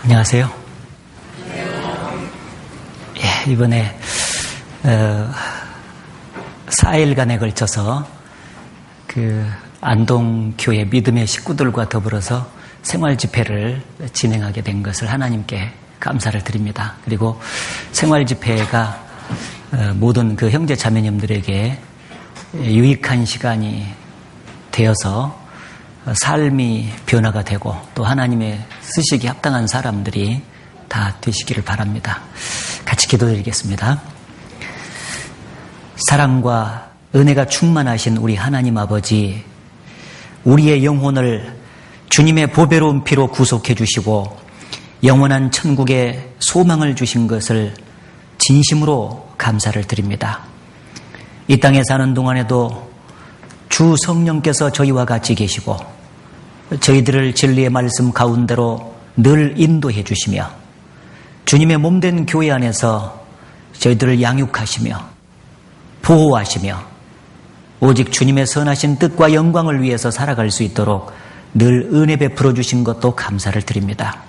안녕하세요. 예, 이번에 4일간에 걸쳐서 안동교회 믿음의 식구들과 더불어서 생활 집회를 진행하게 된 것을 하나님께 감사를 드립니다. 그리고 생활 집회가 모든 그 형제 자매님들에게 유익한 시간이 되어서 삶이 변화가 되고 또 하나님의 쓰시기 합당한 사람들이 다 되시기를 바랍니다. 같이 기도드리겠습니다. 사랑과 은혜가 충만하신 우리 하나님 아버지, 우리의 영혼을 주님의 보배로운 피로 구속해 주시고 영원한 천국의 소망을 주신 것을 진심으로 감사를 드립니다. 이 땅에 사는 동안에도 주 성령께서 저희와 같이 계시고 저희들을 진리의 말씀 가운데로 늘 인도해 주시며 주님의 몸된 교회 안에서 저희들을 양육하시며 보호하시며 오직 주님의 선하신 뜻과 영광을 위해서 살아갈 수 있도록 늘 은혜 베풀어 주신 것도 감사를 드립니다.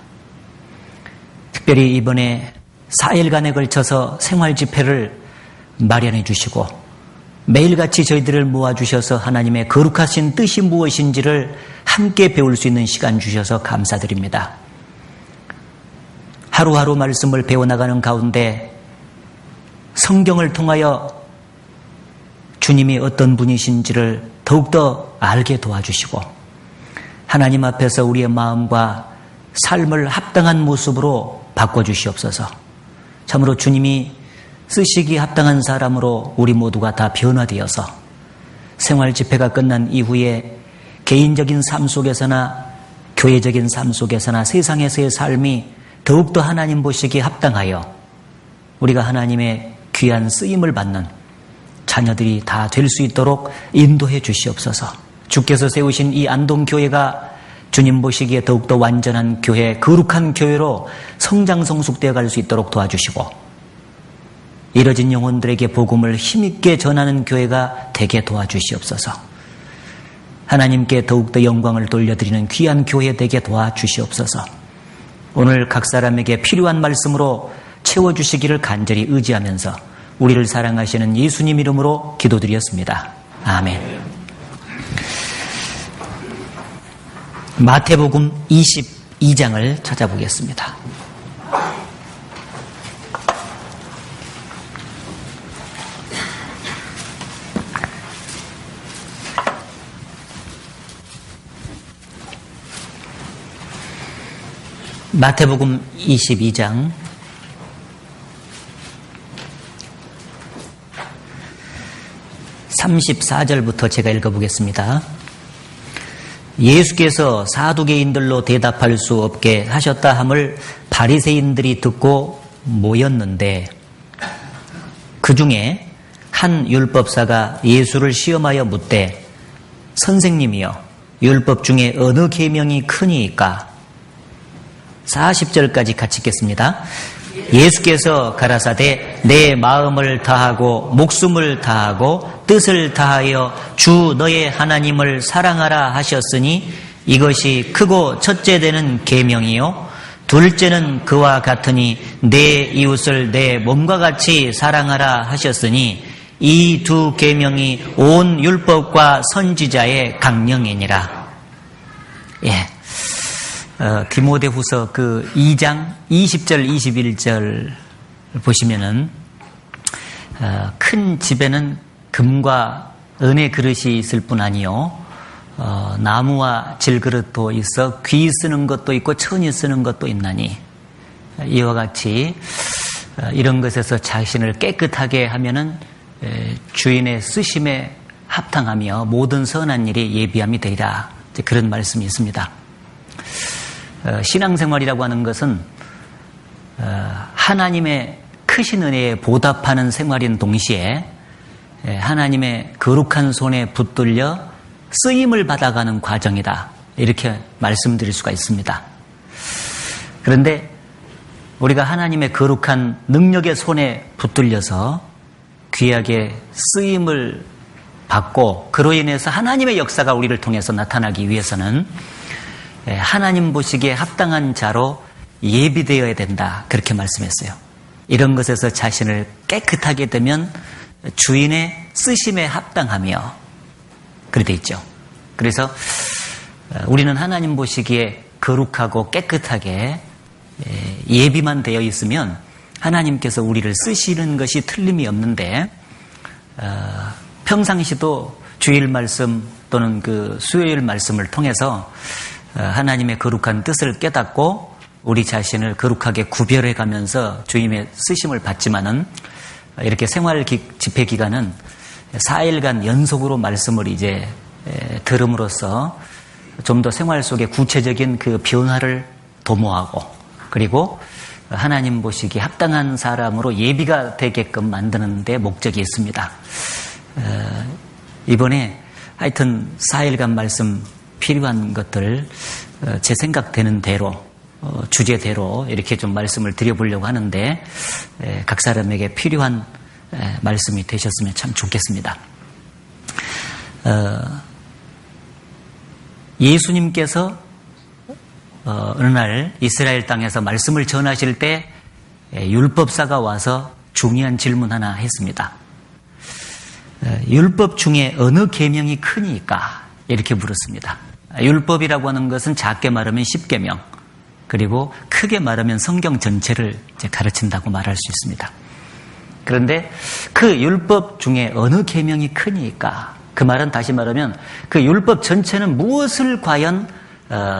특별히 이번에 4일간에 걸쳐서 생활 집회를 마련해 주시고 매일같이 저희들을 모아주셔서 하나님의 거룩하신 뜻이 무엇인지를 함께 배울 수 있는 시간 주셔서 감사드립니다. 하루하루 말씀을 배워나가는 가운데 성경을 통하여 주님이 어떤 분이신지를 더욱더 알게 도와주시고 하나님 앞에서 우리의 마음과 삶을 합당한 모습으로 바꿔주시옵소서. 참으로 주님이 쓰시기 합당한 사람으로 우리 모두가 다 변화되어서 생활 집회가 끝난 이후에 개인적인 삶 속에서나 교회적인 삶 속에서나 세상에서의 삶이 더욱더 하나님 보시기에 합당하여 우리가 하나님의 귀한 쓰임을 받는 자녀들이 다 될 수 있도록 인도해 주시옵소서. 주께서 세우신 이 안동교회가 주님 보시기에 더욱더 완전한 교회, 거룩한 교회로 성장 성숙되어 갈 수 있도록 도와주시고 잃어진 영혼들에게 복음을 힘있게 전하는 교회가 되게 도와주시옵소서. 하나님께 더욱더 영광을 돌려드리는 귀한 교회 되게 도와주시옵소서. 오늘 각 사람에게 필요한 말씀으로 채워주시기를 간절히 의지하면서 우리를 사랑하시는 예수님 이름으로 기도드렸습니다. 아멘. 마태복음 22장을 찾아보겠습니다. 마태복음 22장 34절부터 제가 읽어보겠습니다. 예수께서 사두개인들로 대답할 수 없게 하셨다 함을 바리새인들이 듣고 모였는데 그 중에 한 율법사가 예수를 시험하여 묻되 선생님이여 율법 중에 어느 계명이 크니이까? 40절까지 같이 읽겠습니다. 예수께서 가라사대 내 마음을 다하고 목숨을 다하고 뜻을 다하여 주 너의 하나님을 사랑하라 하셨으니 이것이 크고 첫째 되는 계명이요 둘째는 그와 같으니 내 이웃을 내 몸과 같이 사랑하라 하셨으니 이 두 계명이 온 율법과 선지자의 강령이니라. 예. 디모데후서 2장 20절 21절 보시면은 큰 집에는 금과 은의 그릇이 있을 뿐 아니요 나무와 질그릇도 있어 귀 쓰는 것도 있고 천이 쓰는 것도 있나니 이와 같이 이런 것에서 자신을 깨끗하게 하면은 주인의 쓰심에 합당하며 모든 선한 일이 예비함이 되리라. 그런 말씀이 있습니다. 신앙생활이라고 하는 것은 하나님의 크신 은혜에 보답하는 생활인 동시에 하나님의 거룩한 손에 붙들려 쓰임을 받아가는 과정이다. 이렇게 말씀드릴 수가 있습니다. 그런데 우리가 하나님의 거룩한 능력의 손에 붙들려서 귀하게 쓰임을 받고 그로 인해서 하나님의 역사가 우리를 통해서 나타나기 위해서는 하나님 보시기에 합당한 자로 예비되어야 된다. 그렇게 말씀했어요. 이런 것에서 자신을 깨끗하게 되면 주인의 쓰심에 합당하며 그렇게 돼 있죠. 그래서 우리는 하나님 보시기에 거룩하고 깨끗하게 예비만 되어 있으면 하나님께서 우리를 쓰시는 것이 틀림이 없는데 평상시도 주일 말씀 또는 그 수요일 말씀을 통해서 하나님의 거룩한 뜻을 깨닫고 우리 자신을 거룩하게 구별해 가면서 주님의 쓰심을 받지만은 이렇게 생활 집회 기간은 4일간 연속으로 말씀을 이제 들음으로써 좀 더 생활 속에 구체적인 그 변화를 도모하고 그리고 하나님 보시기에 합당한 사람으로 예비가 되게끔 만드는 데 목적이 있습니다. 이번에 하여튼 4일간 말씀 필요한 것들 제 생각되는 대로 주제대로 이렇게 좀 말씀을 드려보려고 하는데 각 사람에게 필요한 말씀이 되셨으면 참 좋겠습니다. 예수님께서 어느 날 이스라엘 땅에서 말씀을 전하실 때 율법사가 와서 중요한 질문 하나 했습니다. 율법 중에 어느 계명이 크니까? 이렇게 물었습니다. 율법이라고 하는 것은 작게 말하면 10계명 그리고 크게 말하면 성경 전체를 이제 가르친다고 말할 수 있습니다. 그런데 그 율법 중에 어느 계명이 크니까? 그 말은 다시 말하면 그 율법 전체는 무엇을 과연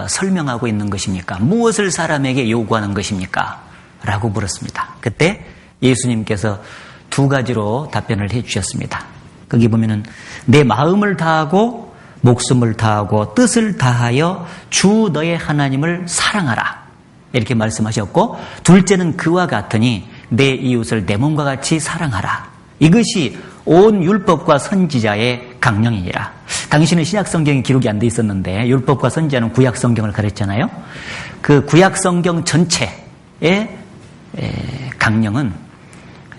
설명하고 있는 것입니까? 무엇을 사람에게 요구하는 것입니까? 라고 물었습니다. 그때 예수님께서 두 가지로 답변을 해 주셨습니다. 거기 보면은 내 마음을 다하고 목숨을 다하고 뜻을 다하여 주 너의 하나님을 사랑하라. 이렇게 말씀하셨고 둘째는 그와 같으니 내 이웃을 내 몸과 같이 사랑하라. 이것이 온 율법과 선지자의 강령이니라. 당시는 신약성경이 기록이 안 돼 있었는데 율법과 선지자는 구약성경을 가르쳤잖아요. 그 구약성경 전체의 강령은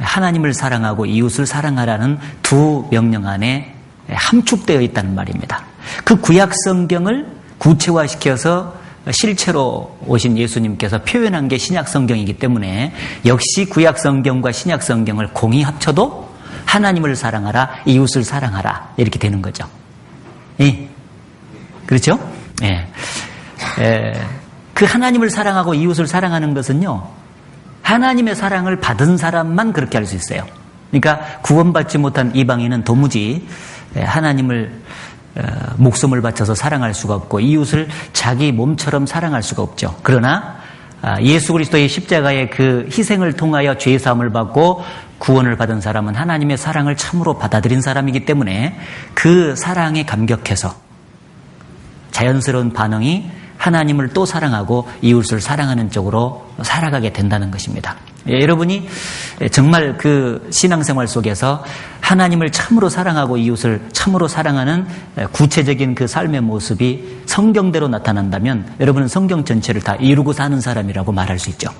하나님을 사랑하고 이웃을 사랑하라는 두 명령 안에 함축되어 있다는 말입니다. 그 구약성경을 구체화시켜서 실체로 오신 예수님께서 표현한 게 신약성경이기 때문에 역시 구약성경과 신약성경을 공히 합쳐도 하나님을 사랑하라, 이웃을 사랑하라 이렇게 되는 거죠. 예. 그렇죠? 예. 그 하나님을 사랑하고 이웃을 사랑하는 것은요, 하나님의 사랑을 받은 사람만 그렇게 할 수 있어요. 그러니까 구원받지 못한 이방인은 도무지 하나님을 목숨을 바쳐서 사랑할 수가 없고 이웃을 자기 몸처럼 사랑할 수가 없죠. 그러나 예수 그리스도의 십자가의 그 희생을 통하여 죄 사함을 받고 구원을 받은 사람은 하나님의 사랑을 참으로 받아들인 사람이기 때문에 그 사랑에 감격해서 자연스러운 반응이 하나님을 또 사랑하고 이웃을 사랑하는 쪽으로 살아가게 된다는 것입니다. 여러분이 정말 그 신앙생활 속에서 하나님을 참으로 사랑하고 이웃을 참으로 사랑하는 구체적인 그 삶의 모습이 성경대로 나타난다면 여러분은 성경 전체를 다 이루고 사는 사람이라고 말할 수 있죠.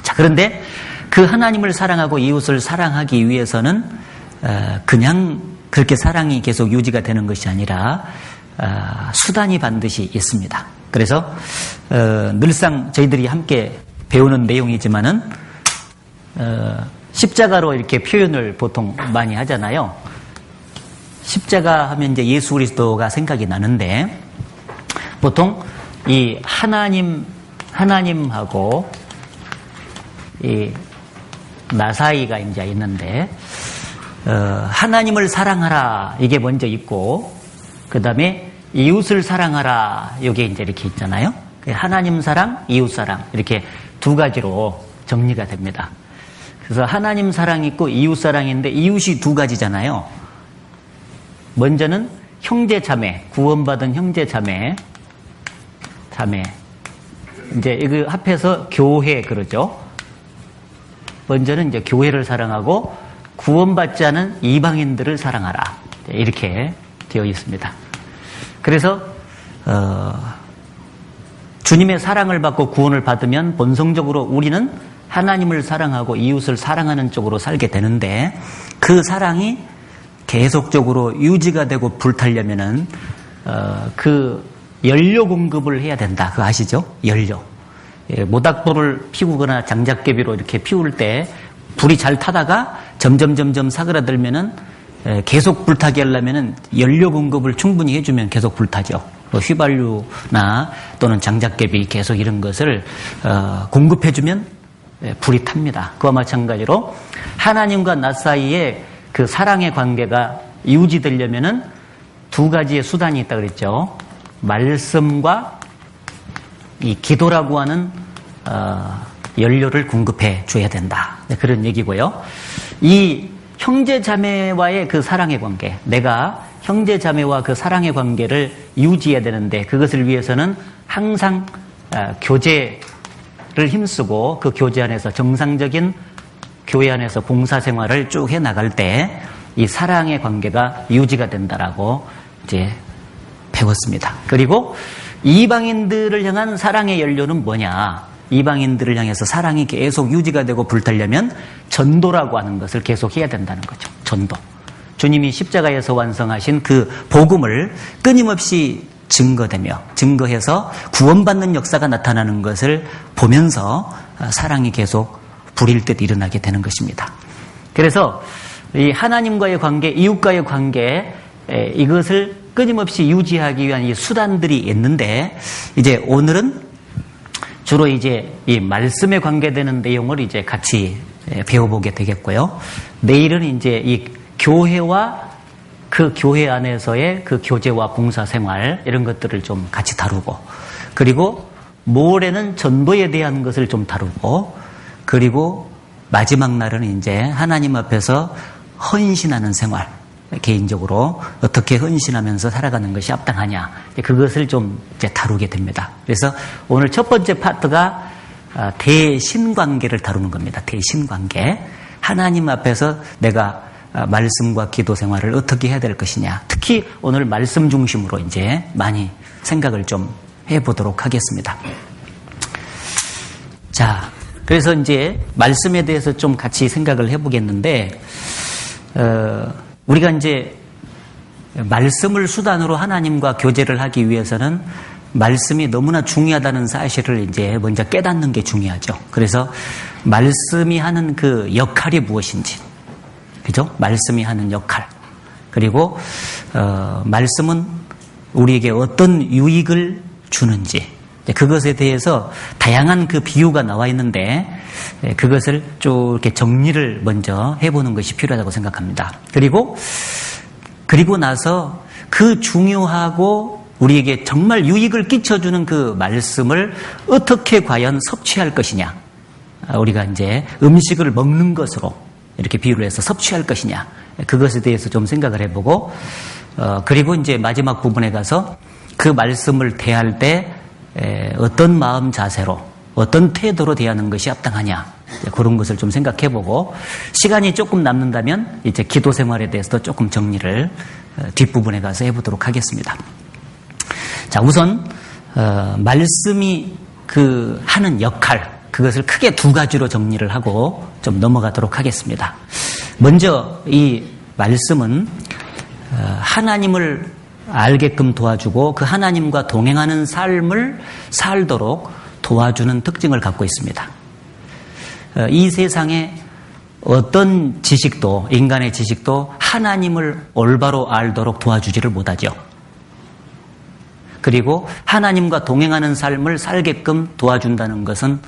자, 그런데 그 하나님을 사랑하고 이웃을 사랑하기 위해서는 그냥 그렇게 사랑이 계속 유지가 되는 것이 아니라 수단이 반드시 있습니다. 그래서 늘상 저희들이 함께 배우는 내용이지만은 십자가로 이렇게 표현을 보통 많이 하잖아요. 십자가 하면 이제 예수 그리스도가 생각이 나는데 보통 이 하나님하고 이 나 사이가 이제 있는데 하나님을 사랑하라 이게 먼저 있고 그 다음에 이웃을 사랑하라 이게 이제 이렇게 있잖아요. 하나님 사랑, 이웃 사랑 이렇게 두 가지로 정리가 됩니다. 그래서 하나님 사랑이 있고 이웃 사랑인데 이웃이 두 가지잖아요. 먼저는 형제 자매, 구원받은 형제 자매 이제 이거 합해서 교회 그러죠. 먼저는 이제 교회를 사랑하고 구원받지 않은 이방인들을 사랑하라 이렇게 되어 있습니다. 그래서 주님의 사랑을 받고 구원을 받으면 본성적으로 우리는 하나님을 사랑하고 이웃을 사랑하는 쪽으로 살게 되는데 그 사랑이 계속적으로 유지가 되고 불타려면은 그 연료 공급을 해야 된다. 그거 아시죠? 연료. 모닥불을 피우거나 장작개비로 이렇게 피울 때 불이 잘 타다가 점점 사그라들면은 계속 불타게 하려면은 연료 공급을 충분히 해주면 계속 불타죠. 휘발유나 또는 장작개비 계속 이런 것을 공급해주면 불이 탑니다. 그와 마찬가지로 하나님과 나 사이에 그 사랑의 관계가 유지되려면은 두 가지의 수단이 있다 그랬죠. 말씀과 이 기도라고 하는 연료를 공급해 줘야 된다. 그런 얘기고요. 이 형제 자매와의 그 사랑의 관계, 내가 형제 자매와 그 사랑의 관계를 유지해야 되는데 그것을 위해서는 항상 교제를 힘쓰고 그 교제 안에서 정상적인 교회 안에서 봉사 생활을 쭉 해 나갈 때 이 사랑의 관계가 유지가 된다라고 이제 배웠습니다. 그리고 이방인들을 향한 사랑의 연료는 뭐냐? 이방인들을 향해서 사랑이 계속 유지가 되고 불타려면 전도라고 하는 것을 계속 해야 된다는 거죠. 전도. 주님이 십자가에서 완성하신 그 복음을 끊임없이 증거해서 구원받는 역사가 나타나는 것을 보면서 사랑이 계속 불일 듯 일어나게 되는 것입니다. 그래서 이 하나님과의 관계, 이웃과의 관계, 이것을 끊임없이 유지하기 위한 이 수단들이 있는데, 이제 오늘은 주로 이제 이 말씀에 관계되는 내용을 이제 같이 배워보게 되겠고요. 내일은 이제 이 교회와 그 교회 안에서의 그 교제와 봉사 생활, 이런 것들을 좀 같이 다루고, 그리고 모레는 전도에 대한 것을 좀 다루고, 그리고 마지막 날은 이제 하나님 앞에서 헌신하는 생활, 개인적으로 어떻게 헌신하면서 살아가는 것이 합당하냐, 그것을 좀 이제 다루게 됩니다. 그래서 오늘 첫 번째 파트가 대신관계를 다루는 겁니다. 대신관계. 하나님 앞에서 내가 말씀과 기도 생활을 어떻게 해야 될 것이냐. 특히 오늘 말씀 중심으로 이제 많이 생각을 좀 해보도록 하겠습니다. 자, 그래서 이제 말씀에 대해서 좀 같이 생각을 해보겠는데, 우리가 이제 말씀을 수단으로 하나님과 교제를 하기 위해서는 말씀이 너무나 중요하다는 사실을 이제 먼저 깨닫는 게 중요하죠. 그래서 말씀이 하는 그 역할이 무엇인지, 그죠? 말씀이 하는 역할. 그리고 말씀은 우리에게 어떤 유익을 주는지, 그것에 대해서 다양한 그 비유가 나와 있는데 그것을 좀 이렇게 정리를 먼저 해보는 것이 필요하다고 생각합니다. 그리고 나서 그 중요하고 우리에게 정말 유익을 끼쳐주는 그 말씀을 어떻게 과연 섭취할 것이냐. 우리가 이제 음식을 먹는 것으로 이렇게 비유를 해서 섭취할 것이냐. 그것에 대해서 좀 생각을 해보고, 그리고 이제 마지막 부분에 가서 그 말씀을 대할 때 어떤 마음 자세로, 어떤 태도로 대하는 것이 합당하냐, 그런 것을 좀 생각해보고, 시간이 조금 남는다면 이제 기도 생활에 대해서도 조금 정리를 뒷부분에 가서 해보도록 하겠습니다. 자, 우선 말씀이 그 하는 역할, 그것을 크게 두 가지로 정리를 하고 좀 넘어가도록 하겠습니다. 먼저 이 말씀은 하나님을 알게끔 도와주고 그 하나님과 동행하는 삶을 살도록 도와주는 특징을 갖고 있습니다. 이 세상에 어떤 지식도, 인간의 지식도 하나님을 올바로 알도록 도와주지를 못하죠. 그리고 하나님과 동행하는 삶을 살게끔 도와준다는 것은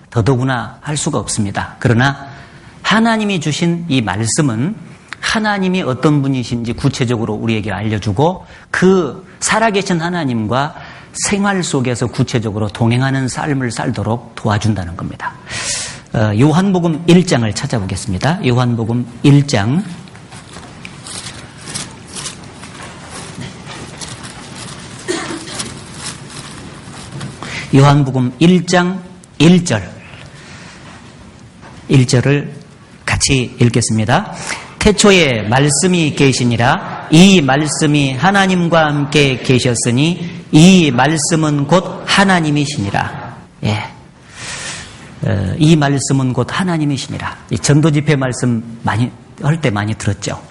더더구나 할 수가 없습니다. 그러나 하나님이 주신 이 말씀은 하나님이 어떤 분이신지 구체적으로 우리에게 알려주고 그 살아계신 하나님과 생활 속에서 구체적으로 동행하는 삶을 살도록 도와준다는 겁니다. 요한복음 1장을 찾아보겠습니다. 요한복음 1장. 요한복음 1장 1절. 1절을 같이 읽겠습니다. 태초에 말씀이 계시니라. 이 말씀이 하나님과 함께 계셨으니 이 말씀은 곧 하나님이시니라. 예. 이 말씀은 곧 하나님이시니라. 이 전도 집회 말씀 많이 할 때 많이 들었죠.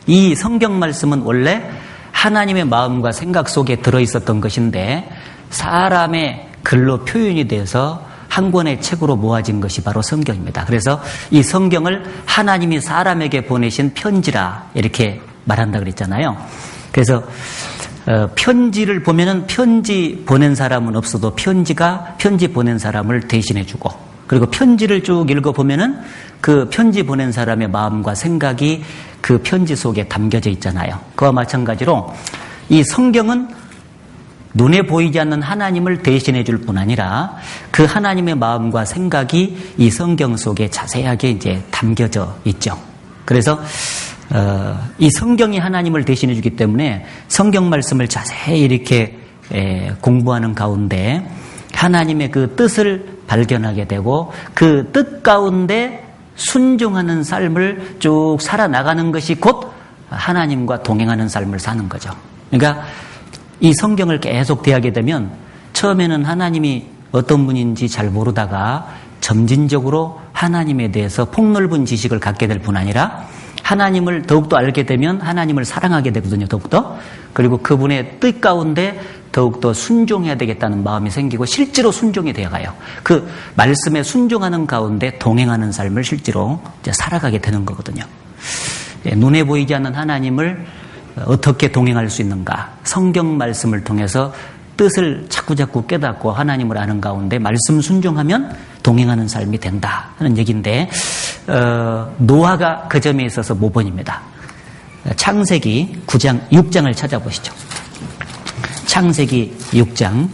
이 성경 말씀은 원래 하나님의 마음과 생각 속에 들어 있었던 것인데 사람의 글로 표현이 돼서 한 권의 책으로 모아진 것이 바로 성경입니다. 그래서 이 성경을 하나님이 사람에게 보내신 편지라 이렇게 말한다 그랬잖아요. 그래서 편지를 보면은 편지 보낸 사람은 없어도 편지가 편지 보낸 사람을 대신해주고, 그리고 편지를 쭉 읽어보면은 그 편지 보낸 사람의 마음과 생각이 그 편지 속에 담겨져 있잖아요. 그와 마찬가지로 이 성경은 눈에 보이지 않는 하나님을 대신해 줄 뿐 아니라 그 하나님의 마음과 생각이 이 성경 속에 자세하게 이제 담겨져 있죠. 그래서 이 성경이 하나님을 대신해 주기 때문에 성경 말씀을 자세히 이렇게 공부하는 가운데 하나님의 그 뜻을 발견하게 되고 그 뜻 가운데 순종하는 삶을 쭉 살아나가는 것이 곧 하나님과 동행하는 삶을 사는 거죠. 그러니까 이 성경을 계속 대하게 되면 처음에는 하나님이 어떤 분인지 잘 모르다가 점진적으로 하나님에 대해서 폭넓은 지식을 갖게 될 뿐 아니라 하나님을 더욱더 알게 되면 하나님을 사랑하게 되거든요. 더욱더. 그리고 그분의 뜻 가운데 더욱더 순종해야 되겠다는 마음이 생기고 실제로 순종이 되어가요. 그 말씀에 순종하는 가운데 동행하는 삶을 실제로 이제 살아가게 되는 거거든요. 눈에 보이지 않는 하나님을 어떻게 동행할 수 있는가? 성경 말씀을 통해서 뜻을 자꾸자꾸 깨닫고 하나님을 아는 가운데 말씀 순종하면 동행하는 삶이 된다 하는 얘기인데, 노아가 그 점에 있어서 모범입니다. 창세기 6장을 찾아보시죠. 창세기 6장.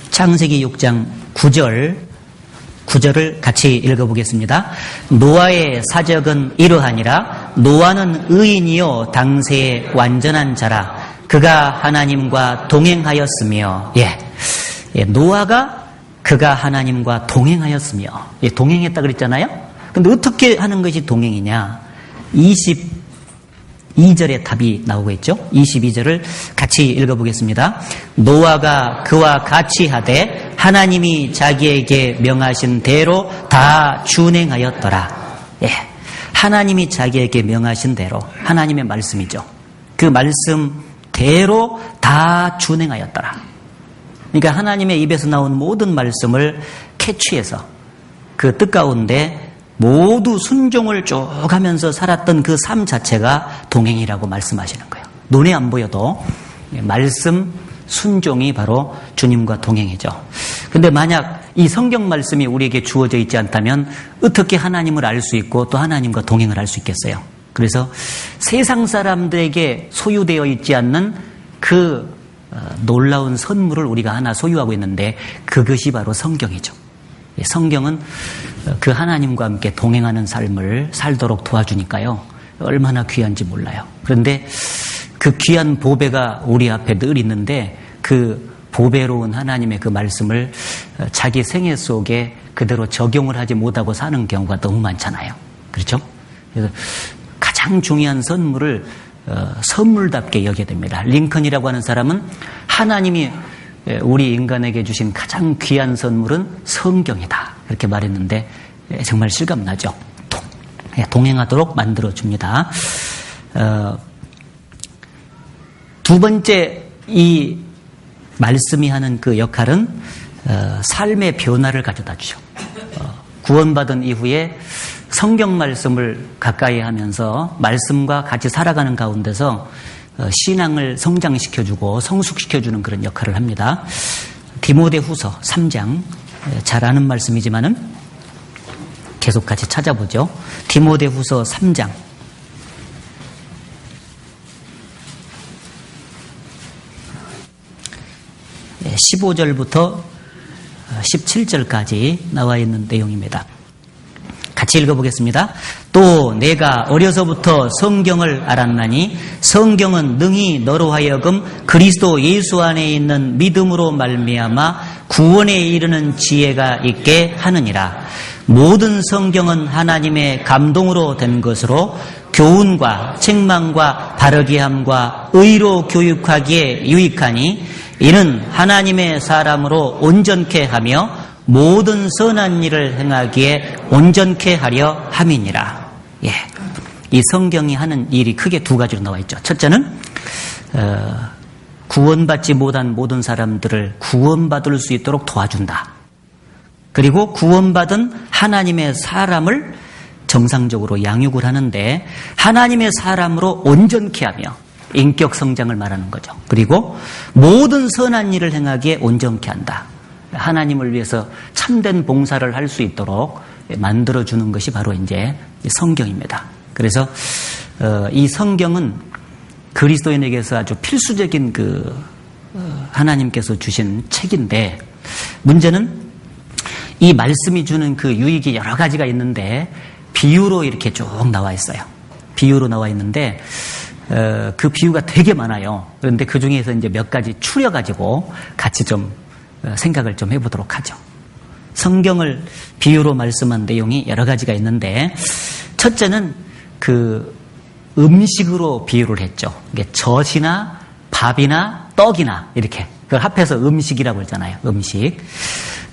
창세기 6장 9절을 같이 읽어보겠습니다. 노아의 사적은 이러하니라. 노아는 의인이요 당세의 완전한 자라. 그가 하나님과 동행하였으며. 노아가 그가 하나님과 동행하였으며. 동행했다 그랬잖아요. 근데 어떻게 하는 것이 동행이냐? 22절의 답이 나오고 있죠. 22절을 같이 읽어보겠습니다. 노아가 그와 같이 하되 하나님이 자기에게 명하신 대로 다 준행하였더라. 하나님이 자기에게 명하신 대로, 하나님의 말씀이죠. 그 말씀대로 다 준행하였더라. 그러니까 하나님의 입에서 나온 모든 말씀을 캐치해서 그 뜻 가운데 모두 순종을 쭉 하면서 살았던 그 삶 자체가 동행이라고 말씀하시는 거예요. 눈에 안 보여도 말씀 순종이 바로 주님과 동행이죠. 근데 만약 이 성경 말씀이 우리에게 주어져 있지 않다면 어떻게 하나님을 알 수 있고 또 하나님과 동행을 할 수 있겠어요? 그래서 세상 사람들에게 소유되어 있지 않는 그 놀라운 선물을 우리가 하나 소유하고 있는데 그것이 바로 성경이죠. 성경은 그 하나님과 함께 동행하는 삶을 살도록 도와주니까요. 얼마나 귀한지 몰라요. 그런데 그 귀한 보배가 우리 앞에 늘 있는데 그 보배로운 하나님의 그 말씀을 자기 생애 속에 그대로 적용을 하지 못하고 사는 경우가 너무 많잖아요. 그렇죠? 그래서 가장 중요한 선물을 선물답게 여겨야 됩니다. 링컨이라고 하는 사람은 하나님이 우리 인간에게 주신 가장 귀한 선물은 성경이다. 이렇게 말했는데 정말 실감나죠. 동행하도록 만들어줍니다. 두 번째 이 말씀이 하는 그 역할은 삶의 변화를 가져다 주죠. 구원받은 이후에 성경 말씀을 가까이 하면서 말씀과 같이 살아가는 가운데서 신앙을 성장시켜주고 성숙시켜주는 그런 역할을 합니다. 디모데후서 3장, 잘 아는 말씀이지만은 계속 같이 찾아보죠. 디모데후서 3장 15절부터 17절까지 나와 있는 내용입니다. 같이 읽어보겠습니다. 또 내가 어려서부터 성경을 알았나니 성경은 능히 너로 하여금 그리스도 예수 안에 있는 믿음으로 말미암아 구원에 이르는 지혜가 있게 하느니라. 모든 성경은 하나님의 감동으로 된 것으로 교훈과 책망과 바르게 함과 의로 교육하기에 유익하니 이는 하나님의 사람으로 온전케 하며 모든 선한 일을 행하기에 온전케 하려 함이니라. 예. 이 성경이 하는 일이 크게 두 가지로 나와 있죠. 첫째는 구원받지 못한 모든 사람들을 구원받을 수 있도록 도와준다. 그리고 구원받은 하나님의 사람을 정상적으로 양육을 하는데 하나님의 사람으로 온전케 하며 인격 성장을 말하는 거죠. 그리고 모든 선한 일을 행하기에 온전케 한다. 하나님을 위해서 참된 봉사를 할 수 있도록 만들어주는 것이 바로 이제 성경입니다. 그래서 이 성경은 그리스도인에게서 아주 필수적인 하나님께서 주신 책인데 문제는 이 말씀이 주는 그 유익이 여러 가지가 있는데 비유로 이렇게 쭉 나와 있어요. 비유로 나와 있는데 그 비유가 되게 많아요. 그런데 그 중에서 이제 몇 가지 추려가지고 같이 좀 생각을 좀 해보도록 하죠. 성경을 비유로 말씀한 내용이 여러 가지가 있는데 첫째는 그 음식으로 비유를 했죠. 이게 젖이나 밥이나 떡이나 이렇게 그걸 합해서 음식이라고 하잖아요. 음식.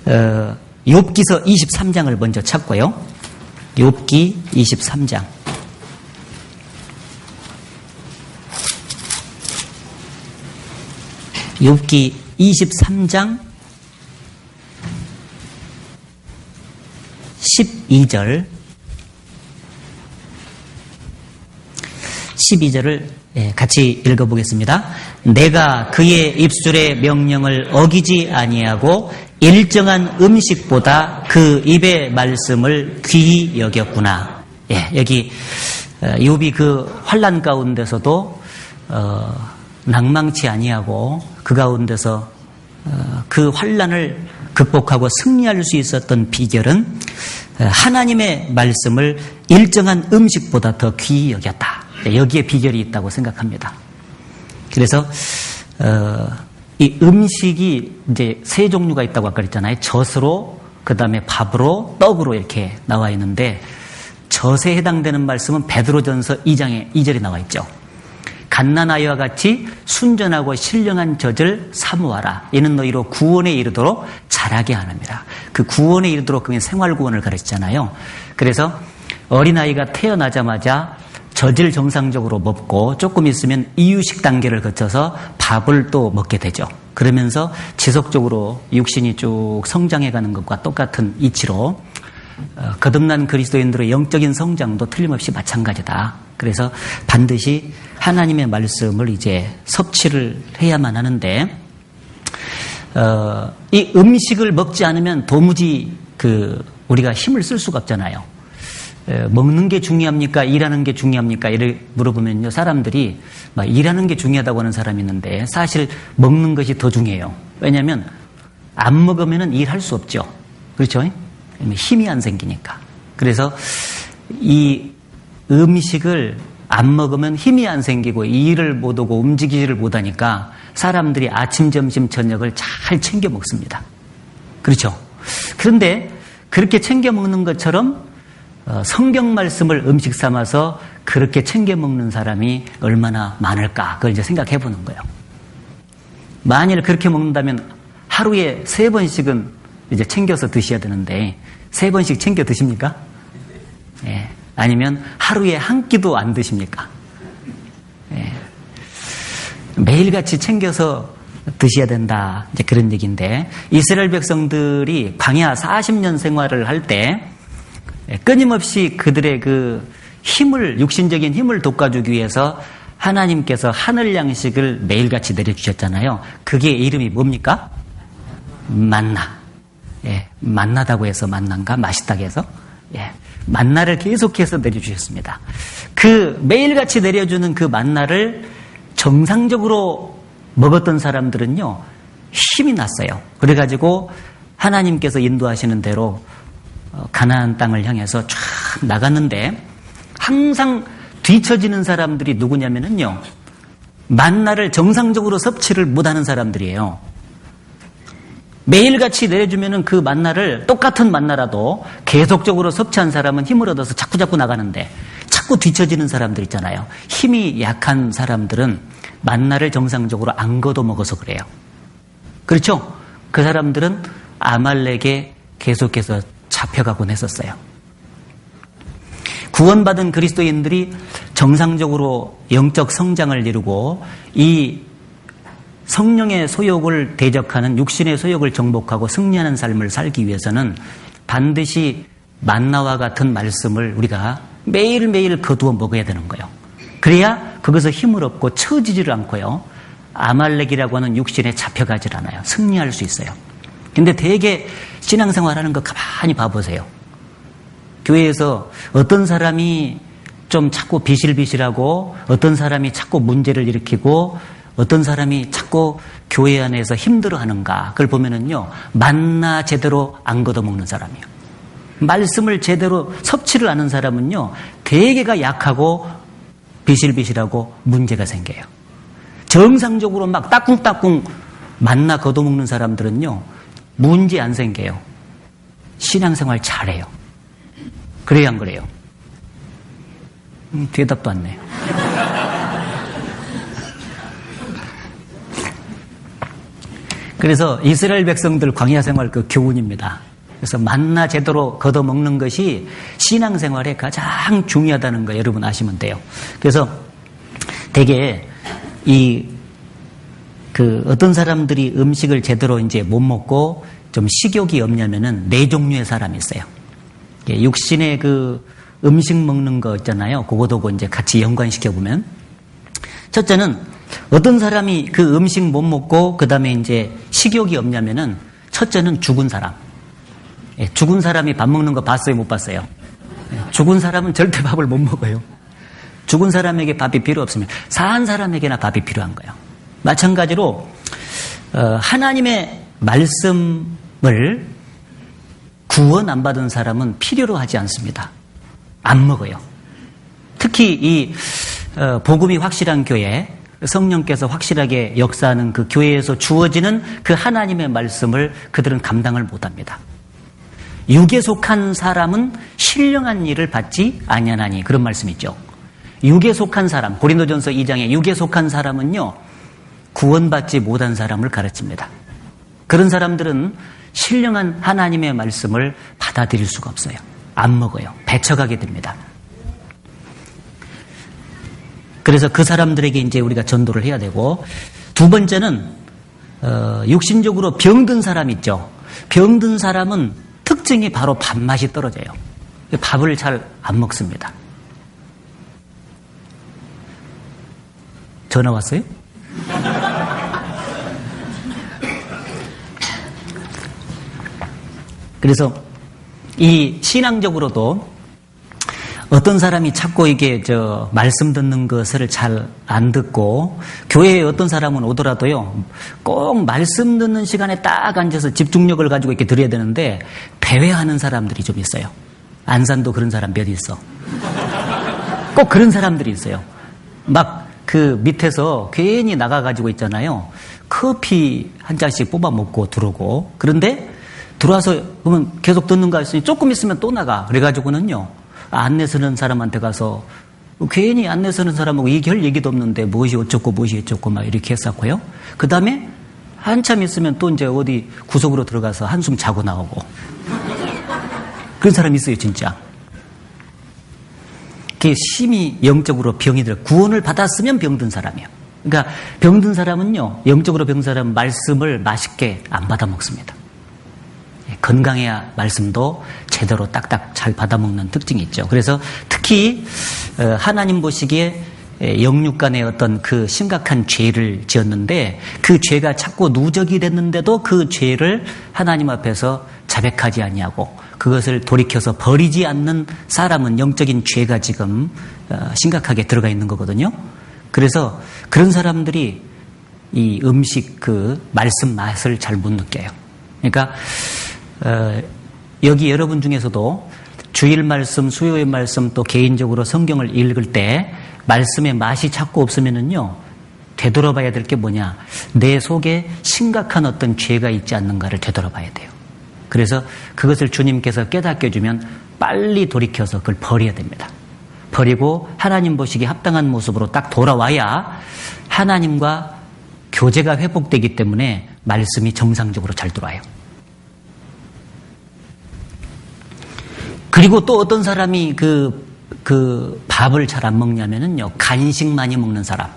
욥기서 23장을 먼저 찾고요. 욥기 23장. 욥기 23장 12절 12절을 같이 읽어보겠습니다. 내가 그의 입술의 명령을 어기지 아니하고 일정한 음식보다 그 입의 말씀을 귀히 여겼구나. 예, 여기 욥이 그 환난 가운데서도 낭망치 아니하고 그 가운데서 그 환난을 극복하고 승리할 수 있었던 비결은 하나님의 말씀을 일정한 음식보다 더 귀히 여겼다. 여기에 비결이 있다고 생각합니다. 그래서 이 음식이 이제 세 종류가 있다고 아까 그랬잖아요. 젖으로, 그 다음에 밥으로, 떡으로 이렇게 나와 있는데 젖에 해당되는 말씀은 베드로전서 2장에 2절에 나와 있죠. 갓난아이와 같이 순전하고 신령한 젖을 사모하라. 이는 너희로 구원에 이르도록 자라게 하느니라. 그 구원에 이르도록 그게 생활구원을 가르치잖아요. 그래서 어린아이가 태어나자마자 젖을 정상적으로 먹고 조금 있으면 이유식 단계를 거쳐서 밥을 또 먹게 되죠. 그러면서 지속적으로 육신이 쭉 성장해가는 것과 똑같은 이치로 거듭난 그리스도인들의 영적인 성장도 틀림없이 마찬가지다. 그래서 반드시 하나님의 말씀을 이제 섭취를 해야만 하는데 이 음식을 먹지 않으면 도무지 우리가 힘을 쓸 수가 없잖아요. 먹는 게 중요합니까? 일하는 게 중요합니까? 이를 물어보면요, 사람들이 막 일하는 게 중요하다고 하는 사람이 있는데 사실 먹는 것이 더 중요해요. 왜냐하면 안 먹으면 일할 수 없죠. 그렇죠? 힘이 안 생기니까. 그래서 이 음식을 안 먹으면 힘이 안 생기고 일을 못 하고 움직이지를 못하니까 사람들이 아침, 점심, 저녁을 잘 챙겨 먹습니다. 그렇죠? 그런데 그렇게 챙겨 먹는 것처럼 성경 말씀을 음식 삼아서 그렇게 챙겨 먹는 사람이 얼마나 많을까? 그걸 이제 생각해 보는 거예요. 만일 그렇게 먹는다면 하루에 3번씩은 이제 챙겨서 드셔야 되는데 3번씩 챙겨 드십니까? 예. 아니면 하루에 한 끼도 안 드십니까? 예. 매일같이 챙겨서 드셔야 된다. 이제 그런 얘기인데 이스라엘 백성들이 광야 40년 생활을 할 때 끊임없이 그들의 그 힘을, 육신적인 힘을 돋궈주기 위해서 하나님께서 하늘 양식을 매일같이 내려주셨잖아요. 그게 이름이 뭡니까? 만나. 예, 만나다고 해서 만난가? 맛있다고 해서? 예, 만나를 계속해서 내려주셨습니다. 그 매일같이 내려주는 그 만나를 정상적으로 먹었던 사람들은요, 힘이 났어요. 그래가지고 하나님께서 인도하시는 대로 가나안 땅을 향해서 쫙 나갔는데 항상 뒤처지는 사람들이 누구냐면요, 만나를 정상적으로 섭취를 못하는 사람들이에요. 매일같이 내려주면은 그 만나를 똑같은 만나라도 계속적으로 섭취한 사람은 힘을 얻어서 자꾸자꾸 나가는데 자꾸 뒤처지는 사람들 있잖아요. 힘이 약한 사람들은 만나를 정상적으로 안 걷어 먹어서 그래요. 그렇죠? 그 사람들은 아말렉에 계속해서 잡혀가곤 했었어요. 구원받은 그리스도인들이 정상적으로 영적 성장을 이루고 이 성령의 소욕을 대적하는 육신의 소욕을 정복하고 승리하는 삶을 살기 위해서는 반드시 만나와 같은 말씀을 우리가 매일매일 거두어 먹어야 되는 거예요. 그래야 그것을 힘을 얻고 처지지를 않고요. 아말렉이라고 하는 육신에 잡혀가질 않아요. 승리할 수 있어요. 근데 되게 신앙생활하는 거 가만히 봐보세요. 교회에서 어떤 사람이 좀 자꾸 비실비실하고 어떤 사람이 자꾸 문제를 일으키고 어떤 사람이 자꾸 교회 안에서 힘들어하는가 그걸 보면은요. 만나 제대로 안 걷어먹는 사람이에요. 말씀을 제대로 섭취를 하는 사람은요. 대개가 약하고 비실비실하고 문제가 생겨요. 정상적으로 막 따꿍따꿍 만나 걷어먹는 사람들은요. 문제 안 생겨요. 신앙생활 잘해요. 그래요 안 그래요? 대답도 안 내요. 그래서 이스라엘 백성들 광야 생활 그 교훈입니다. 그래서 만나 제대로 걷어먹는 것이 신앙생활에 가장 중요하다는 거 여러분 아시면 돼요. 그래서 되게 어떤 사람들이 음식을 제대로 이제 못 먹고 좀 식욕이 없냐면은 네 종류의 사람이 있어요. 육신의 그 음식 먹는 거 있잖아요. 그거도 이제 같이 연관시켜 보면 첫째는 어떤 사람이 그 음식 못 먹고 그 다음에 이제 식욕이 없냐면은 첫째는 죽은 사람. 죽은 사람이 밥 먹는 거 봤어요? 못 봤어요? 죽은 사람은 절대 밥을 못 먹어요. 죽은 사람에게 밥이 필요 없으면 산 사람에게나 밥이 필요한 거예요. 마찬가지로 하나님의 말씀을 구원 안 받은 사람은 필요로 하지 않습니다. 안 먹어요. 특히 이 복음이 확실한 교회, 성령께서 확실하게 역사하는 그 교회에서 주어지는 그 하나님의 말씀을 그들은 감당을 못합니다. 육에 속한 사람은 신령한 일을 받지 아니하나니 그런 말씀 있죠. 육에 속한 사람, 고린도전서 2장에 육에 속한 사람은요 구원받지 못한 사람을 가르칩니다. 그런 사람들은 신령한 하나님의 말씀을 받아들일 수가 없어요. 안 먹어요. 배척하게 됩니다. 그래서 그 사람들에게 이제 우리가 전도를 해야 되고, 두 번째는 육신적으로 병든 사람 있죠. 병든 사람은 특징이 바로 밥맛이 떨어져요. 밥을 잘 안 먹습니다. 전화 왔어요? 그래서 이 신앙적으로도 어떤 사람이 자꾸 이게 말씀 듣는 것을 잘 안 듣고 교회에 어떤 사람은 오더라도요 꼭 말씀 듣는 시간에 딱 앉아서 집중력을 가지고 이렇게 들어야 되는데 배회하는 사람들이 좀 있어요. 안산도 그런 사람 몇 있어. 꼭 그런 사람들이 있어요. 막 그 밑에서 괜히 나가가지고 있잖아요. 커피 한 잔씩 뽑아 먹고 들어오고 그런데 들어와서 그러면 계속 듣는가 했으니 조금 있으면 또 나가. 그래가지고는요 안내 서는 사람한테 가서 괜히 안내 서는 사람하고 얘기할 얘기도 없는데 무엇이 어쩌고 무엇이 어쩌고 막 이렇게 했었고요. 그 다음에 한참 있으면 또 이제 어디 구석으로 들어가서 한숨 자고 나오고 그런 사람이 있어요 진짜. 그게 심히 영적으로 병이 들어요. 구원을 받았으면 병든 사람이에요. 그러니까 병든 사람은요 영적으로 병든 사람은 말씀을 맛있게 안 받아 먹습니다. 건강해야 말씀도 제대로 딱딱 잘 받아먹는 특징이 있죠. 그래서 특히 하나님 보시기에 영육 간의 어떤 그 심각한 죄를 지었는데 그 죄가 자꾸 누적이 됐는데도 그 죄를 하나님 앞에서 자백하지 아니하고 그것을 돌이켜서 버리지 않는 사람은 영적인 죄가 지금 심각하게 들어가 있는 거거든요. 그래서 그런 사람들이 이 음식 그 말씀 맛을 잘 못 느껴요. 그러니까 여기 여러분 중에서도 주일 말씀, 수요일 말씀 또 개인적으로 성경을 읽을 때 말씀의 맛이 자꾸 없으면은요 되돌아봐야 될 게 뭐냐, 내 속에 심각한 어떤 죄가 있지 않는가를 되돌아봐야 돼요. 그래서 그것을 주님께서 깨닫게 해주면 빨리 돌이켜서 그걸 버려야 됩니다. 버리고 하나님 보시기에 합당한 모습으로 딱 돌아와야 하나님과 교제가 회복되기 때문에 말씀이 정상적으로 잘 들어와요. 그리고 또 어떤 사람이 그 그 밥을 잘 안 먹냐면은요, 간식 많이 먹는 사람.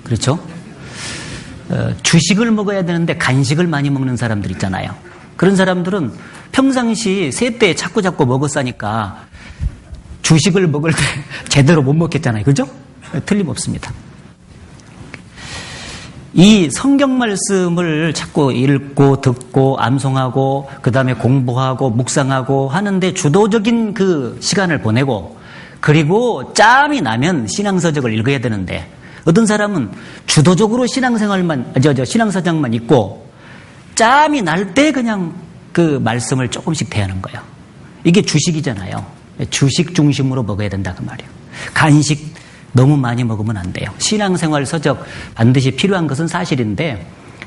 그렇죠? 주식을 먹어야 되는데 간식을 많이 먹는 사람들 있잖아요. 그런 사람들은 평상시 세때 자꾸 먹었으니까 주식을 먹을 때 제대로 못 먹겠잖아요. 그죠? 틀림없습니다. 이 성경 말씀을 자꾸 읽고 듣고 암송하고 그 다음에 공부하고 묵상하고 하는데 주도적인 그 시간을 보내고 그리고 짬이 나면 신앙서적을 읽어야 되는데 어떤 사람은 주도적으로 신앙서적만 읽고 짬이 날 때 그냥 그 말씀을 조금씩 대하는 거예요. 이게 주식이잖아요. 주식 중심으로 먹어야 된다 그 말이에요. 간식 너무 많이 먹으면 안 돼요. 신앙생활 서적 반드시 필요한 것은 사실인데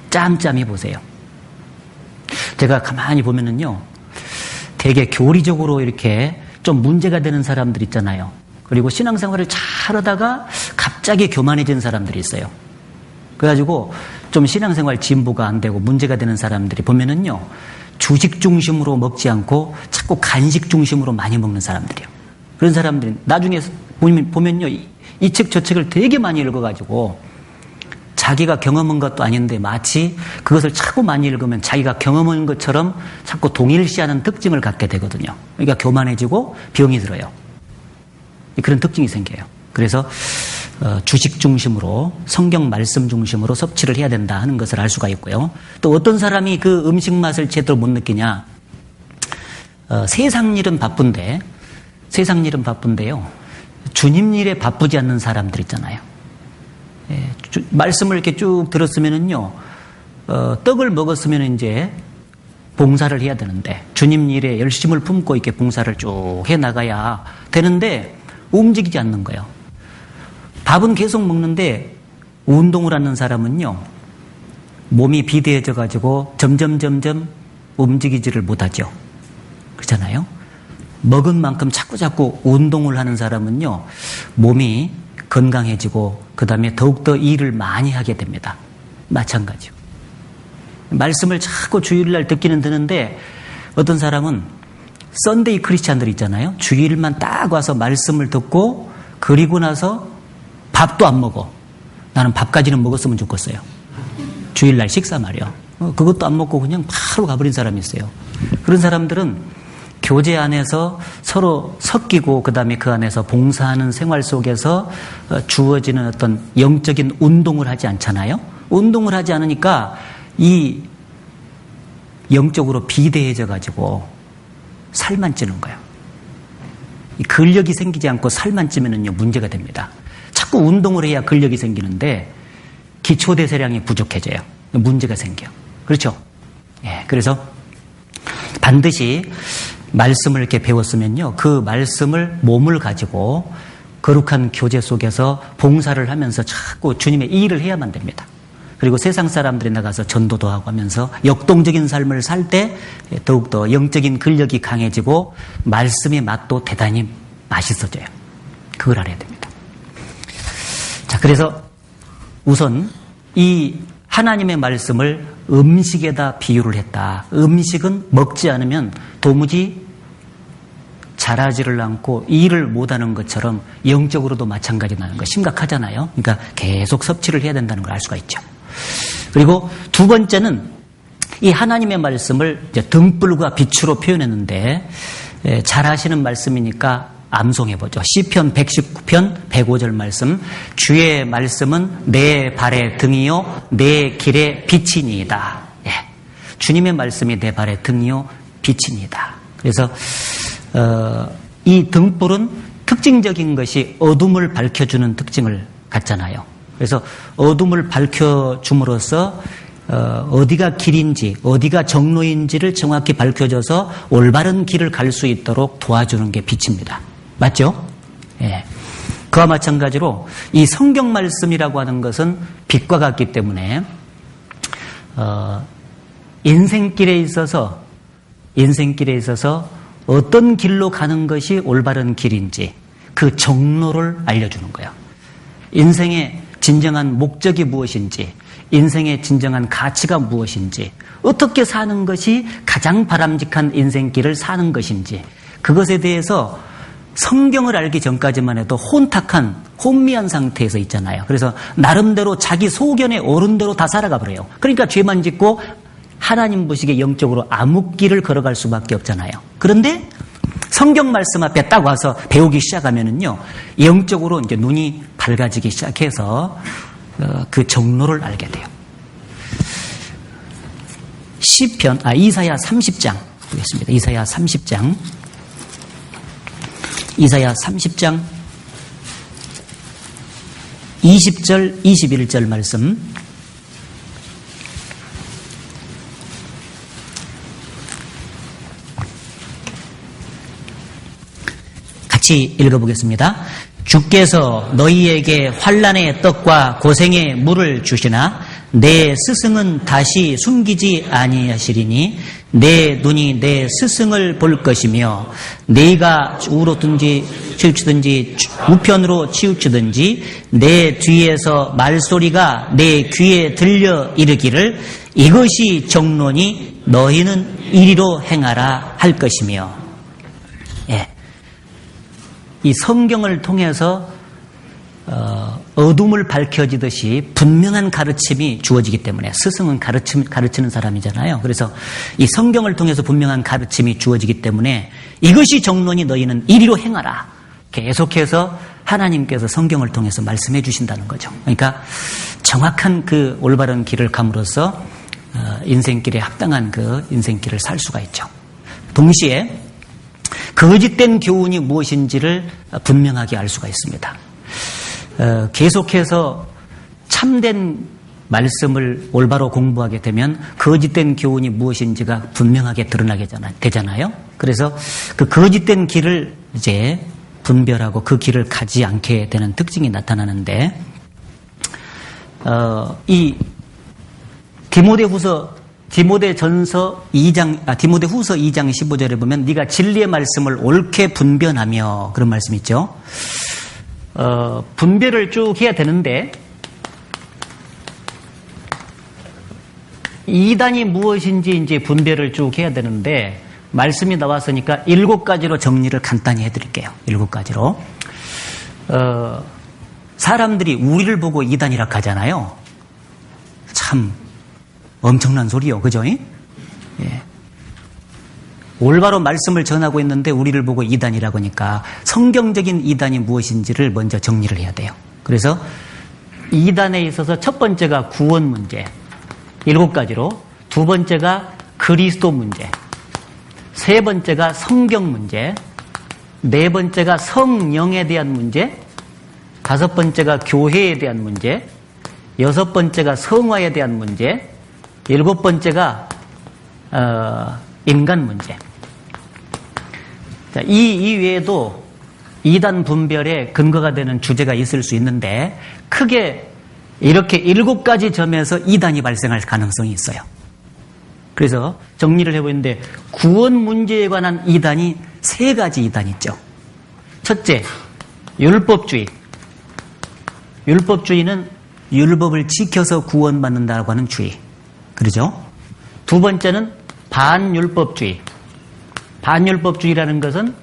짬짬이 보세요. 제가 가만히 보면은요, 되게 교리적으로 이렇게 좀 문제가 되는 사람들 있잖아요. 그리고 신앙생활을 잘 하다가 갑자기 교만해진 사람들이 있어요. 그래가지고 좀 신앙생활 진보가 안 되고 문제가 되는 사람들이 보면은요, 주식 중심으로 먹지 않고 자꾸 간식 중심으로 많이 먹는 사람들이에요. 그런 사람들이 나중에 보면요, 이 책 저 책을 되게 많이 읽어가지고 자기가 경험한 것도 아닌데 마치 그것을 자꾸 많이 읽으면 자기가 경험한 것처럼 자꾸 동일시하는 특징을 갖게 되거든요. 그러니까 교만해지고 병이 들어요. 그런 특징이 생겨요. 그래서 주식 중심으로 성경 말씀 중심으로 섭취를 해야 된다 하는 것을 알 수가 있고요. 또 어떤 사람이 그 음식 맛을 제대로 못 느끼냐. 세상 일은 바쁜데요. 주님 일에 바쁘지 않는 사람들 있잖아요. 말씀을 이렇게 쭉 들었으면은요, 떡을 먹었으면 이제 봉사를 해야 되는데, 주님 일에 열심을 품고 이렇게 봉사를 쭉 해 나가야 되는데, 움직이지 않는 거예요. 밥은 계속 먹는데, 운동을 하는 사람은요, 몸이 비대해져가지고 점점 움직이지를 못하죠. 그렇잖아요? 먹은 만큼 자꾸 운동을 하는 사람은요, 몸이 건강해지고, 그 다음에 더욱더 일을 많이 하게 됩니다. 마찬가지요. 말씀을 자꾸 주일날 듣기는 드는데, 어떤 사람은 썬데이 크리스찬들 있잖아요. 주일만 딱 와서 말씀을 듣고, 그리고 나서 밥도 안 먹어. 나는 밥까지는 먹었으면 좋겠어요. 주일날 식사 말이요. 그것도 안 먹고 그냥 바로 가버린 사람이 있어요. 그런 사람들은 교제 안에서 서로 섞이고 그 다음에 그 안에서 봉사하는 생활 속에서 주어지는 어떤 영적인 운동을 하지 않잖아요. 운동을 하지 않으니까 이 영적으로 비대해져 가지고 살만 찌는 거예요. 이 근력이 생기지 않고 살만 찌면은요, 문제가 됩니다. 자꾸 운동을 해야 근력이 생기는데 기초대사량이 부족해져요. 문제가 생겨. 그렇죠? 예, 그래서 반드시 말씀을 이렇게 배웠으면요, 그 말씀을 몸을 가지고 거룩한 교제 속에서 봉사를 하면서 자꾸 주님의 일을 해야만 됩니다. 그리고 세상 사람들이 나가서 전도도 하고 하면서 역동적인 삶을 살 때 더욱더 영적인 근력이 강해지고 말씀의 맛도 대단히 맛있어져요. 그걸 알아야 됩니다. 자, 그래서 우선 이 하나님의 말씀을 음식에다 비유를 했다. 음식은 먹지 않으면 도무지 자라지를 않고 일을 못하는 것처럼 영적으로도 마찬가지라는 거 심각하잖아요. 그러니까 계속 섭취를 해야 된다는 걸 알 수가 있죠. 그리고 두 번째는 이 하나님의 말씀을 이제 등불과 빛으로 표현했는데, 잘 아시는 말씀이니까 암송해보죠. 시편 119편 105절 말씀. 주의 말씀은 내 발의 등이요 내 길의 빛이니이다. 예. 주님의 말씀이 내 발의 등이요 빛이니이다. 그래서 이 등불은 특징적인 것이 어둠을 밝혀주는 특징을 갖잖아요. 그래서 어둠을 밝혀줌으로써 어디가 길인지 어디가 정로인지를 정확히 밝혀줘서 올바른 길을 갈 수 있도록 도와주는 게 빛입니다. 맞죠? 예. 그와 마찬가지로 이 성경 말씀이라고 하는 것은 빛과 같기 때문에 인생길에 있어서 어떤 길로 가는 것이 올바른 길인지 그 정로를 알려주는 거예요. 인생의 진정한 목적이 무엇인지, 인생의 진정한 가치가 무엇인지, 어떻게 사는 것이 가장 바람직한 인생길을 사는 것인지, 그것에 대해서 성경을 알기 전까지만 해도 혼탁한 혼미한 상태에서 있잖아요. 그래서 나름대로 자기 소견에 오른 대로 다 살아가 버려요. 그러니까 죄만 짓고 하나님 보시기에 영적으로 암흑길을 걸어갈 수밖에 없잖아요. 그런데 성경 말씀 앞에 딱 와서 배우기 시작하면은요, 영적으로 이제 눈이 밝아지기 시작해서 그 정로를 알게 돼요. 이사야 30장 보겠습니다. 이사야 30장. 이사야 30장 20절, 21절 말씀. 같이 읽어보겠습니다. 주께서 너희에게 환난의 떡과 고생의 물을 주시나 내 스승은 다시 숨기지 아니하시리니 내 눈이 내 스승을 볼 것이며 네가 우로든지 치우치든지 우편으로 치우치든지 내 뒤에서 말소리가 내 귀에 들려 이르기를 이것이 정론이 너희는 이리로 행하라 할 것이며. 예. 이 성경을 통해서 어둠을 밝혀지듯이 분명한 가르침이 주어지기 때문에, 스승은 가르치는 사람이잖아요. 그래서 이 성경을 통해서 분명한 가르침이 주어지기 때문에 이것이 정론이 너희는 이리로 행하라. 계속해서 하나님께서 성경을 통해서 말씀해 주신다는 거죠. 그러니까 정확한 그 올바른 길을 감으로써 인생길에 합당한 그 인생길을 살 수가 있죠. 동시에 거짓된 교훈이 무엇인지를 분명하게 알 수가 있습니다. 계속해서 참된 말씀을 올바로 공부하게 되면 거짓된 교훈이 무엇인지가 분명하게 드러나게 되잖아요. 그래서 그 거짓된 길을 이제 분별하고 그 길을 가지 않게 되는 특징이 나타나는데, 이 디모데후서 2장 15절에 보면 네가 진리의 말씀을 옳게 분별하며, 그런 말씀 있죠. 분별을 쭉 해야 되는데, 이단이 무엇인지 이제 분별을 쭉 해야 되는데, 말씀이 나왔으니까 7가지로 정리를 간단히 해드릴게요. 7가지로. 사람들이 우리를 보고 이단이라 하잖아요. 참 엄청난 소리요, 그죠? 예. 올바로 말씀을 전하고 있는데 우리를 보고 이단이라고 하니까 성경적인 이단이 무엇인지를 먼저 정리를 해야 돼요. 그래서 이단에 있어서 첫 번째가 구원 문제, 7가지로, 두 번째가 그리스도 문제, 세 번째가 성경 문제, 네 번째가 성령에 대한 문제, 다섯 번째가 교회에 대한 문제, 여섯 번째가 성화에 대한 문제, 일곱 번째가 인간 문제. 자, 이 이외에도 이단 분별에 근거가 되는 주제가 있을 수 있는데, 크게 이렇게 7가지 점에서 이단이 발생할 가능성이 있어요. 그래서 정리를 해보는데, 구원 문제에 관한 이단이 3가지 이단이 있죠. 첫째, 율법주의. 율법주의는 율법을 지켜서 구원받는다고 하는 주의. 그러죠? 두 번째는 반율법주의. 반율법주의라는 것은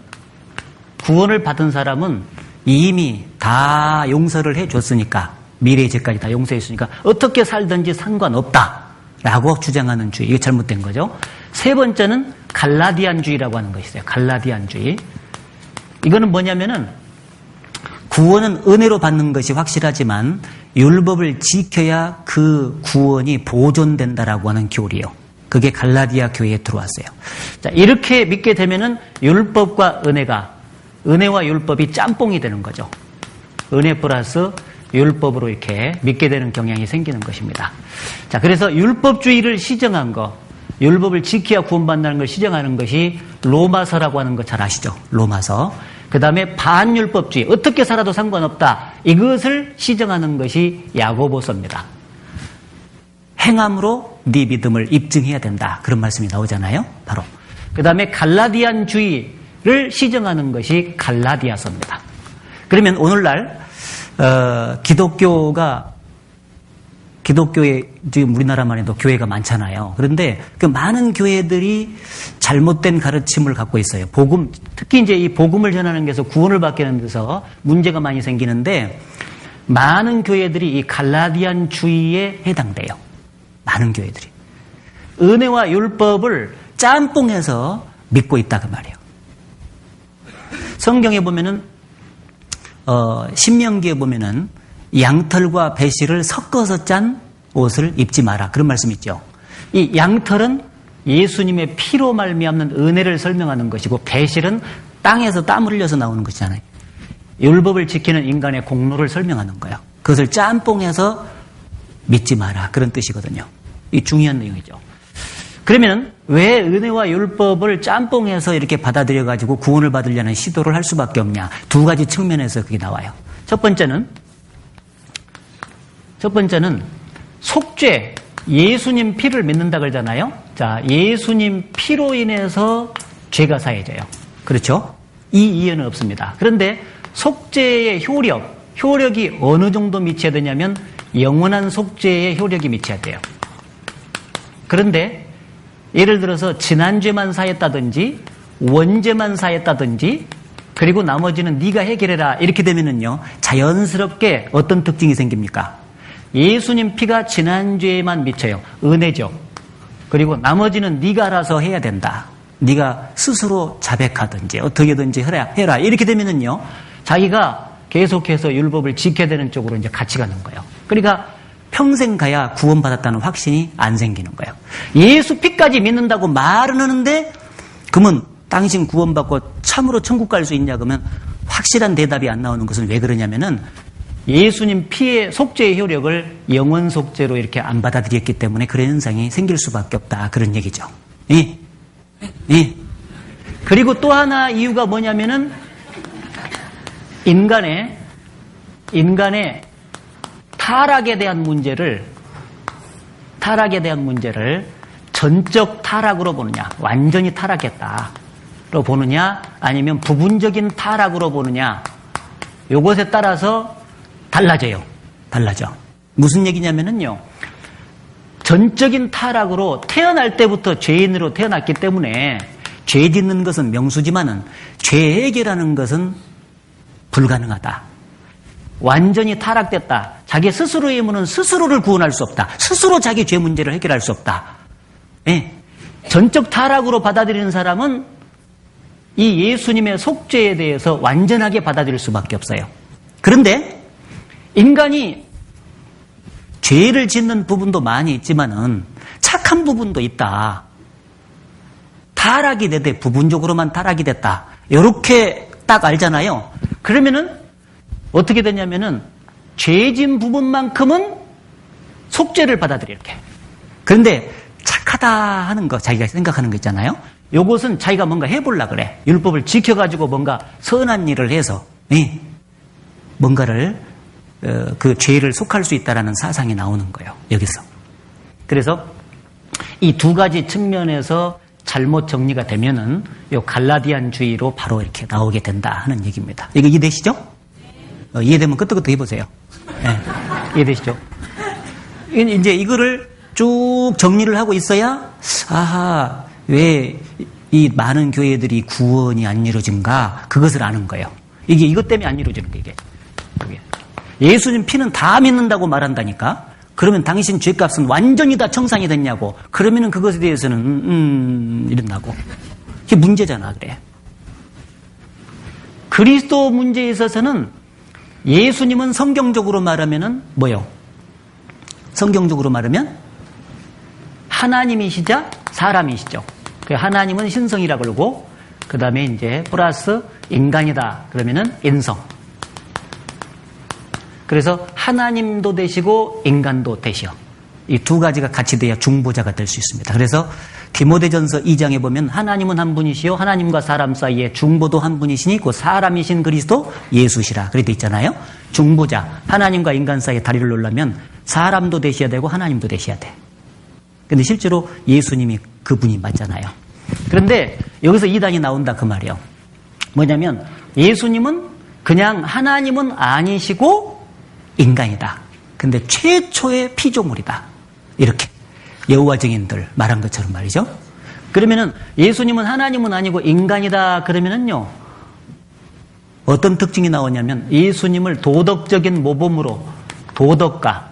구원을 받은 사람은 이미 다 용서를 해줬으니까, 미래의 죄까지 다 용서했으니까 어떻게 살든지 상관없다라고 주장하는 주의. 이게 잘못된 거죠. 세 번째는 갈라디안주의라고 하는 것이 있어요. 갈라디안주의. 이거는 뭐냐면은 구원은 은혜로 받는 것이 확실하지만 율법을 지켜야 그 구원이 보존된다라고 하는 교리예요. 그게 갈라디아 교회에 들어왔어요. 자, 이렇게 믿게 되면은 율법과 은혜와 율법이 짬뽕이 되는 거죠. 은혜 플러스 율법으로 이렇게 믿게 되는 경향이 생기는 것입니다. 자, 그래서 율법주의를 시정한 거, 율법을 지켜야 구원받는다는 걸 시정하는 것이 로마서라고 하는 거 잘 아시죠? 로마서. 그 다음에 반율법주의, 어떻게 살아도 상관없다, 이것을 시정하는 것이 야고보서입니다. 행함으로 네 믿음을 입증해야 된다, 그런 말씀이 나오잖아요. 바로. 그 다음에 갈라디안주의를 시정하는 것이 갈라디아서입니다. 그러면 오늘날 기독교가 기독교에 지금 우리나라만 해도 교회가 많잖아요. 그런데 그 많은 교회들이 잘못된 가르침을 갖고 있어요. 복음, 특히 이제 이 복음을 전하는 데서 구원을 받게 하는 데서 문제가 많이 생기는데 많은 교회들이 이 갈라디안주의에 해당돼요. 많은 교회들이. 은혜와 율법을 짬뽕해서 믿고 있다 그 말이에요. 성경에 보면은 신명기에 보면은 양털과 배실을 섞어서 짠 옷을 입지 마라 그런 말씀 있죠. 이 양털은 예수님의 피로 말미암는 은혜를 설명하는 것이고 배실은 땅에서 땀을 흘려서 나오는 것이잖아요. 율법을 지키는 인간의 공로를 설명하는 거예요. 그것을 짬뽕해서 믿지 마라 그런 뜻이거든요. 이 중요한 내용이죠. 그러면 왜 은혜와 율법을 짬뽕해서 이렇게 받아들여가지고 구원을 받으려는 시도를 할 수밖에 없냐. 두 가지 측면에서 그게 나와요. 첫 번째는 속죄, 예수님 피를 믿는다 그러잖아요. 자, 예수님 피로 인해서 죄가 사해져요. 그렇죠? 이 이해는 없습니다. 그런데 속죄의 효력이 어느 정도 미쳐야 되냐면 영원한 속죄의 효력이 미쳐야 돼요. 그런데 예를 들어서 지난죄만 사했다든지 원죄만 사했다든지 그리고 나머지는 네가 해결해라 이렇게 되면은요 자연스럽게 어떤 특징이 생깁니까? 예수님 피가 지난죄에만 미쳐요. 은혜죠. 그리고 나머지는 네가 알아서 해야 된다. 네가 스스로 자백하든지 어떻게든지 해라 이렇게 되면은요 자기가 계속해서 율법을 지켜야 되는 쪽으로 이제 같이 가는 거예요. 그러니까 평생 가야 구원받았다는 확신이 안 생기는 거예요. 예수 피까지 믿는다고 말은 하는데 그러면 당신 구원받고 참으로 천국 갈 수 있냐 그러면 확실한 대답이 안 나오는 것은 왜 그러냐면은 예수님 피의 속죄의 효력을 영원 속죄로 이렇게 안 받아들였기 때문에 그런 현상이 생길 수밖에 없다 그런 얘기죠. 예? 예. 그리고 또 하나 이유가 뭐냐면은 인간의 타락에 대한 문제를 전적 타락으로 보느냐, 완전히 타락했다로 보느냐, 아니면 부분적인 타락으로 보느냐, 요것에 따라서 달라져. 무슨 얘기냐면은요, 전적인 타락으로 태어날 때부터 죄인으로 태어났기 때문에 죄 짓는 것은 명수지만은 죄 해결하는 것은 불가능하다. 완전히 타락됐다. 자기 스스로의 힘으로는 스스로를 구원할 수 없다. 스스로 자기 죄 문제를 해결할 수 없다. 예. 전적 타락으로 받아들이는 사람은 이 예수님의 속죄에 대해서 완전하게 받아들일 수밖에 없어요. 그런데 인간이 죄를 짓는 부분도 많이 있지만은 착한 부분도 있다. 타락이 되되 부분적으로만 타락이 됐다. 이렇게 딱 알잖아요. 그러면은 어떻게 되냐면은 죄진 부분만큼은 속죄를 받아들여 이렇게. 그런데 착하다 하는 거 자기가 생각하는 거 있잖아요. 요것은 자기가 뭔가 해보려고 그래. 율법을 지켜가지고 뭔가 선한 일을 해서 뭔가를 그 죄를 속할 수 있다라는 사상이 나오는 거예요. 여기서. 그래서 이 두 가지 측면에서 잘못 정리가 되면은 요 갈라디안주의로 바로 이렇게 나오게 된다 하는 얘기입니다. 이거 이해되시죠? 이해되면 끄떡끄떡 해보세요. 네. 이해되시죠? 이제 이거를 쭉 정리를 하고 있어야, 아하, 왜 이 많은 교회들이 구원이 안 이루어진가? 그것을 아는 거예요. 이것 때문에 안 이루어지는 거예요, 이게. 예수님 피는 다 믿는다고 말한다니까? 그러면 당신 죄값은 완전히 다 청산이 됐냐고? 그러면은 그것에 대해서는, 이런다고. 이게 문제잖아, 그래. 그리스도 문제에 있어서는 예수님은 성경적으로 말하면은 뭐요? 성경적으로 말하면 하나님이시자 사람이시죠. 그 하나님은 신성이라 그러고 그 다음에 이제 플러스 인간이다 그러면은 인성. 그래서 하나님도 되시고 인간도 되시오. 이 두 가지가 같이 돼야 중보자가 될 수 있습니다. 그래서 디모데전서 2장에 보면 하나님은 한 분이시요 하나님과 사람 사이에 중보도 한 분이시니 그 사람이신 그리스도 예수시라 그래 돼 있잖아요. 중보자, 하나님과 인간 사이에 다리를 놓으려면 사람도 되셔야 되고 하나님도 되셔야 돼. 근데 실제로 예수님이 그분이 맞잖아요. 그런데 여기서 이단이 나온다 그 말이에요. 뭐냐면 예수님은 그냥 하나님은 아니시고 인간이다. 근데 최초의 피조물이다. 이렇게 여호와 증인들 말한 것처럼 말이죠. 그러면은 예수님은 하나님은 아니고 인간이다 그러면은요, 어떤 특징이 나오냐면 예수님을 도덕적인 모범으로 도덕가,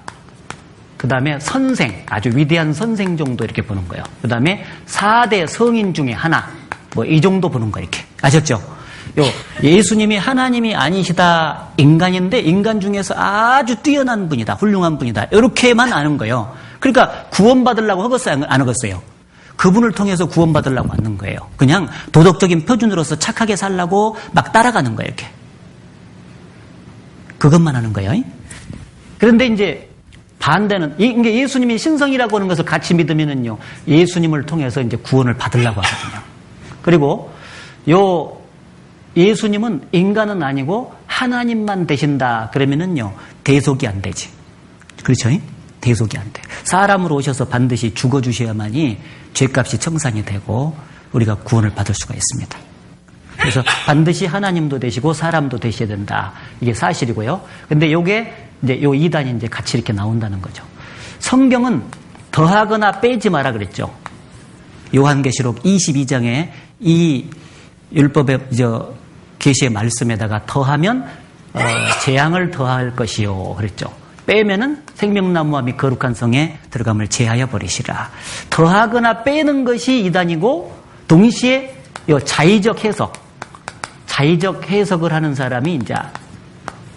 그 다음에 선생, 아주 위대한 선생 정도 이렇게 보는 거예요. 그 다음에 4대 성인 중에 하나, 뭐 이 정도 보는 거 이렇게. 아셨죠? 예수님이 하나님이 아니시다, 인간인데 인간 중에서 아주 뛰어난 분이다, 훌륭한 분이다, 이렇게만 아는 거예요. 그러니까 구원받으려고 하겠어요, 안 하겠어요? 그분을 통해서 구원받으려고 하는 거예요. 그냥 도덕적인 표준으로서 착하게 살라고 막 따라가는 거예요, 이렇게. 그것만 하는 거예요. 그런데 이제 반대는, 이게 예수님이 신성이라고 하는 것을 같이 믿으면은요, 예수님을 통해서 이제 구원을 받으려고 하거든요. 그리고 예수님은 인간은 아니고 하나님만 되신다 그러면은요, 대속이 안 되지. 그렇죠? 대속이 안 돼. 사람으로 오셔서 반드시 죽어주셔야만이 죄값이 청산이 되고 우리가 구원을 받을 수가 있습니다. 그래서 반드시 하나님도 되시고 사람도 되셔야 된다. 이게 사실이고요. 근데 요게 이제 요 이단이 이제 같이 이렇게 나온다는 거죠. 성경은 더하거나 빼지 마라 그랬죠. 요한계시록 22장에 이 율법의 계시의 말씀에다가 더하면 재앙을 더할 것이요 그랬죠. 빼면은 생명나무와 및 거룩한 성에 들어감을 제하여 버리시라. 더하거나 빼는 것이 이단이고, 동시에 자의적 해석을 하는 사람이 이제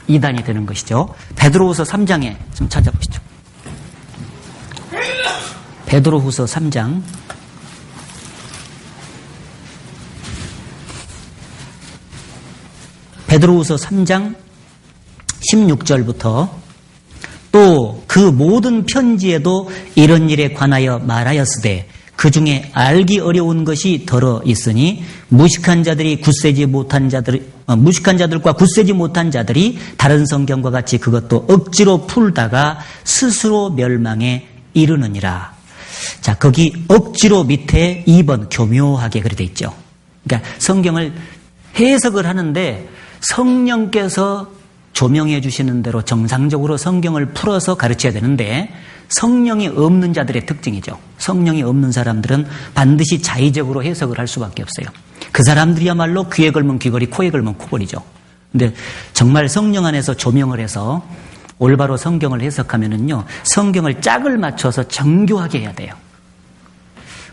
이단이 되는 것이죠. 베드로후서 3장에 좀 찾아보시죠. 베드로후서 3장. 베드로후서 3장 16절부터 또 그 모든 편지에도 이런 일에 관하여 말하였으되 그 중에 알기 어려운 것이 더러 있으니 무식한 자들과 굳세지 못한 자들이 다른 성경과 같이 그것도 억지로 풀다가 스스로 멸망에 이르느니라. 자, 거기 억지로 밑에 2번 교묘하게 그렇게 돼 있죠. 그러니까 성경을 해석을 하는데 성령께서 조명해 주시는 대로 정상적으로 성경을 풀어서 가르쳐야 되는데, 성령이 없는 자들의 특징이죠. 성령이 없는 사람들은 반드시 자의적으로 해석을 할 수밖에 없어요. 그 사람들이야말로 귀에 걸면 귀걸이, 코에 걸면 코걸이죠. 근데 정말 성령 안에서 조명을 해서 올바로 성경을 해석하면은요, 성경을 짝을 맞춰서 정교하게 해야 돼요.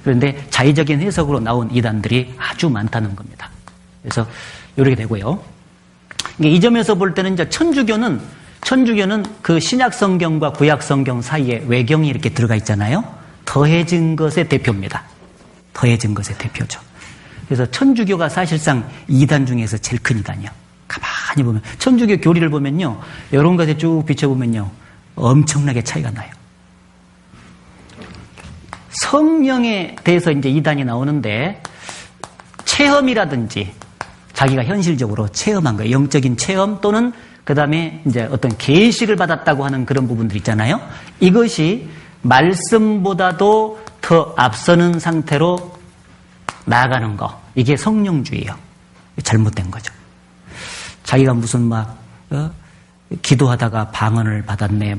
그런데 자의적인 해석으로 나온 이단들이 아주 많다는 겁니다. 그래서 이렇게 되고요. 이 점에서 볼 때는 이제 천주교는 그 신약 성경과 구약 성경 사이에 외경이 이렇게 들어가 있잖아요. 더해진 것의 대표입니다. 더해진 것의 대표죠. 그래서 천주교가 사실상 이단 중에서 제일 큰 이단이요. 가만히 보면 천주교 교리를 보면요, 이런 것에 쭉 비춰보면요, 엄청나게 차이가 나요. 성령에 대해서 이제 이단이 나오는데, 체험이라든지 자기가 현실적으로 체험한 거예요. 영적인 체험 또는 그 다음에 이제 어떤 계시를 받았다고 하는 그런 부분들 있잖아요. 이것이 말씀보다도 더 앞서는 상태로 나아가는 거. 이게 성령주의예요. 잘못된 거죠. 자기가 무슨 기도하다가 방언을 받았네,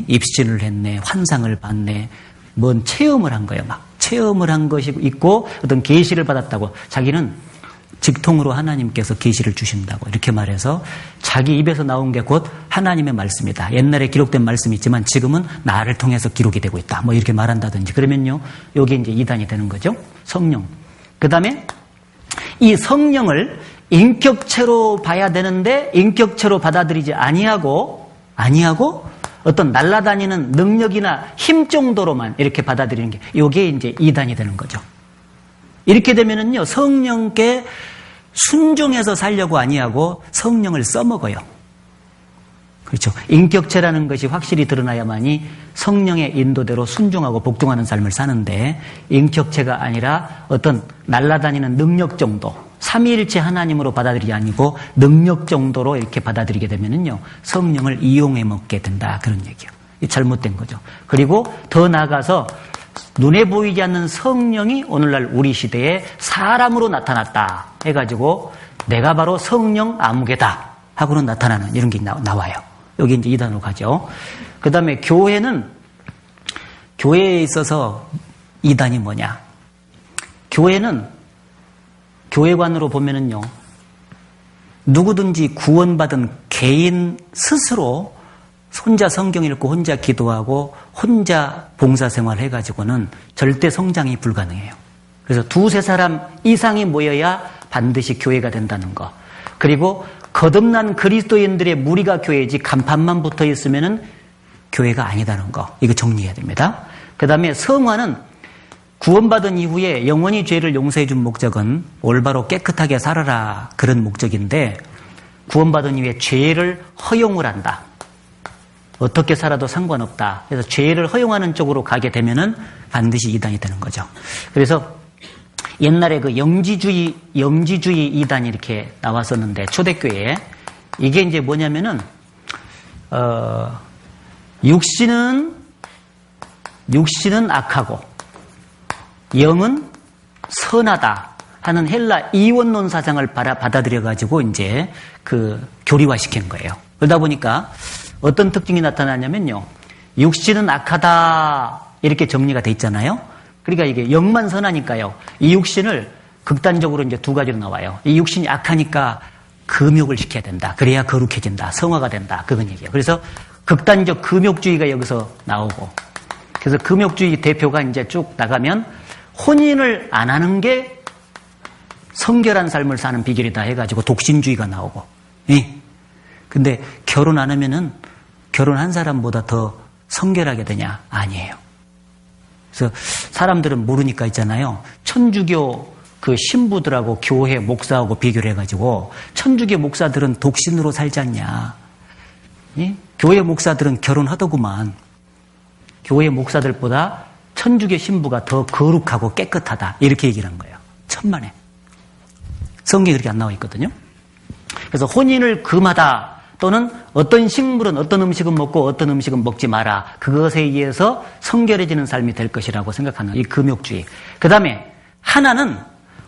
입신을 했네, 환상을 봤네, 뭔 체험을 한 거예요. 체험을 한 것이 있고 어떤 계시를 받았다고, 자기는 직통으로 하나님께서 계시를 주신다고 이렇게 말해서 자기 입에서 나온 게 곧 하나님의 말씀이다. 옛날에 기록된 말씀이 있지만 지금은 나를 통해서 기록이 되고 있다. 이렇게 말한다든지. 그러면요, 이게 이제 이단이 되는 거죠. 성령. 그 다음에 이 성령을 인격체로 봐야 되는데 인격체로 받아들이지 아니하고 어떤 날아다니는 능력이나 힘 정도로만 이렇게 받아들이는 게, 이게 이제 이단이 되는 거죠. 이렇게 되면은요, 성령께 순종해서 살려고 아니하고 성령을 써먹어요. 그렇죠. 인격체라는 것이 확실히 드러나야만이 성령의 인도대로 순종하고 복종하는 삶을 사는데, 인격체가 아니라 어떤 날아다니는 능력 정도, 삼위일체 하나님으로 받아들이지 아니고 능력 정도로 이렇게 받아들이게 되면은요, 성령을 이용해 먹게 된다. 그런 얘기예요. 잘못된 거죠. 그리고 더 나아가서 눈에 보이지 않는 성령이 오늘날 우리 시대에 사람으로 나타났다 해가지고 내가 바로 성령 아무개다 하고는 나타나는 이런 게 나와요. 여기 이제 2단으로 가죠. 그 다음에 교회는, 교회에 있어서 2단이 뭐냐. 교회는, 교회관으로 보면은요, 누구든지 구원받은 개인 스스로 혼자 성경 읽고 혼자 기도하고 혼자 봉사생활 해가지고는 절대 성장이 불가능해요. 그래서 두세 사람 이상이 모여야 반드시 교회가 된다는 거. 그리고 거듭난 그리스도인들의 무리가 교회지 간판만 붙어 있으면은 교회가 아니다는 거. 이거 정리해야 됩니다. 그 다음에 성화는 구원받은 이후에 영원히 죄를 용서해 준 목적은 올바로 깨끗하게 살아라 그런 목적인데 구원받은 이후에 죄를 허용을 한다. 어떻게 살아도 상관없다. 그래서 죄를 허용하는 쪽으로 가게 되면은 반드시 이단이 되는 거죠. 그래서 옛날에 그 영지주의 2단이 이렇게 나왔었는데 초대교회에 이게 이제 뭐냐면은 육신은 악하고 영은 선하다 하는 헬라 이원론 사상을 받아들여 가지고 이제 그 교리화시킨 거예요. 그러다 보니까 어떤 특징이 나타나냐면요. 육신은 악하다 이렇게 정리가 돼 있잖아요. 그러니까 이게 영만 선하니까요. 이 육신을 극단적으로 이제 두 가지로 나와요. 이 육신이 악하니까 금욕을 시켜야 된다. 그래야 거룩해진다. 성화가 된다. 그건 얘기예요. 그래서 극단적 금욕주의가 여기서 나오고 그래서 금욕주의 대표가 이제 쭉 나가면 혼인을 안 하는 게 성결한 삶을 사는 비결이다 해가지고 독신주의가 나오고 근데 결혼 안 하면은 결혼한 사람보다 더 성결하게 되냐? 아니에요. 그래서 사람들은 모르니까 있잖아요. 천주교 그 신부들하고 교회 목사하고 비교를 해가지고 천주교 목사들은 독신으로 살지 않냐. 교회 목사들은 결혼하더구만. 교회 목사들보다 천주교 신부가 더 거룩하고 깨끗하다. 이렇게 얘기를 한 거예요. 천만에. 성경에 그렇게 안 나와 있거든요. 그래서 혼인을 금하다. 또는 어떤 식물은 어떤 음식은 먹고 어떤 음식은 먹지 마라. 그것에 의해서 성결해지는 삶이 될 것이라고 생각하는 이 금욕주의. 그 다음에 하나는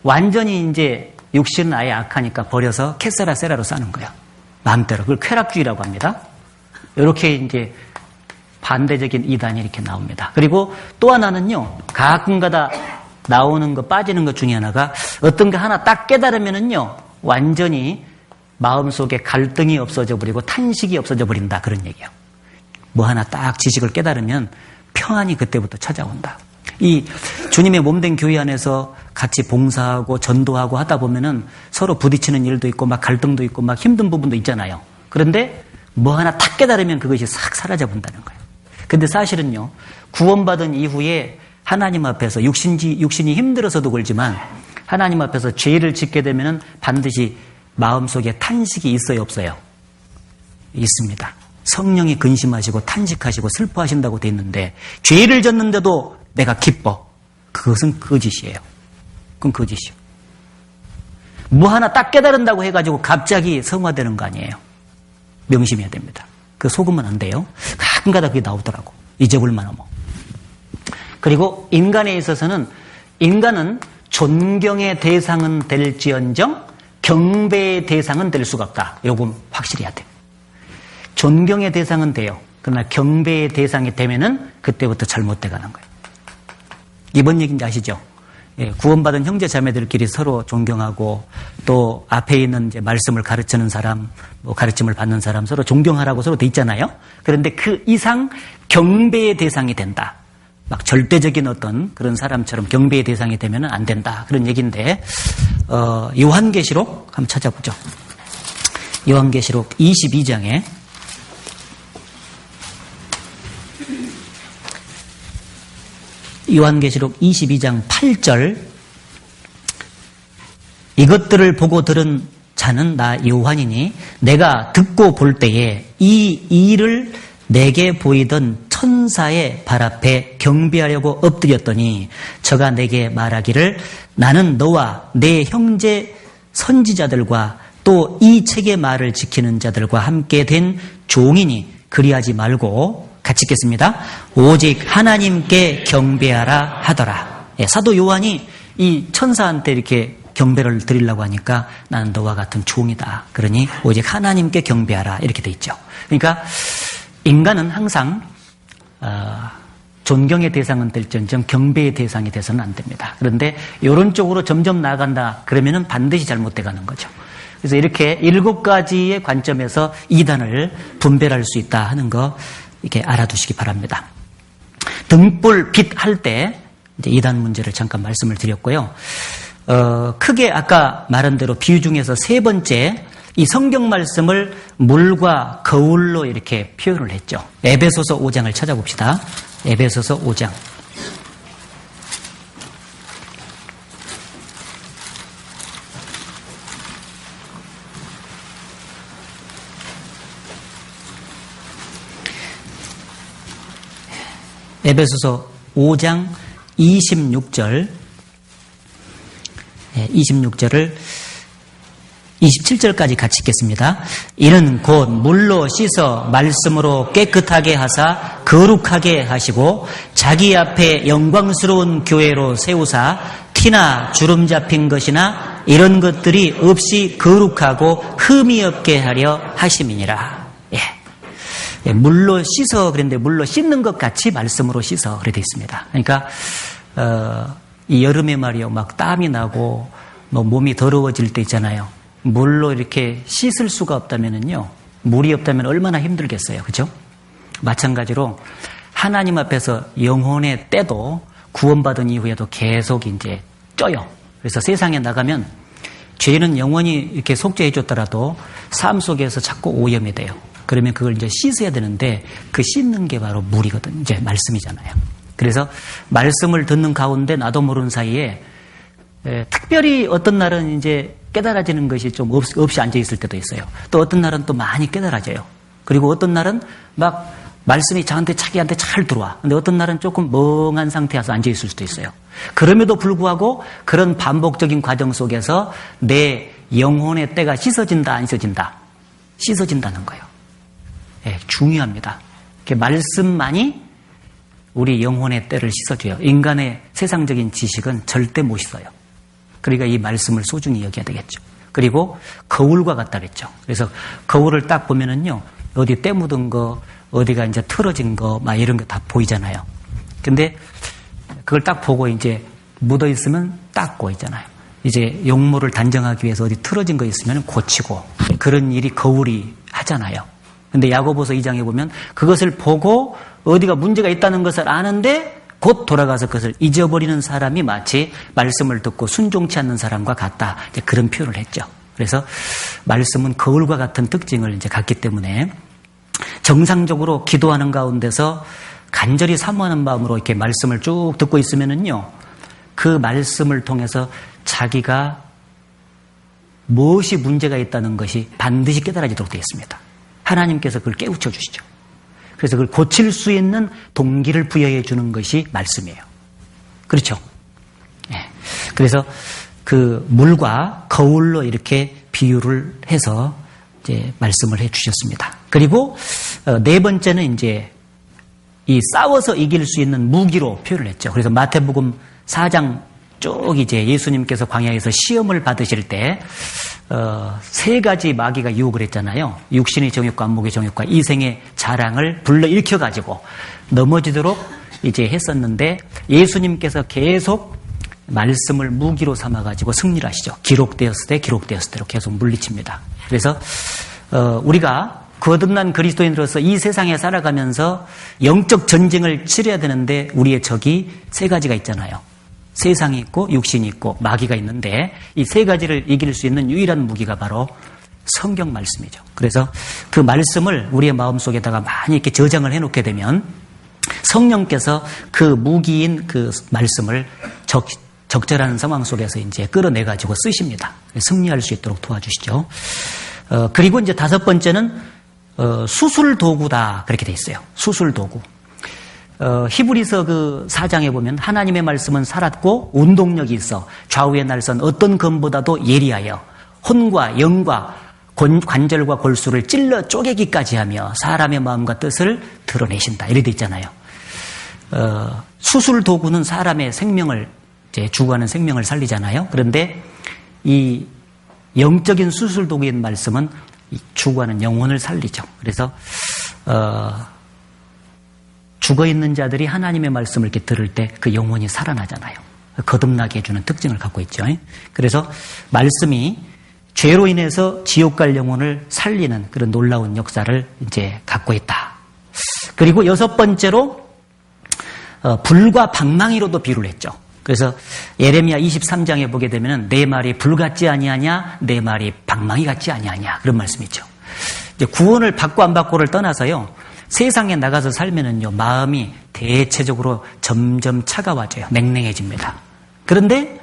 완전히 이제 육신은 아예 악하니까 버려서 캐세라 세라로 사는 거야. 마음대로. 그걸 쾌락주의라고 합니다. 이렇게 이제 반대적인 이단이 이렇게 나옵니다. 그리고 또 하나는요. 가끔가다 나오는 거 빠지는 것 중에 하나가 어떤 거 하나 딱 깨달으면은요. 완전히 마음속에 갈등이 없어져 버리고 탄식이 없어져 버린다. 그런 얘기예요. 뭐 하나 딱 지식을 깨달으면 평안이 그때부터 찾아온다. 이 주님의 몸된 교회 안에서 같이 봉사하고 전도하고 하다 보면은 서로 부딪히는 일도 있고 막 갈등도 있고 막 힘든 부분도 있잖아요. 그런데 뭐 하나 딱 깨달으면 그것이 싹 사라져 본다는 거예요. 근데 사실은요. 구원받은 이후에 하나님 앞에서 육신이 힘들어서도 그렇지만 하나님 앞에서 죄를 짓게 되면은 반드시 마음속에 탄식이 있어요, 없어요? 있습니다. 성령이 근심하시고 탄식하시고 슬퍼하신다고 돼 있는데 죄를 졌는데도 내가 기뻐. 그것은 거짓이에요. 그건 거짓이요. 뭐 하나 딱 깨달은다고 해가지고 갑자기 성화되는 거 아니에요. 명심해야 됩니다. 그 속으면 안 돼요. 가끔가다 그게 나오더라고. 잊어볼만 하면. 그리고 인간에 있어서는 인간은 존경의 대상은 될지언정 경배의 대상은 될 수가 없다. 요건 확실히 해야 돼. 존경의 대상은 돼요. 그러나 경배의 대상이 되면은 그때부터 잘못돼 가는 거예요. 이번 얘기인지 아시죠? 예, 구원받은 형제 자매들끼리 서로 존경하고 또 앞에 있는 이제 말씀을 가르치는 사람, 뭐 가르침을 받는 사람 서로 존경하라고 서로 돼 있잖아요. 그런데 그 이상 경배의 대상이 된다. 막 절대적인 어떤 그런 사람처럼 경배의 대상이 되면 안 된다. 그런 얘기인데, 요한계시록 한번 찾아보죠. 요한계시록 22장에 요한계시록 22장 8절 이것들을 보고 들은 자는 나 요한이니 내가 듣고 볼 때에 이 일을 내게 보이던 천사의 발 앞에 경배하려고 엎드렸더니 저가 내게 말하기를 나는 너와 내 형제 선지자들과 또 이 책의 말을 지키는 자들과 함께 된 종이니 그리하지 말고 같이 읽겠습니다. 오직 하나님께 경배하라 하더라. 예, 사도 요한이 이 천사한테 이렇게 경배를 드리려고 하니까 나는 너와 같은 종이다. 그러니 오직 하나님께 경배하라. 이렇게 돼 있죠. 그러니까 인간은 항상 존경의 대상은 될지언정 경배의 대상이 돼서는 안 됩니다. 그런데 이런 쪽으로 점점 나아간다. 그러면은 반드시 잘못돼 가는 거죠. 그래서 이렇게 7가지의 관점에서 이단을 분별할 수 있다 하는 거 이렇게 알아두시기 바랍니다. 등불, 빛 할 때 이제 이단 문제를 잠깐 말씀을 드렸고요. 크게 아까 말한 대로 비유 중에서 3번째 이 성경 말씀을 물과 거울로 이렇게 표현을 했죠. 에베소서 5장을 찾아봅시다. 에베소서 5장. 에베소서 5장 26절, 26절을 27절까지 같이 읽겠습니다. 이는 곧 물로 씻어 말씀으로 깨끗하게 하사 거룩하게 하시고 자기 앞에 영광스러운 교회로 세우사 티나 주름 잡힌 것이나 이런 것들이 없이 거룩하고 흠이 없게 하려 하심이니라. 물로 씻어 그랬는데 물로 씻는 것 같이 말씀으로 씻어 그래 돼 있습니다. 그러니까 이 여름에 말이요 막 땀이 나고 뭐 몸이 더러워질 때 있잖아요. 물로 이렇게 씻을 수가 없다면은요, 물이 없다면 얼마나 힘들겠어요, 그렇죠? 마찬가지로 하나님 앞에서 영혼의 때도 구원받은 이후에도 계속 이제 쪄요. 그래서 세상에 나가면 죄는 영원히 이렇게 속죄해줬더라도 삶 속에서 자꾸 오염이 돼요. 그러면 그걸 이제 씻어야 되는데 그 씻는 게 바로 물이거든, 이제 말씀이잖아요. 그래서 말씀을 듣는 가운데 나도 모르는 사이에 특별히 어떤 날은 이제 깨달아지는 것이 좀 없이 앉아있을 때도 있어요. 또 어떤 날은 또 많이 깨달아져요. 그리고 어떤 날은 막 말씀이 자기한테 잘 들어와. 근데 어떤 날은 조금 멍한 상태에서 앉아있을 수도 있어요. 그럼에도 불구하고 그런 반복적인 과정 속에서 내 영혼의 때가 씻어진다, 안 씻어진다? 씻어진다는 거예요. 중요합니다. 말씀만이 우리 영혼의 때를 씻어줘요. 인간의 세상적인 지식은 절대 못 씻어요. 그러니까 이 말씀을 소중히 여겨야 되겠죠. 그리고 거울과 같다 그랬죠. 그래서 거울을 딱 보면은요, 어디 때 묻은 거, 어디가 이제 틀어진 거, 막 이런 거 다 보이잖아요. 근데 그걸 딱 보고 이제 묻어 있으면 닦고 있잖아요. 이제 용모를 단정하기 위해서 어디 틀어진 거 있으면 고치고, 그런 일이 거울이 하잖아요. 근데 야고보서 2장에 보면 그것을 보고 어디가 문제가 있다는 것을 아는데 곧 돌아가서 그것을 잊어버리는 사람이 마치 말씀을 듣고 순종치 않는 사람과 같다. 이제 그런 표현을 했죠. 그래서 말씀은 거울과 같은 특징을 이제 갖기 때문에 정상적으로 기도하는 가운데서 간절히 사모하는 마음으로 이렇게 말씀을 쭉 듣고 있으면은요, 그 말씀을 통해서 자기가 무엇이 문제가 있다는 것이 반드시 깨달아지도록 되어 있습니다. 하나님께서 그걸 깨우쳐 주시죠. 그래서 그걸 고칠 수 있는 동기를 부여해 주는 것이 말씀이에요. 그렇죠? 네. 그래서 그 물과 거울로 이렇게 비유를 해서 이제 말씀을 해 주셨습니다. 그리고 4번째는 이제 이 싸워서 이길 수 있는 무기로 표현을 했죠. 그래서 마태복음 4장 쭉 이제 예수님께서 광야에서 시험을 받으실 때 3가지 마귀가 유혹을 했잖아요. 육신의 정욕과 안목의 정욕과 이생의 자랑을 불러일으켜가지고 넘어지도록 이제 했었는데 예수님께서 계속 말씀을 무기로 삼아가지고 승리를 하시죠. 기록되었을 때로 계속 물리칩니다. 그래서 우리가 거듭난 그리스도인으로서 이 세상에 살아가면서 영적 전쟁을 치러야 되는데 우리의 적이 3가지가 있잖아요. 세상이 있고 육신이 있고 마귀가 있는데 이 3가지를 이길 수 있는 유일한 무기가 바로 성경 말씀이죠. 그래서 그 말씀을 우리의 마음속에다가 많이 이렇게 저장을 해놓게 되면 성령께서 그 무기인 그 말씀을 적절한 상황 속에서 이제 끌어내가지고 쓰십니다. 승리할 수 있도록 도와주시죠. 그리고 이제 5번째는 수술 도구다 그렇게 돼 있어요. 수술 도구. 히브리서 그 4장에 보면 하나님의 말씀은 살았고 운동력이 있어 좌우의 날선 어떤 검보다도 예리하여 혼과 영과 관절과 골수를 찔러 쪼개기까지 하며 사람의 마음과 뜻을 드러내신다. 이렇게 돼 있잖아요. 수술 도구는 사람의 생명을 이제 주구하는 생명을 살리잖아요. 그런데 이 영적인 수술 도구인 말씀은 이 죽어가는 영혼을 살리죠. 그래서 죽어있는 자들이 하나님의 말씀을 이렇게 들을 때 그 영혼이 살아나잖아요. 거듭나게 해주는 특징을 갖고 있죠. 그래서 말씀이 죄로 인해서 지옥 갈 영혼을 살리는 그런 놀라운 역사를 이제 갖고 있다. 그리고 6번째로 불과 방망이로도 비유를 했죠. 그래서 예레미야 23장에 보게 되면 내 말이 불 같지 아니하냐, 내 말이 방망이 같지 아니하냐, 그런 말씀이죠. 이제 구원을 받고 안 받고를 떠나서요, 세상에 나가서 살면은요, 마음이 대체적으로 점점 차가워져요. 냉랭해집니다. 그런데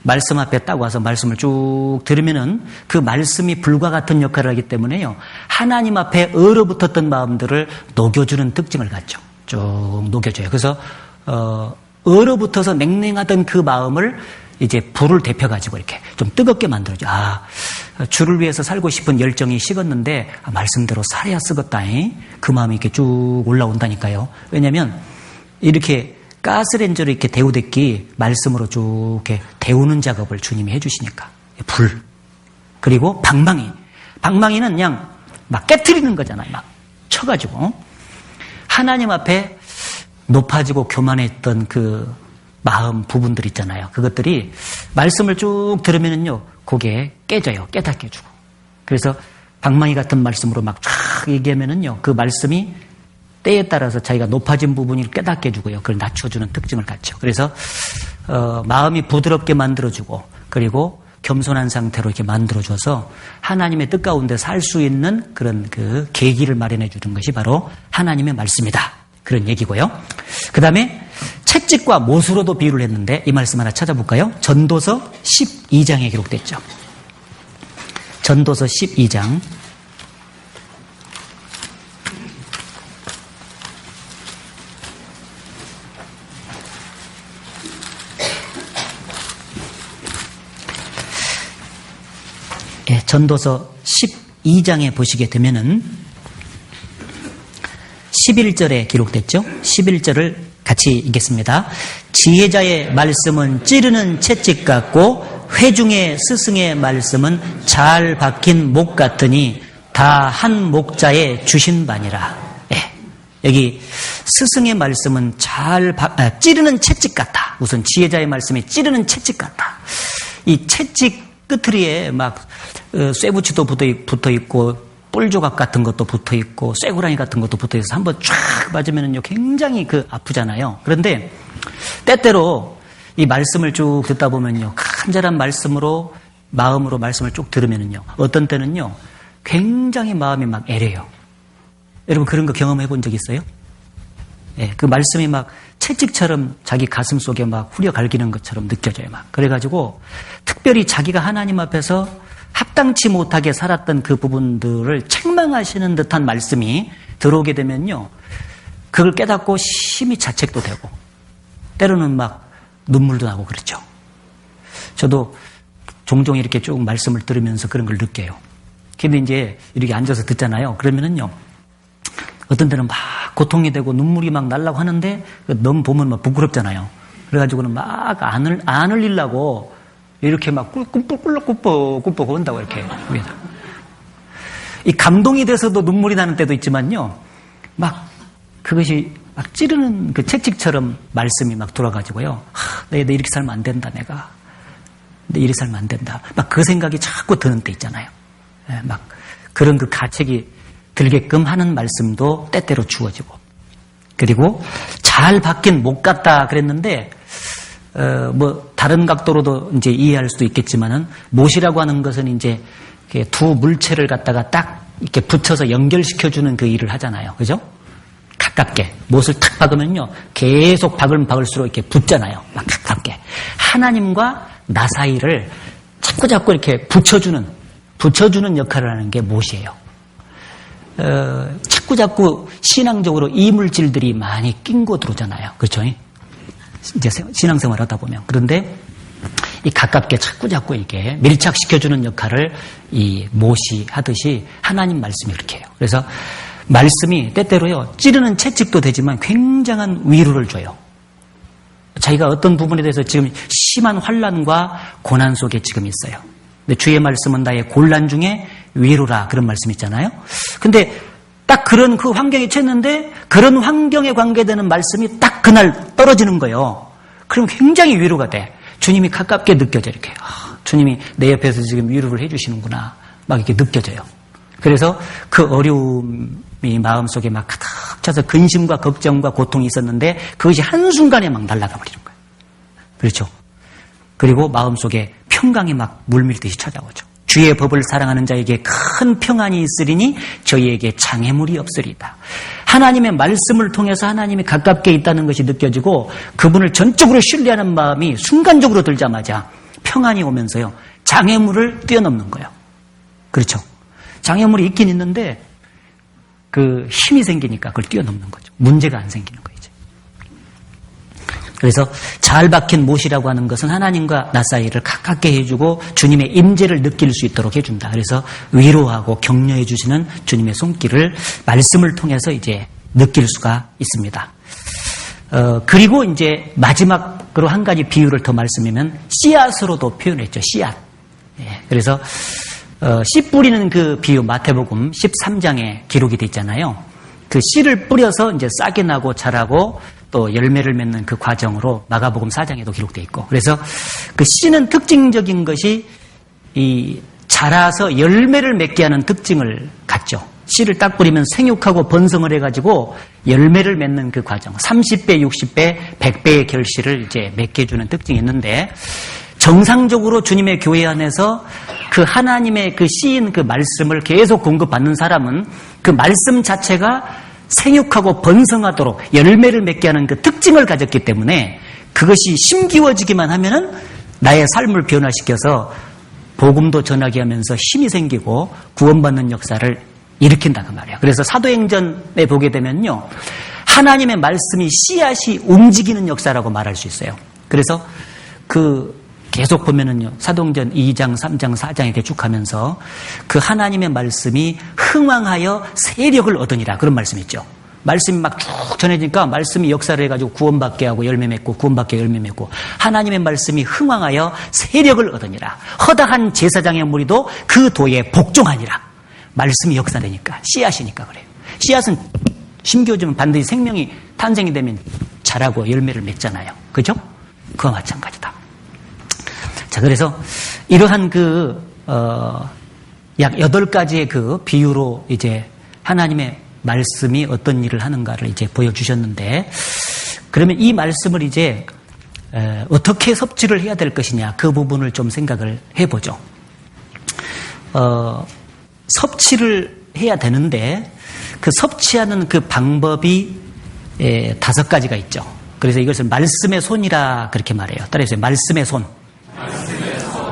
말씀 앞에 딱 와서 말씀을 쭉 들으면은 그 말씀이 불과 같은 역할을 하기 때문에요, 하나님 앞에 얼어붙었던 마음들을 녹여주는 특징을 갖죠. 쭉 녹여줘요. 그래서 얼어붙어서 냉랭하던 그 마음을 이제 불을 데펴가지고 이렇게 좀 뜨겁게 만들어줘. 주를 위해서 살고 싶은 열정이 식었는데, 말씀대로 살아야 쓰겄다. 그 마음이 이렇게 쭉 올라온다니까요. 왜냐면, 이렇게 가스렌저를 이렇게 데우듯이 말씀으로 쭉 이렇게 데우는 작업을 주님이 해주시니까. 불. 그리고 방망이. 방망이는 그냥 막 깨트리는 거잖아요. 막 쳐가지고. 하나님 앞에 높아지고 교만했던 그 마음 부분들 있잖아요. 그것들이 말씀을 쭉 들으면은요, 그게 깨져요. 깨닫게 해주고. 그래서 방망이 같은 말씀으로 막 쫙 얘기하면은요, 그 말씀이 때에 따라서 자기가 높아진 부분을 깨닫게 해주고요. 그걸 낮춰주는 특징을 갖죠. 그래서 마음이 부드럽게 만들어주고, 그리고 겸손한 상태로 이렇게 만들어줘서 하나님의 뜻 가운데 살 수 있는 그런 그 계기를 마련해 주는 것이 바로 하나님의 말씀이다. 그런 얘기고요. 그 다음에 채찍과 못으로도 비유를 했는데, 이 말씀 하나 찾아볼까요? 전도서 12장에 기록됐죠. 전도서 12장. 예, 전도서 12장에 보시게 되면은 11절에 기록됐죠. 11절을 같이 읽겠습니다. 지혜자의 말씀은 찌르는 채찍 같고 회중의 스승의 말씀은 잘 박힌 목 같으니 다 한 목자에 주신 바니라. 예, 여기 스승의 말씀은 찌르는 채찍 같다. 우선 지혜자의 말씀이 찌르는 채찍 같다. 이 채찍 끝트리에 막 쇠붙이도 붙어 있고 뿔조각 같은 것도 붙어 있고 쇠고라니 같은 것도 붙어 있어서 한번 쫙 맞으면은요, 굉장히 아프잖아요. 그런데 때때로 이 말씀을 쭉 듣다 보면요, 간절한 말씀으로 마음으로 말씀을 쭉 들으면은요, 어떤 때는요, 굉장히 마음이 막 애려요. 여러분 그런 거 경험해 본 적 있어요? 예, 그 말씀이 막 채찍처럼 자기 가슴 속에 막 후려 갈기는 것처럼 느껴져요. 막 그래가지고 특별히 자기가 하나님 앞에서 합당치 못하게 살았던 그 부분들을 책망하시는 듯한 말씀이 들어오게 되면요, 그걸 깨닫고 심히 자책도 되고 때로는 막 눈물도 나고 그렇죠. 저도 종종 이렇게 쭉 말씀을 들으면서 그런 걸 느껴요. 근데 이제 이렇게 앉아서 듣잖아요. 그러면은요, 어떤 때는 막 고통이 되고 눈물이 막 날라고 하는데 너무 보면 막 부끄럽잖아요. 그래가지고는 막 안 흘리려고 이렇게 막 꿀꺽꿀꺽 온다고 이렇게 위에다. 이 감동이 돼서도 눈물이 나는 때도 있지만요, 막 그것이 막 찌르는 그 채찍처럼 말씀이 막 돌아가지고요. 내가 이렇게 살면 안 된다, 내가. 내 이렇게 살면 안 된다. 막 그 생각이 자꾸 드는 때 있잖아요. 막 그런 그 가책이 들게끔 하는 말씀도 때때로 주어지고. 그리고 잘 박힌 목 같다 그랬는데, 다른 각도로도 이제 이해할 수도 있겠지만은, 못이라고 하는 것은 이제 두 물체를 갖다가 딱 이렇게 붙여서 연결시켜주는 그 일을 하잖아요. 그죠? 가깝게. 못을 탁 박으면요, 계속 박을수록 이렇게 붙잖아요. 막 가깝게. 하나님과 나 사이를 자꾸 이렇게 붙여주는 역할을 하는 게 못이에요. 자꾸 신앙적으로 이물질들이 많이 낀고 들어오잖아요. 그렇죠? 이제 신앙생활 하다 보면. 그런데 이 가깝게 자꾸 이렇게 밀착시켜주는 역할을 이 못이 하듯이 하나님 말씀이 그렇게 해요. 그래서 말씀이 때때로요, 찌르는 채찍도 되지만 굉장한 위로를 줘요. 자기가 어떤 부분에 대해서 지금 심한 환난과 고난 속에 지금 있어요. 근데 주의 말씀은 나의 곤란 중에 위로라 그런 말씀 있잖아요. 근데 딱 그런 그 환경에 처했는데 그런 환경에 관계되는 말씀이 딱 그날 떨어지는 거예요. 그럼 굉장히 위로가 돼. 주님이 가깝게 느껴져 이렇게. 주님이 내 옆에서 지금 위로를 해주시는구나 막 이렇게 느껴져요. 그래서 그 어려움이 마음속에 막 가득 차서 근심과 걱정과 고통이 있었는데 그것이 한순간에 막 날아가 버리는 거예요. 그렇죠? 그리고 마음속에 평강이 막 물밀듯이 찾아오죠. 주의 법을 사랑하는 자에게 큰 평안이 있으리니 저희에게 장애물이 없으리다. 하나님의 말씀을 통해서 하나님이 가깝게 있다는 것이 느껴지고 그분을 전적으로 신뢰하는 마음이 순간적으로 들자마자 평안이 오면서요. 장애물을 뛰어넘는 거예요. 그렇죠? 장애물이 있긴 있는데 그 힘이 생기니까 그걸 뛰어넘는 거죠. 문제가 안 생기는 거예요. 그래서 잘 박힌 못이라고 하는 것은 하나님과 나 사이를 가깝게 해주고 주님의 임재를 느낄 수 있도록 해준다. 그래서 위로하고 격려해 주시는 주님의 손길을 말씀을 통해서 이제 느낄 수가 있습니다. 그리고 이제 마지막으로 한 가지 비유를 더 말씀이면 씨앗으로도 표현했죠. 씨앗. 예, 그래서 씨 뿌리는 그 비유 마태복음 13장에 기록이 돼 있잖아요. 그 씨를 뿌려서 이제 싹이 나고 자라고 또 열매를 맺는 그 과정으로 마가복음 4장에도 기록되어 있고, 그래서 그 씨는 특징적인 것이 이 자라서 열매를 맺게 하는 특징을 갖죠. 씨를 딱 뿌리면 생육하고 번성을 해가지고 열매를 맺는 그 과정, 30배, 60배, 100배의 결실을 이제 맺게 해주는 특징이 있는데, 정상적으로 주님의 교회 안에서 그 하나님의 그 씨인 그 말씀을 계속 공급받는 사람은 그 말씀 자체가 생육하고 번성하도록 열매를 맺게 하는 그 특징을 가졌기 때문에 그것이 심기워지기만 하면은 나의 삶을 변화시켜서 복음도 전하게 하면서 힘이 생기고 구원받는 역사를 일으킨다 그 말이에요. 그래서 사도행전에 보게 되면요, 하나님의 말씀이 씨앗이 움직이는 역사라고 말할 수 있어요. 그래서 계속 보면은요, 사도행전 2장, 3장, 4장 이렇게 쭉 가면서 그 하나님의 말씀이 흥왕하여 세력을 얻으니라 그런 말씀이 있죠. 말씀이 막 쭉 전해지니까 말씀이 역사를 해가지고 구원받게 하고 열매 맺고 구원받게 열매 맺고, 하나님의 말씀이 흥왕하여 세력을 얻으니라. 허다한 제사장의 무리도 그 도에 복종하니라. 말씀이 역사되니까, 씨앗이니까 그래요. 씨앗은 심겨주면 반드시 생명이 탄생이 되면 자라고 열매를 맺잖아요. 그죠? 그와 마찬가지다. 자, 그래서 이러한 약 8가지의 그 비유로 이제 하나님의 말씀이 어떤 일을 하는가를 이제 보여주셨는데, 그러면 이 말씀을 이제 어떻게 섭취를 해야 될 것이냐, 그 부분을 좀 생각을 해보죠. 섭취를 해야 되는데 그 섭취하는 그 방법이 5가지가 있죠. 그래서 이것을 말씀의 손이라 그렇게 말해요. 따라해주세요. 말씀의 손.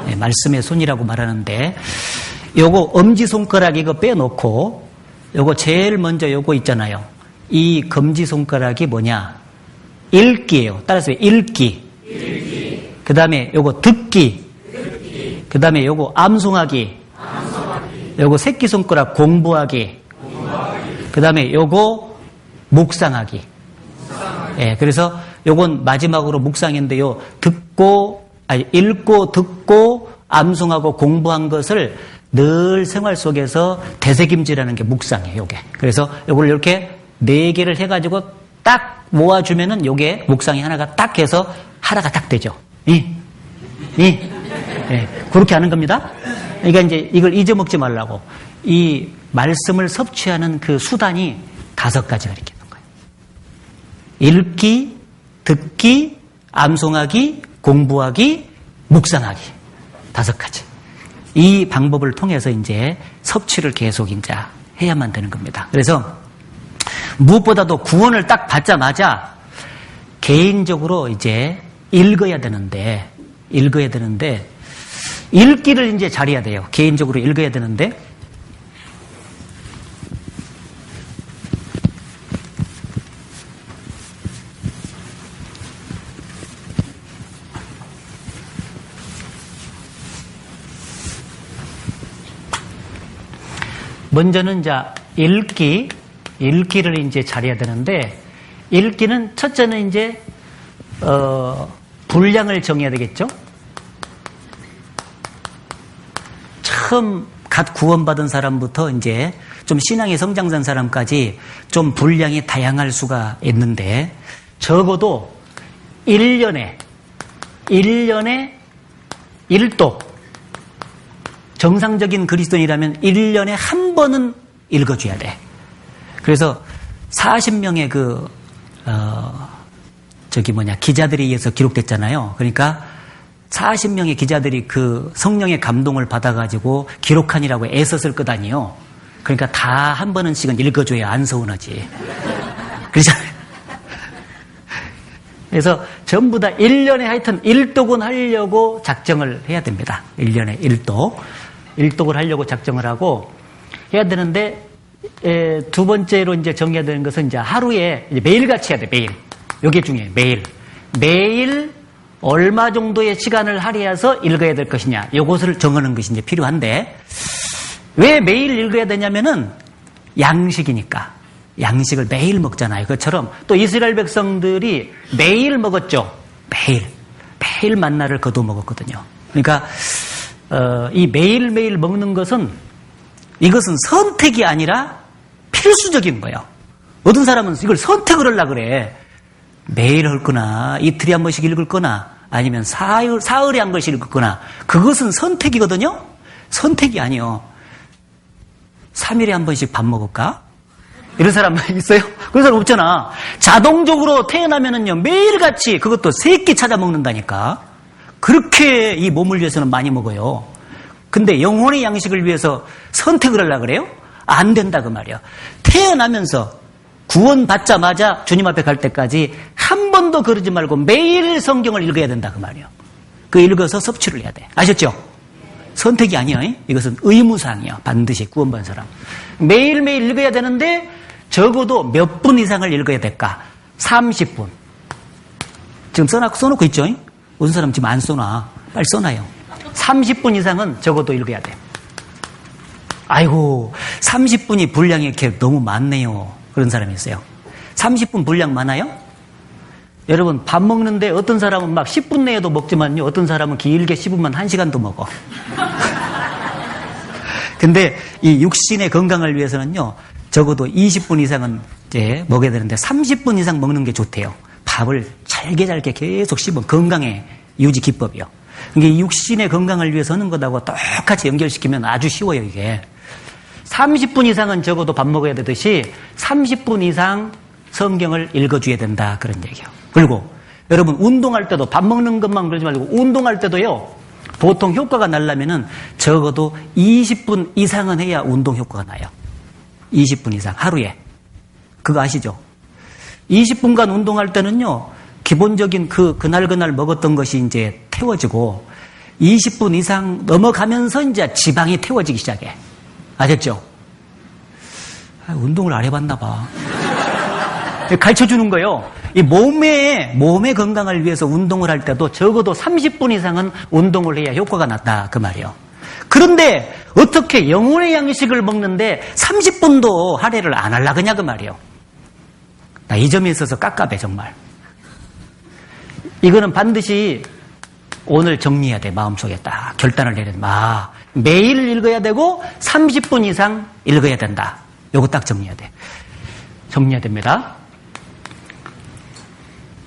네, 말씀의 손이라고 말하는데, 요거 엄지손가락 이거 빼놓고 요거 제일 먼저 요거 있잖아요. 이 검지손가락이 뭐냐? 읽기예요. 따라서 읽기. 그 다음에 요거 듣기. 그 다음에 요거 암송하기. 요거 새끼손가락 공부하기. 그 다음에 요거 묵상하기. 예, 그래서 요건 마지막으로 묵상인데요. 읽고 듣고 암송하고 공부한 것을 늘 생활 속에서 되새김질하는 게 묵상이에요, 요게. 그래서 요걸 이렇게 4개를 해가지고 딱 모아주면은 요게 묵상이 하나가 딱 해서 하나가 딱 되죠. 예, 그렇게 하는 겁니다. 그러니까 이제 이걸 잊어먹지 말라고. 이 말씀을 섭취하는 그 수단이 5가지가 이렇게 있는 거예요. 읽기, 듣기, 암송하기, 공부하기, 묵상하기. 5가지. 이 방법을 통해서 이제 섭취를 계속 이제 해야만 되는 겁니다. 그래서 무엇보다도 구원을 딱 받자마자 개인적으로 이제 읽어야 되는데 읽기를 이제 잘해야 돼요. 개인적으로 읽어야 되는데, 먼저는 이제 읽기를 이제 잘해야 되는데, 읽기는 첫째는 이제 분량을 정해야 되겠죠? 처음 갓 구원받은 사람부터 이제 좀 신앙이 성장된 사람까지 좀 분량이 다양할 수가 있는데 적어도 1년에 1독 정상적인 그리스도인이라면 1년에 한 번은 읽어줘야 돼. 그래서 40명의 기자들에 의해서 기록됐잖아요. 그러니까 40명의 기자들이 그 성령의 감동을 받아가지고 기록하니라고 애썼을 것 아니에요. 그러니까 다 한 번씩은 읽어줘야 안 서운하지. 그렇잖아요. 그래서 전부 다 1년에 하여튼 1독은 하려고 작정을 해야 됩니다. 1년에 1독을 하려고 작정을 하고 해야 되는데, 두 번째로 이제 정해야 되는 것은 이제 하루에 이제 매일같이 해야 돼, 매일. 이게 중요해요, 매일. 매일 얼마 정도의 시간을 할애해서 읽어야 될 것이냐, 요것을 정하는 것이 이제 필요한데, 왜 매일 읽어야 되냐면은 양식이니까. 양식을 매일 먹잖아요. 그것처럼 또 이스라엘 백성들이 매일 먹었죠. 매일 만나를 거둬 먹었거든요. 그러니까 이 매일매일 먹는 것은 이것은 선택이 아니라 필수적인 거예요. 어떤 사람은 이걸 선택을 하려고 그래. 매일 할 거나 이틀에 한 번씩 읽을 거나 아니면 사흘에 한 번씩 읽을 거나 그것은 선택이거든요. 선택이 아니요. 3일에 한 번씩 밥 먹을까? 이런 사람 있어요? 그런 사람 없잖아. 자동적으로 태어나면은요, 매일같이 그것도 3끼 찾아 먹는다니까. 그렇게 이 몸을 위해서는 많이 먹어요. 근데 영혼의 양식을 위해서 선택을 하려고 그래요? 안 된다, 그 말이야. 태어나면서 구원받자마자 주님 앞에 갈 때까지 한 번도 그러지 말고 매일 성경을 읽어야 된다, 그 말이야. 그 읽어서 섭취를 해야 돼. 아셨죠? 선택이 아니에요. 이것은 의무사항이야. 반드시 구원받은 사람. 매일매일 읽어야 되는데 적어도 몇 분 이상을 읽어야 될까? 30분. 지금 써놓고 있죠? 어떤 사람 지금 안 써놔. 빨리 써놔요. 30분 이상은 적어도 읽어야 돼. 아이고, 30분이 분량이 이렇게 너무 많네요. 그런 사람이 있어요. 30분 분량 많아요? 여러분, 밥 먹는데 어떤 사람은 막 10분 내에도 먹지만요. 어떤 사람은 길게 씹으면 1시간도 먹어. 근데 이 육신의 건강을 위해서는요. 적어도 20분 이상은 이제 먹어야 되는데 30분 이상 먹는 게 좋대요. 밥을 잘게 계속 씹으면 건강의 유지 기법이요. 이게 육신의 건강을 위해서 하는 것하고 똑같이 연결시키면 아주 쉬워요, 이게. 30분 이상은 적어도 밥 먹어야 되듯이 30분 이상 성경을 읽어줘야 된다, 그런 얘기예요. 그리고 여러분, 운동할 때도 밥 먹는 것만 그러지 말고 운동할 때도요. 보통 효과가 나려면은 적어도 20분 이상은 해야 운동 효과가 나요. 20분 이상 하루에. 그거 아시죠? 20분간 운동할 때는요. 기본적인 그날 먹었던 것이 이제 태워지고 20분 이상 넘어가면서 이제 지방이 태워지기 시작해. 아셨죠? 운동을 안 해봤나 봐. 가르쳐주는 거예요. 이 몸의 건강을 위해서 운동을 할 때도 적어도 30분 이상은 운동을 해야 효과가 났다, 그 말이에요. 그런데 어떻게 영혼의 양식을 먹는데 30분도 할애를 안 하려고 그냐, 그 말이에요. 나 이 점에 있어서 깝깝해, 정말. 이거는 반드시 오늘 정리해야 돼, 마음속에 딱 결단을 내려야 돼. 매일 읽어야 되고 30분 이상 읽어야 된다. 요거 딱 정리해야 돼. 정리해야 됩니다.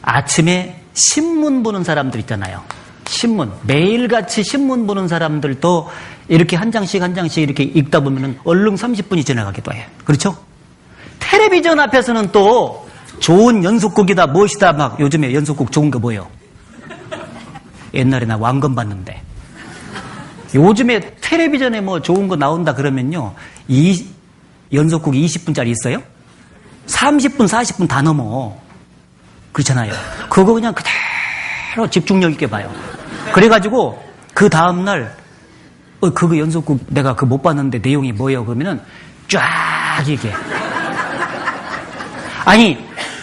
아침에 신문 보는 사람들 있잖아요. 신문. 매일같이 신문 보는 사람들도 이렇게 한 장씩 이렇게 읽다 보면은 얼른 30분이 지나가기도 해. 그렇죠? 텔레비전 앞에서는 또 좋은 연속곡이다, 무엇이다, 막 요즘에 연속곡 좋은 거 뭐예요? 옛날에 나 왕건 봤는데. 요즘에 텔레비전에 뭐 좋은 거 나온다 그러면요. 연속곡 20분짜리 있어요? 30분, 40분 다 넘어. 그렇잖아요. 그거 그냥 그대로 집중력 있게 봐요. 그래가지고 그 다음날 그거 연속곡 내가 그거 못 봤는데 내용이 뭐예요? 그러면은 쫙 이게. 아니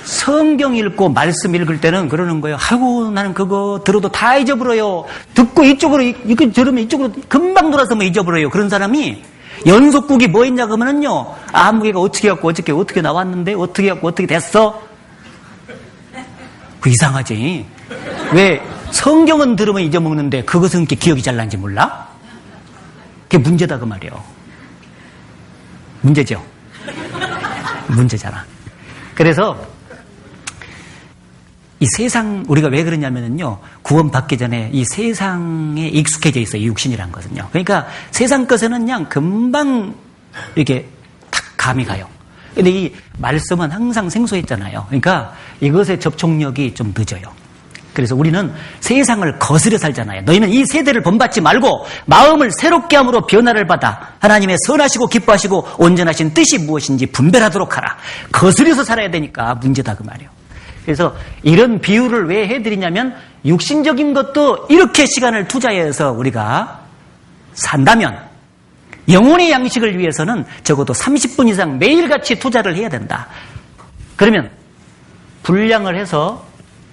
성경 읽고 말씀 읽을 때는 그러는 거예요. 아이고 나는 그거 들어도 다 잊어버려요. 듣고 이쪽으로 이거 들으면 이쪽으로 금방 돌아서 뭐 잊어버려요. 그런 사람이 연속곡이 뭐 있냐 그러면은요. 아무개가 어떻게 갖고 어떻게 나왔는데 어떻게 갖고 어떻게 됐어? 그 이상하지. 왜 성경은 들으면 잊어먹는데 그것은 이렇게 기억이 잘 나는지 몰라? 그게 문제다 그 말이에요. 문제죠. 문제잖아. 그래서 이 세상 우리가 왜 그러냐면요, 구원받기 전에 이 세상에 익숙해져 있어요. 이 육신이란 것은요. 그러니까 세상 것에는 그냥 금방 이렇게 탁 감이 가요. 근데 이 말씀은 항상 생소했잖아요. 그러니까 이것의 접촉력이 좀 늦어요. 그래서 우리는 세상을 거스려 살잖아요. 너희는 이 세대를 본받지 말고 마음을 새롭게 함으로 변화를 받아 하나님의 선하시고 기뻐하시고 온전하신 뜻이 무엇인지 분별하도록 하라. 거스려서 살아야 되니까 문제다 그 말이에요. 그래서 이런 비유를 왜 해드리냐면 육신적인 것도 이렇게 시간을 투자해서 우리가 산다면 영혼의 양식을 위해서는 적어도 30분 이상 매일같이 투자를 해야 된다. 그러면 분량을 해서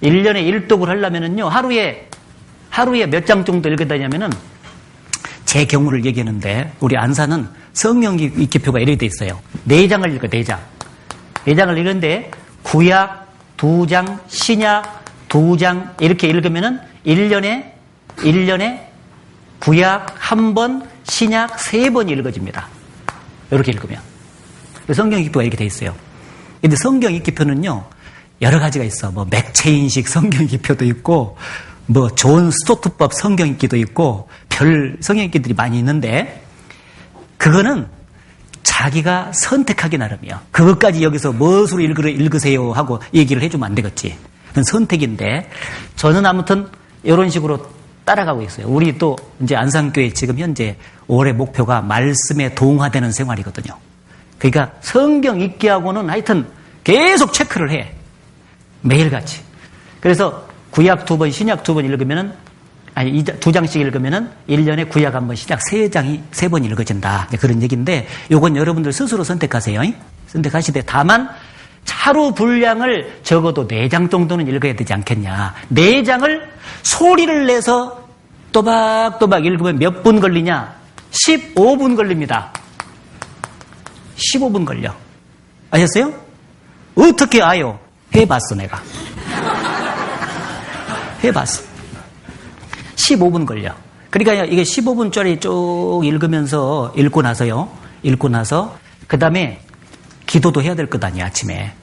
1년에 1독을 하려면은요, 하루에 몇 장 정도 읽어야 되냐면은, 제 경우를 얘기하는데, 우리 안사는 성경 읽기표가 이렇게 돼 있어요. 4장을 읽어, 4장. 4장을 읽는데, 구약 2장, 신약 2장, 이렇게 읽으면은, 1년에 구약 1번, 신약 3번 읽어집니다. 이렇게 읽으면. 성경 읽기표가 이렇게 돼 있어요. 근데 성경 읽기표는요, 여러 가지가 있어. 뭐 맥체인식 성경 읽기표도 있고, 뭐 존 스토트법 성경 읽기도 있고, 별 성경 읽기들이 많이 있는데, 그거는 자기가 선택하기 나름이야. 그것까지 여기서 무엇으로 읽으세요 하고 얘기를 해주면 안 되겠지. 그건 선택인데, 저는 아무튼 이런 식으로 따라가고 있어요. 우리 또 이제 안산교회 지금 현재 올해 목표가 말씀에 동화되는 생활이거든요. 그러니까 성경 읽기하고는 하여튼 계속 체크를 해. 매일같이. 그래서 구약 2번, 신약 2번 읽으면은, 2장씩 읽으면은 1년에 구약 1번, 신약 3번 읽어진다. 그런 얘기인데, 요건 여러분들 스스로 선택하세요. 선택하시되, 다만, 하루 분량을 적어도 4장 정도는 읽어야 되지 않겠냐. 4장을 소리를 내서 또박또박 읽으면 몇 분 걸리냐? 15분 걸립니다. 15분 걸려. 아셨어요? 어떻게 아요? 해봤어, 내가. 해봤어. 15분 걸려. 그러니까 이게 15분짜리 쭉 읽고 나서, 그 다음에 기도도 해야 될 것 아니야, 아침에.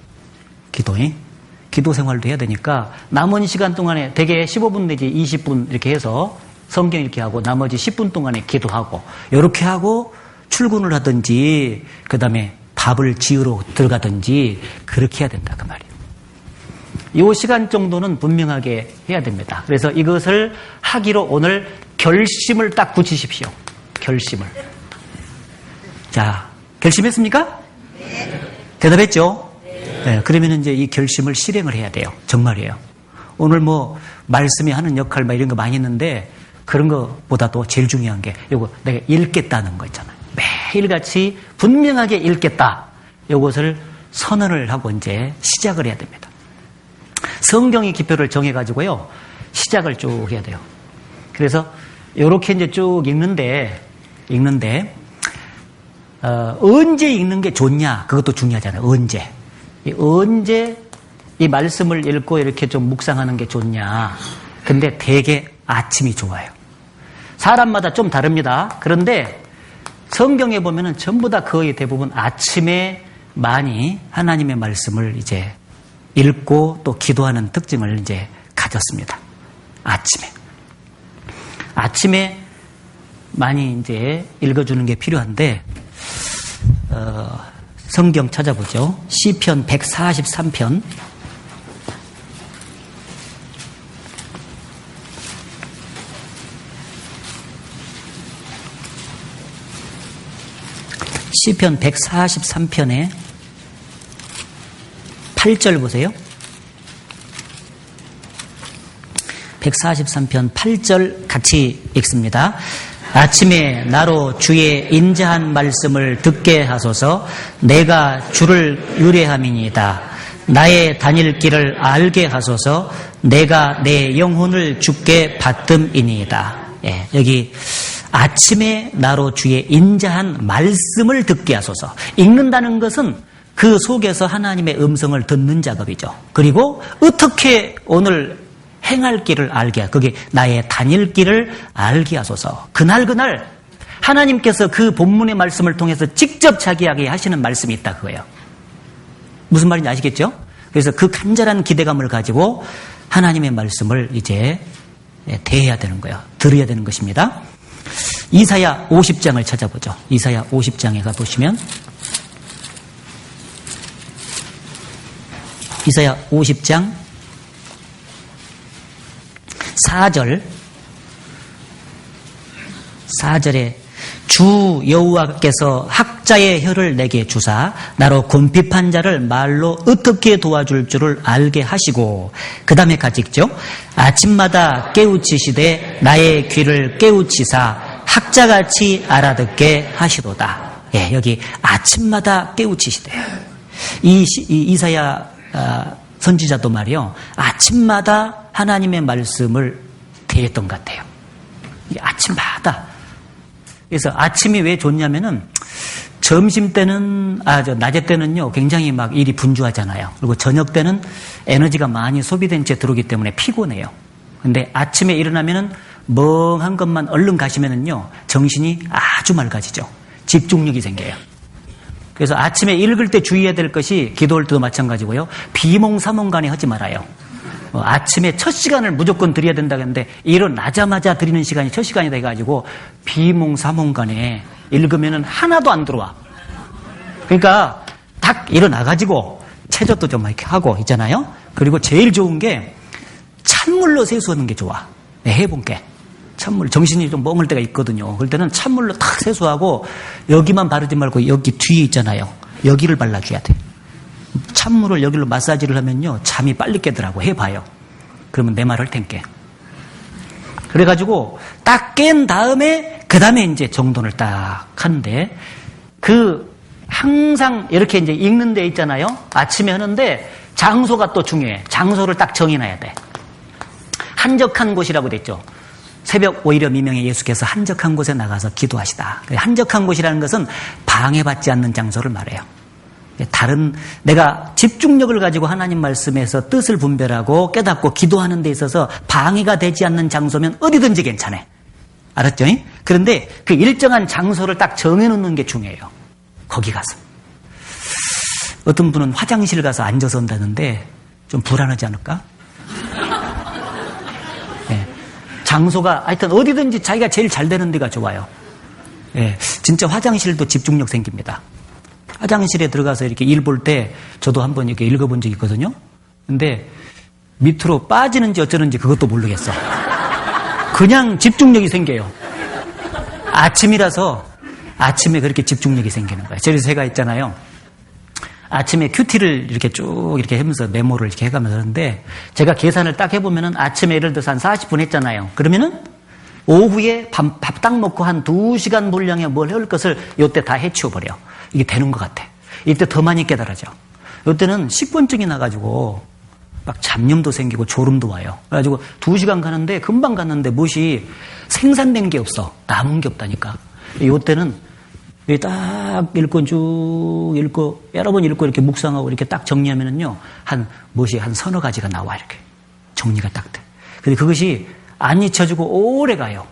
기도 생활도 해야 되니까, 남은 시간 동안에 대개 15분 내지 20분 이렇게 해서 성경 읽기 하고, 나머지 10분 동안에 기도하고, 이렇게 하고 출근을 하든지, 그 다음에 밥을 지으러 들어가든지, 그렇게 해야 된다, 그 말이에요. 이 시간 정도는 분명하게 해야 됩니다. 그래서 이것을 하기로 오늘 결심을 딱 굳히십시오. 결심을. 자, 결심했습니까? 네. 대답했죠? 네. 그러면 이제 이 결심을 실행을 해야 돼요. 정말이에요. 오늘 뭐 말씀이 하는 역할 막 이런 거 많이 있는데 그런 것보다도 제일 중요한 게 이거 내가 읽겠다는 거 있잖아요. 매일같이 분명하게 읽겠다. 이것을 선언을 하고 이제 시작을 해야 됩니다. 성경의 기표를 정해가지고요, 시작을 쭉 해야 돼요. 그래서, 요렇게 이제 쭉 읽는데, 언제 읽는 게 좋냐? 그것도 중요하잖아요. 언제 이 말씀을 읽고 이렇게 좀 묵상하는 게 좋냐? 근데 되게 아침이 좋아요. 사람마다 좀 다릅니다. 그런데 성경에 보면은 전부 다 거의 대부분 아침에 많이 하나님의 말씀을 이제 읽고 또 기도하는 특징을 이제 가졌습니다. 아침에 많이 이제 읽어주는 게 필요한데, 성경 찾아보죠. 시편 143편. 시편 143편에 8절 보세요. 143편 8절 같이 읽습니다. 아침에 나로 주의 인자한 말씀을 듣게 하소서. 내가 주를 의뢰함이니이다. 나의 다닐 길을 알게 하소서. 내가 내 영혼을 주께 받음이니이다. 예, 여기 아침에 나로 주의 인자한 말씀을 듣게 하소서. 읽는다는 것은 그 속에서 하나님의 음성을 듣는 작업이죠. 그리고 어떻게 오늘 행할 길을 알게 하소서. 그게 나의 다닐 길을 알게 하소서. 그날 하나님께서 그 본문의 말씀을 통해서 직접 자기에게 하시는 말씀이 있다 그거예요. 무슨 말인지 아시겠죠? 그래서 그 간절한 기대감을 가지고 하나님의 말씀을 이제 대해야 되는 거예요. 들어야 되는 것입니다. 이사야 50장을 찾아보죠. 이사야 50장에 가보시면 이사야 50장 4절에 주 여호와께서 학자의 혀를 내게 주사 나로 곤핍한 자를 말로 어떻게 도와줄 줄을 알게 하시고 그 다음에 같이 읽죠. 아침마다 깨우치시되 나의 귀를 깨우치사 학자같이 알아듣게 하시도다. 예, 여기 아침마다 깨우치시대요. 이사야 선지자도 말이요. 아침마다 하나님의 말씀을 대했던 것 같아요. 아침마다. 그래서 아침이 왜 좋냐면은 점심 때는, 낮에 때는요, 굉장히 막 일이 분주하잖아요. 그리고 저녁 때는 에너지가 많이 소비된 채 들어오기 때문에 피곤해요. 근데 아침에 일어나면은 멍한 것만 얼른 가시면은요, 정신이 아주 맑아지죠. 집중력이 생겨요. 그래서 아침에 읽을 때 주의해야 될 것이 기도할 때도 마찬가지고요. 비몽사몽간에 하지 말아요. 아침에 첫 시간을 무조건 드려야 된다는데 일어나자마자 드리는 시간이 첫 시간이 돼가지고 비몽사몽간에 읽으면은 하나도 안 들어와. 그러니까 딱 일어나가지고 체조도 좀 이렇게 하고 있잖아요. 그리고 제일 좋은 게 찬물로 세수하는 게 좋아. 네, 해본 게. 찬물, 정신이 좀 멍할 때가 있거든요. 그럴 때는 찬물로 탁 세수하고 여기만 바르지 말고 여기 뒤에 있잖아요. 여기를 발라줘야 돼. 찬물을 여기로 마사지를 하면요. 잠이 빨리 깨더라고. 해봐요. 그러면 내 말 할 텐게. 그래가지고 딱 깬 다음에 그 다음에 이제 정돈을 딱 하는데 항상 이렇게 이제 읽는 데 있잖아요. 아침에 하는데 장소가 또 중요해. 장소를 딱 정해놔야 돼. 한적한 곳이라고 됐죠. 새벽 오히려 미명에 예수께서 한적한 곳에 나가서 기도하시다. 한적한 곳이라는 것은 방해받지 않는 장소를 말해요. 내가 집중력을 가지고 하나님 말씀에서 뜻을 분별하고 깨닫고 기도하는 데 있어서 방해가 되지 않는 장소면 어디든지 괜찮아. 알았죠? 그런데 그 일정한 장소를 딱 정해놓는 게 중요해요. 거기 가서. 어떤 분은 화장실 가서 앉아서 한다는데 좀 불안하지 않을까? 네. 장소가 하여튼 어디든지 자기가 제일 잘 되는 데가 좋아요. 네. 진짜 화장실도 집중력 생깁니다. 화장실에 들어가서 이렇게 일 볼 때 저도 한번 이렇게 읽어본 적이 있거든요. 근데 밑으로 빠지는지 어쩌는지 그것도 모르겠어. 그냥 집중력이 생겨요. 아침이라서 아침에 그렇게 집중력이 생기는 거예요. 그래서 제가 있잖아요. 아침에 큐티를 이렇게 쭉 이렇게 하면서 메모를 이렇게 해가면서 하는데 제가 계산을 딱 해보면은 아침에 예를 들어서 한 40분 했잖아요. 그러면은 오후에 밥 딱 먹고 한 2시간 분량의 뭘 해올 것을 이때 다 해치워버려. 이게 되는 것 같아. 이때 더 많이 깨달아져. 이때는 식곤증이 나가지고 막 잡념도 생기고 졸음도 와요. 그래가지고 2시간 가는데 금방 갔는데 무엇이 생산된 게 없어. 남은 게 없다니까. 이때는 딱 읽고 쭉 읽고 여러 번 읽고 이렇게 묵상하고 이렇게 딱 정리하면은요 한 서너 가지가 나와 이렇게 정리가 딱 돼. 근데 그것이 안 잊혀지고 오래 가요.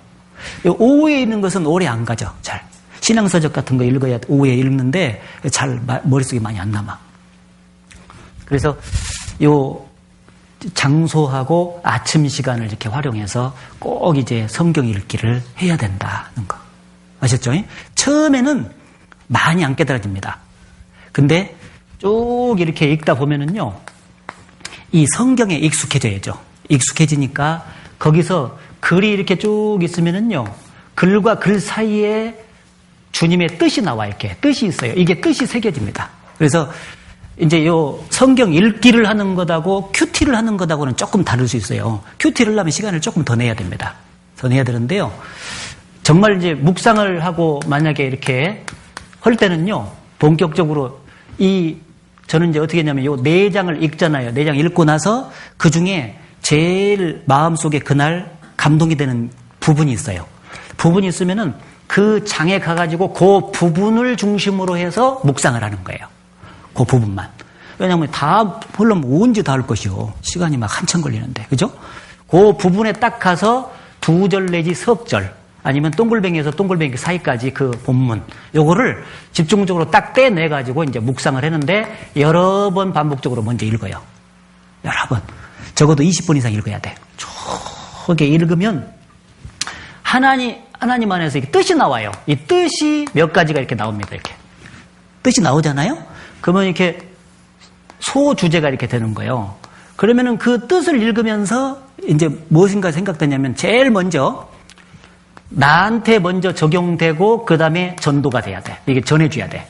오후에 있는 것은 오래 안 가죠. 잘. 신앙서적 같은 거 읽어야 오후에 읽는데 잘 머릿속에 많이 안 남아. 그래서 요 장소하고 아침 시간을 이렇게 활용해서 꼭 이제 성경 읽기를 해야 된다는 거. 아셨죠? 처음에는 많이 안 깨달아집니다. 근데 쭉 이렇게 읽다 보면은요, 이 성경에 익숙해져야죠. 익숙해지니까 거기서 글이 이렇게 쭉 있으면은요, 글과 글 사이에 주님의 뜻이 나와 이렇게 뜻이 있어요. 이게 뜻이 새겨집니다. 그래서 이제 요 성경 읽기를 하는 것하고 큐티를 하는 것하고는 조금 다를 수 있어요. 큐티를 하면 시간을 조금 더 내야 됩니다. 더 내야 되는데요. 정말 이제 묵상을 하고 만약에 이렇게 할 때는요, 본격적으로 저는 이제 어떻게 했냐면 요 4장을 읽잖아요. 4장 읽고 나서 그 중에 제일 마음속에 그날 감동이 되는 부분이 있어요. 부분이 있으면은 그 장에 가가지고 그 부분을 중심으로 해서 묵상을 하는 거예요. 그 부분만. 왜냐하면 다, 물론 언제 다 할 것이요. 시간이 막 한참 걸리는데. 그죠? 그 부분에 딱 가서 2절 내지 석 절, 아니면 동글뱅이에서 동글뱅이 사이까지 그 본문, 요거를 집중적으로 딱 떼내가지고 이제 묵상을 했는데, 여러 번 반복적으로 먼저 읽어요. 여러 번. 적어도 20분 이상 읽어야 돼. 저게 읽으면 하나님 안에서 이렇게 뜻이 나와요. 이 뜻이 몇 가지가 이렇게 나옵니다. 이렇게. 뜻이 나오잖아요? 그러면 이렇게 소주제가 이렇게 되는 거예요. 그러면은 그 뜻을 읽으면서 이제 무엇인가 생각되냐면, 제일 먼저 나한테 먼저 적용되고 그 다음에 전도가 돼야 돼. 이게 전해줘야 돼.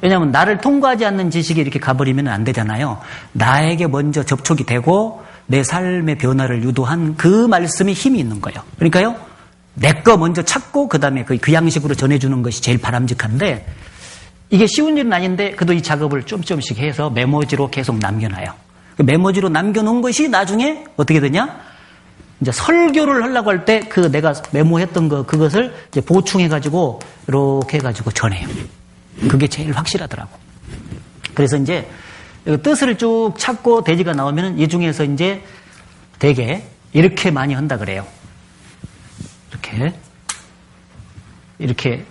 왜냐하면 나를 통과하지 않는 지식이 이렇게 가버리면 안 되잖아요. 나에게 먼저 접촉이 되고 내 삶의 변화를 유도한 그 말씀이 힘이 있는 거예요. 그러니까요, 내 거 먼저 찾고 그 다음에 그 양식으로 전해주는 것이 제일 바람직한데, 이게 쉬운 일은 아닌데 그래도 이 작업을 좀씩 해서 메모지로 계속 남겨놔요. 그 메모지로 남겨놓은 것이 나중에 어떻게 되냐? 이제 설교를 하려고 할 때 그 내가 메모했던 그것을 이제 보충해가지고 이렇게 해가지고 전해요. 그게 제일 확실하더라고. 그래서 이제 뜻을 쭉 찾고 대지가 나오면 이 중에서 이제 되게 이렇게 많이 한다 그래요. 이렇게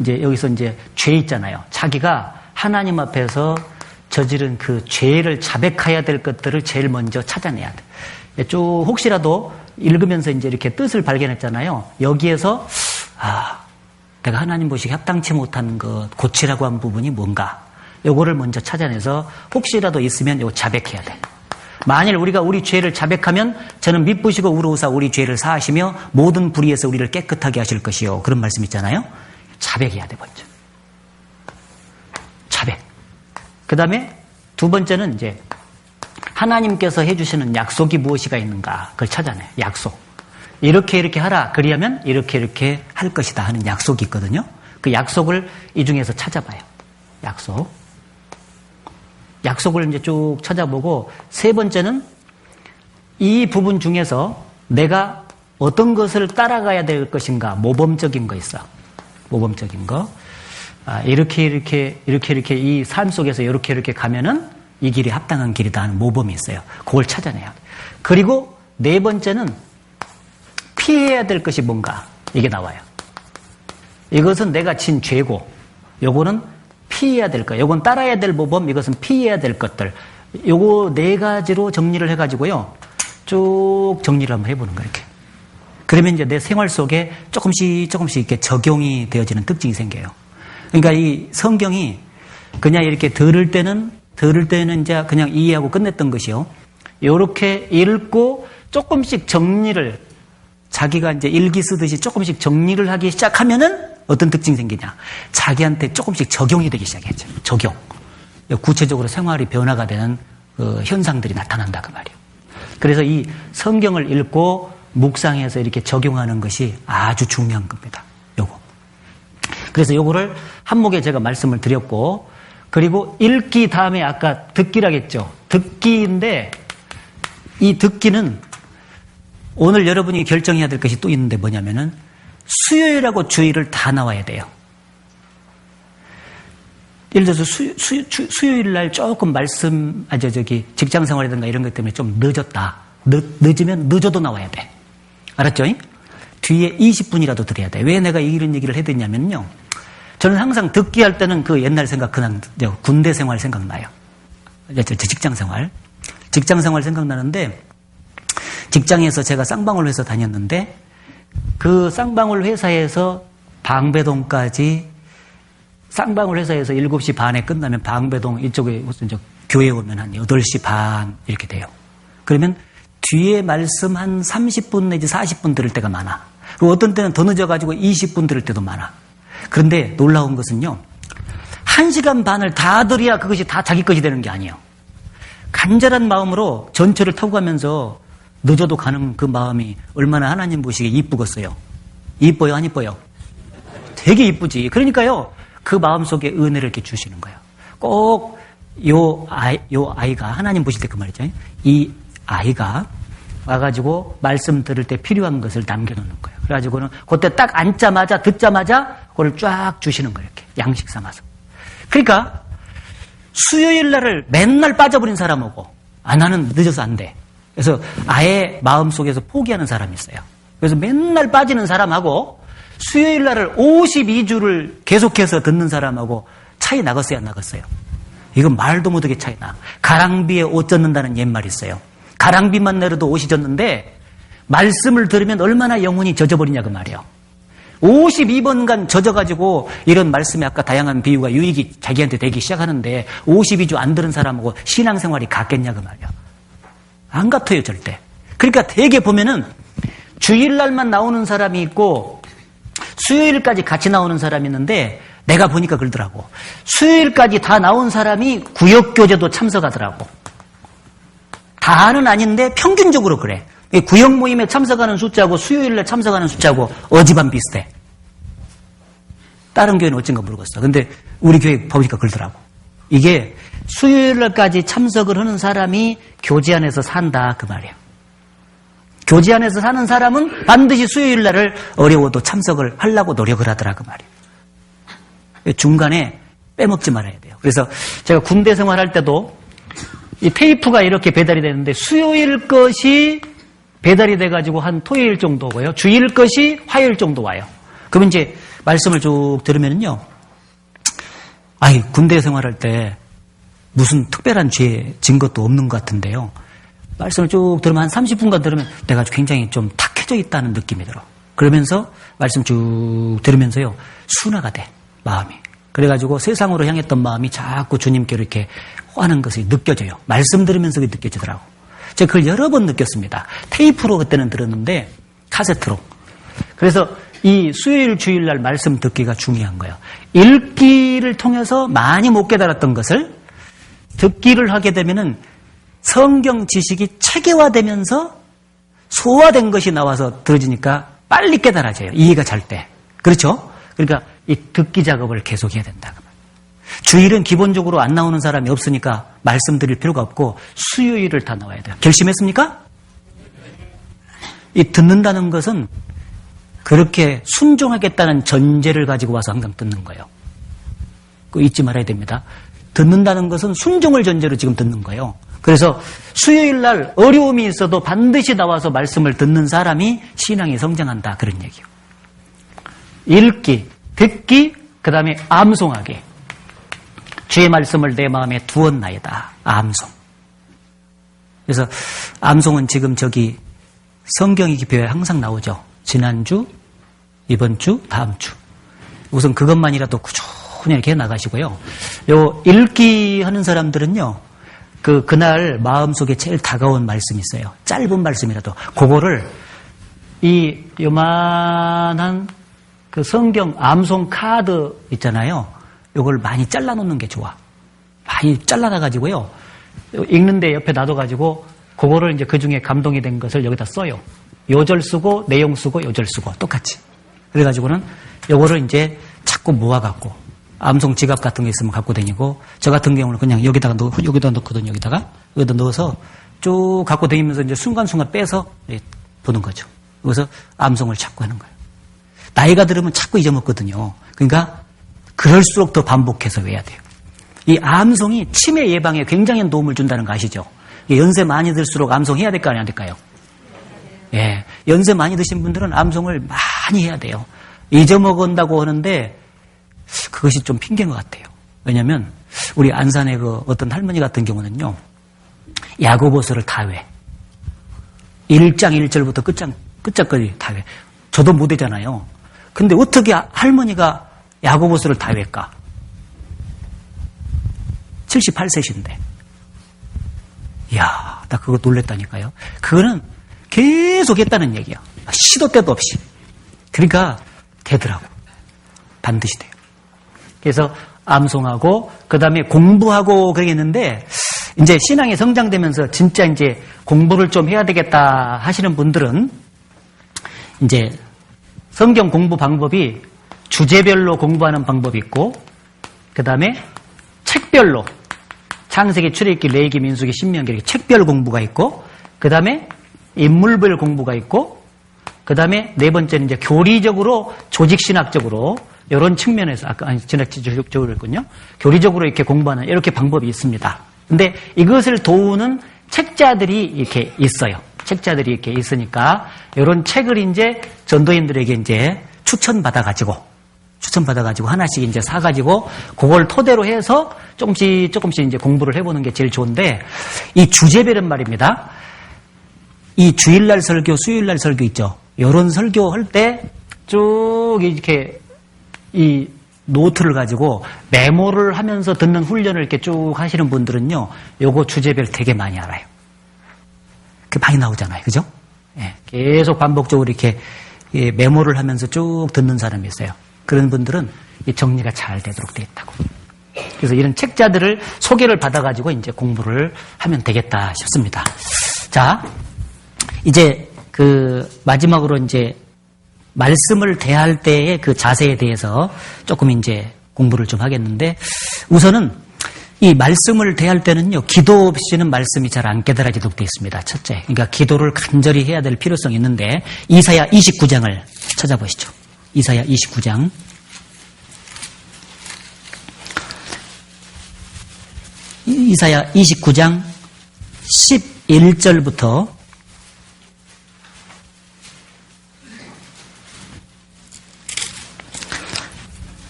이제 여기서 이제 죄 있잖아요. 자기가 하나님 앞에서 저지른 그 죄를 자백해야 될 것들을 제일 먼저 찾아내야 돼. 쭉 혹시라도 읽으면서 이제 이렇게 뜻을 발견했잖아요. 여기에서 내가 하나님 보시기에 합당치 못한 것, 고치라고 한 부분이 뭔가, 요거를 먼저 찾아내서 혹시라도 있으면 요거 자백해야 돼. 만일 우리가 우리 죄를 자백하면 저는 미쁘시고 우로우사 우리 죄를 사하시며 모든 불의에서 우리를 깨끗하게 하실 것이요. 그런 말씀 있잖아요. 자백해야 돼, 먼저. 자백. 그 다음에 두 번째는 이제 하나님께서 해주시는 약속이 무엇이가 있는가, 그걸 찾아내. 약속. 이렇게 하라. 그리하면 이렇게 할 것이다 하는 약속이 있거든요. 그 약속을 이 중에서 찾아봐요. 약속을 이제 쭉 찾아보고, 세 번째는 이 부분 중에서 내가 어떤 것을 따라가야 될 것인가, 모범적인 거 있어. 모범적인 거. 이렇게 이 삶 속에서 이렇게 가면은 이 길이 합당한 길이다 하는 모범이 있어요. 그걸 찾아내야 돼. 그리고 네 번째는 피해야 될 것이 뭔가, 이게 나와요. 이것은 내가 진 죄고, 요거는 피해야 될 것, 요건 따라야 될 모범, 이것은 피해야 될 것들. 요거 네 가지로 정리를 해가지고요, 쭉 정리를 한번 해보는 거예요, 이렇게. 그러면 이제 내 생활 속에 조금씩 이렇게 적용이 되어지는 특징이 생겨요. 그러니까 이 성경이 그냥 이렇게 들을 때는 이제 그냥 이해하고 끝냈던 것이요. 요렇게 읽고 조금씩 정리를, 자기가 이제 일기 쓰듯이 조금씩 정리를 하기 시작하면은 어떤 특징이 생기냐. 자기한테 조금씩 적용이 되기 시작했죠. 적용. 구체적으로 생활이 변화가 되는 현상들이 나타난다, 그 말이에요. 그래서 이 성경을 읽고 묵상해서 이렇게 적용하는 것이 아주 중요한 겁니다. 요거. 그래서 요거를 한목에 제가 말씀을 드렸고, 그리고 읽기 다음에 아까 듣기라겠죠. 듣기인데, 이 듣기는 오늘 여러분이 결정해야 될 것이 또 있는데 뭐냐면은 수요일하고 주일을 다 나와야 돼요. 예를 들어서 수요일 날 조금 직장 생활이든가 이런 것 때문에 좀 늦었다. 늦으면 늦어도 나와야 돼. 알았죠? 뒤에 20분이라도 들어야 돼. 왜 내가 이런 얘기를 해드리냐면요. 저는 항상 듣기 할 때는 그 옛날 생각, 그냥 군대 생활 생각나요. 직장 생활 생각나는데, 직장에서 제가 쌍방울 회사 다녔는데, 그 쌍방울 회사에서 방배동까지, 쌍방울 회사에서 7시 반에 끝나면 방배동 이쪽에 교회 오면 한 8시 반 이렇게 돼요. 그러면 뒤에 말씀 한 30분 내지 40분 들을 때가 많아. 그리고 어떤 때는 더 늦어가지고 20분 들을 때도 많아. 그런데 놀라운 것은요, 1시간 반을 다 들어야 그것이 다 자기 것이 되는 게 아니에요. 간절한 마음으로 전철을 타고 가면서 늦어도 가는 그 마음이 얼마나 하나님 보시기에 이쁘겠어요. 이뻐요, 안 이뻐요? 되게 이쁘지. 그러니까요, 그 마음 속에 은혜를 이렇게 주시는 거예요. 꼭 요 아이가 하나님 보실 때 그 말이죠. 이 아이가 와가지고 말씀 들을 때 필요한 것을 남겨놓는 거예요. 그래가지고는 그때 딱 앉자마자 듣자마자 그걸 쫙 주시는 거예요. 이렇게 양식 삼아서. 그러니까 수요일 날을 맨날 빠져버린 사람하고, 나는 늦어서 안 돼. 그래서 아예 마음속에서 포기하는 사람이 있어요. 그래서 맨날 빠지는 사람하고 수요일 날을 52주를 계속해서 듣는 사람하고 차이 나겠어요, 안 나겠어요? 이건 말도 못하게 차이 나. 가랑비에 옷 젖는다는 옛말이 있어요. 가랑비만 내려도 옷이 젖는데 말씀을 들으면 얼마나 영혼이 젖어버리냐 그 말이에요. 52번간 젖어가지고 이런 말씀에 아까 다양한 비유가 유익이 자기한테 되기 시작하는데 52주 안 들은 사람하고 신앙생활이 같겠냐 그 말이에요. 안 같아요 절대. 그러니까 되게 보면은 주일날만 나오는 사람이 있고 수요일까지 같이 나오는 사람이 있는데 내가 보니까 그러더라고. 수요일까지 다 나온 사람이 구역교제도 참석하더라고. 다는 아닌데 평균적으로 그래. 구역 모임에 참석하는 숫자하고 수요일날 참석하는 숫자하고 어지간 비슷해. 다른 교회는 어쩐가 모르겠어. 근데 우리 교회 보니까 그러더라고. 이게 수요일날까지 참석을 하는 사람이 교제 안에서 산다 그 말이야. 교제 안에서 사는 사람은 반드시 수요일날을 어려워도 참석을 하려고 노력을 하더라 그 말이야. 중간에 빼먹지 말아야 돼요. 그래서 제가 군대 생활할 때도 이 테이프가 이렇게 배달이 되는데 수요일 것이 배달이 돼가지고 한 토요일 정도 오고요. 주일 것이 화요일 정도 와요. 그러면 이제 말씀을 쭉 들으면요. 아이, 군대 생활할 때 무슨 특별한 죄 진 것도 없는 것 같은데요. 말씀을 쭉 들으면 한 30분간 들으면 내가 굉장히 좀 탁해져 있다는 느낌이 들어. 그러면서 말씀 쭉 들으면서요. 순화가 돼. 마음이. 그래가지고 세상으로 향했던 마음이 자꾸 주님께 이렇게 하는 것이 느껴져요. 말씀 들으면서 그게 느껴지더라고. 제가 그걸 여러 번 느꼈습니다. 테이프로 그때는 들었는데 카세트로. 그래서 이 수요일 주일날 말씀 듣기가 중요한 거예요. 읽기를 통해서 많이 못 깨달았던 것을 듣기를 하게 되면은 성경 지식이 체계화되면서 소화된 것이 나와서 들어지니까 빨리 깨달아져요. 이해가 잘 때. 그렇죠? 그러니까 이 듣기 작업을 계속해야 된다. 주일은 기본적으로 안 나오는 사람이 없으니까 말씀드릴 필요가 없고 수요일을 다 나와야 돼요. 결심했습니까? 이 듣는다는 것은 그렇게 순종하겠다는 전제를 가지고 와서 항상 듣는 거예요. 그거 잊지 말아야 됩니다. 듣는다는 것은 순종을 전제로 지금 듣는 거예요. 그래서 수요일 날 어려움이 있어도 반드시 나와서 말씀을 듣는 사람이 신앙이 성장한다. 그런 얘기예요. 읽기, 듣기, 그 다음에 암송하기. 주의 말씀을 내 마음에 두었나이다. 암송. 그래서 암송은 지금 저기 성경 기표에 항상 나오죠. 지난주, 이번 주, 다음 주. 우선 그것만이라도 꾸준히 이렇게 나가시고요. 요 읽기 하는 사람들은요. 그날 마음속에 제일 다가온 말씀이 있어요. 짧은 말씀이라도 그거를 이 요만한 그 성경 암송 카드 있잖아요. 요걸 많이 잘라놓는 게 좋아. 많이 잘라놔가지고요. 읽는데 옆에 놔둬가지고 그거를 이제 그 중에 감동이 된 것을 여기다 써요. 요절 쓰고 내용 쓰고 요절 쓰고 똑같이. 그래가지고는 요거를 이제 자꾸 모아갖고 암송 지갑 같은 게 있으면 갖고 다니고 저 같은 경우는 그냥 여기다 넣거든요. 여기다 넣어서 쭉 갖고 다니면서 이제 순간순간 빼서 보는 거죠. 그래서 암송을 자꾸 하는 거예요. 나이가 들으면 자꾸 잊어먹거든요. 그러니까 그럴수록 더 반복해서 외워야 돼요. 이 암송이 치매 예방에 굉장히 도움을 준다는 거 아시죠? 연세 많이 들수록 암송해야 될까 안 될까요? 예, 연세 많이 드신 분들은 암송을 많이 해야 돼요. 잊어먹은다고 하는데 그것이 좀 핑계인 것 같아요. 왜냐하면 우리 안산의 그 어떤 할머니 같은 경우는요. 야고보서를 다 외. 1장 1절부터 끝장까지 다 외. 저도 못 외잖아요. 근데 어떻게 할머니가 야고보서를 다 외까? 78세신데. 이야, 나 그거 놀랬다니까요. 그거는 계속 했다는 얘기야. 시도 때도 없이. 그러니까 되더라고. 반드시 돼요. 그래서 암송하고 그 다음에 공부하고 그러겠는데 이제 신앙이 성장되면서 진짜 이제 공부를 좀 해야 되겠다 하시는 분들은 이제 성경 공부 방법이 주제별로 공부하는 방법이 있고 그 다음에 책별로 창세기, 출애굽기, 레위기, 민수기, 신명기 이렇게 책별 공부가 있고 그 다음에 인물별 공부가 있고 그 다음에 네 번째는 이제 교리적으로 조직신학적으로 이런 측면에서 지나치적으로 했군요. 교리적으로 이렇게 공부하는 이렇게 방법이 있습니다. 근데 이것을 도우는 책자들이 이렇게 있어요. 책자들이 이렇게 있으니까 이런 책을 이제 전도인들에게 이제 추천받아가지고 하나씩 이제 사가지고 그걸 토대로 해서 조금씩 이제 공부를 해보는 게 제일 좋은데, 이 주제별은 말입니다. 이 주일날 설교, 수요일날 설교 있죠. 이런 설교할 때 쭉 이렇게 이 노트를 가지고 메모를 하면서 듣는 훈련을 이렇게 쭉 하시는 분들은요, 요거 주제별 되게 많이 알아요. 그 많이 나오잖아요. 그죠? 예, 계속 반복적으로 이렇게 메모를 하면서 쭉 듣는 사람이 있어요. 그런 분들은 정리가 잘 되도록 되어 있다고. 그래서 이런 책자들을 소개를 받아가지고 이제 공부를 하면 되겠다 싶습니다. 자, 이제 그 마지막으로 이제 말씀을 대할 때의 그 자세에 대해서 조금 이제 공부를 좀 하겠는데, 우선은 이 말씀을 대할 때는요, 기도 없이는 말씀이 잘 안 깨달아지도록 되어 있습니다. 첫째. 그러니까 기도를 간절히 해야 될 필요성이 있는데, 이사야 29장을 찾아보시죠. 이사야 29장. 이사야 29장 11절부터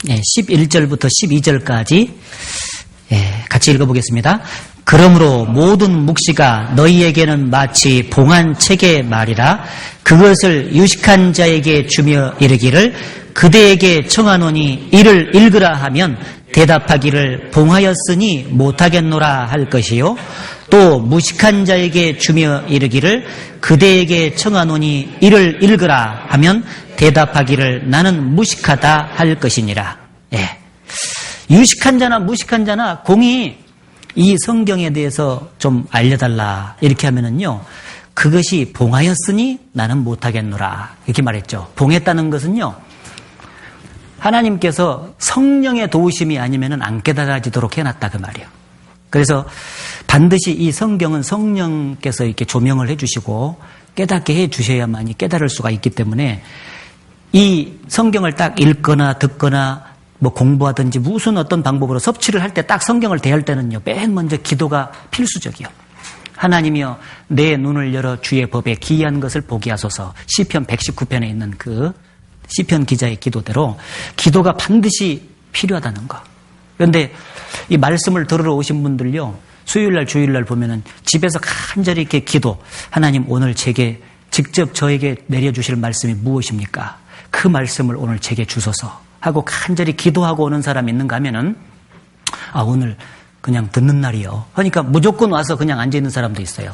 11절부터 12절까지 같이 읽어보겠습니다. 그러므로 모든 묵시가 너희에게는 마치 봉한 책의 말이라. 그것을 유식한 자에게 주며 이르기를 그대에게 청하노니 이를 읽으라 하면 대답하기를 봉하였으니 못하겠노라 할 것이요. 또 무식한 자에게 주며 이르기를 그대에게 청하노니 이를 읽으라 하면 대답하기를 나는 무식하다 할 것이니라. 예. 유식한 자나 무식한 자나 공이 이 성경에 대해서 좀 알려달라 이렇게 하면은요, 그것이 봉하였으니 나는 못하겠노라 이렇게 말했죠. 봉했다는 것은요, 하나님께서 성령의 도우심이 아니면은 안 깨달아지도록 해놨다 그 말이에요. 그래서 반드시 이 성경은 성령께서 이렇게 조명을 해주시고 깨닫게 해주셔야만이 깨달을 수가 있기 때문에, 이 성경을 딱 읽거나 듣거나 뭐 공부하든지 무슨 어떤 방법으로 섭취를 할 때 딱 성경을 대할 때는요, 맨 먼저 기도가 필수적이요. 하나님이여 내 눈을 열어 주의 법에 기이한 것을 보게 하소서. 시편 119편에 있는 그 시편 기자의 기도대로 기도가 반드시 필요하다는 거. 그런데 이 말씀을 들으러 오신 분들요, 수요일날 주일날 보면은 집에서 간절히 이렇게 기도, 하나님 오늘 제게 직접 저에게 내려주실 말씀이 무엇입니까? 그 말씀을 오늘 제게 주소서 하고 간절히 기도하고 오는 사람이 있는가 하면은, 아 오늘 그냥 듣는 날이요 하니까 무조건 와서 그냥 앉아있는 사람도 있어요.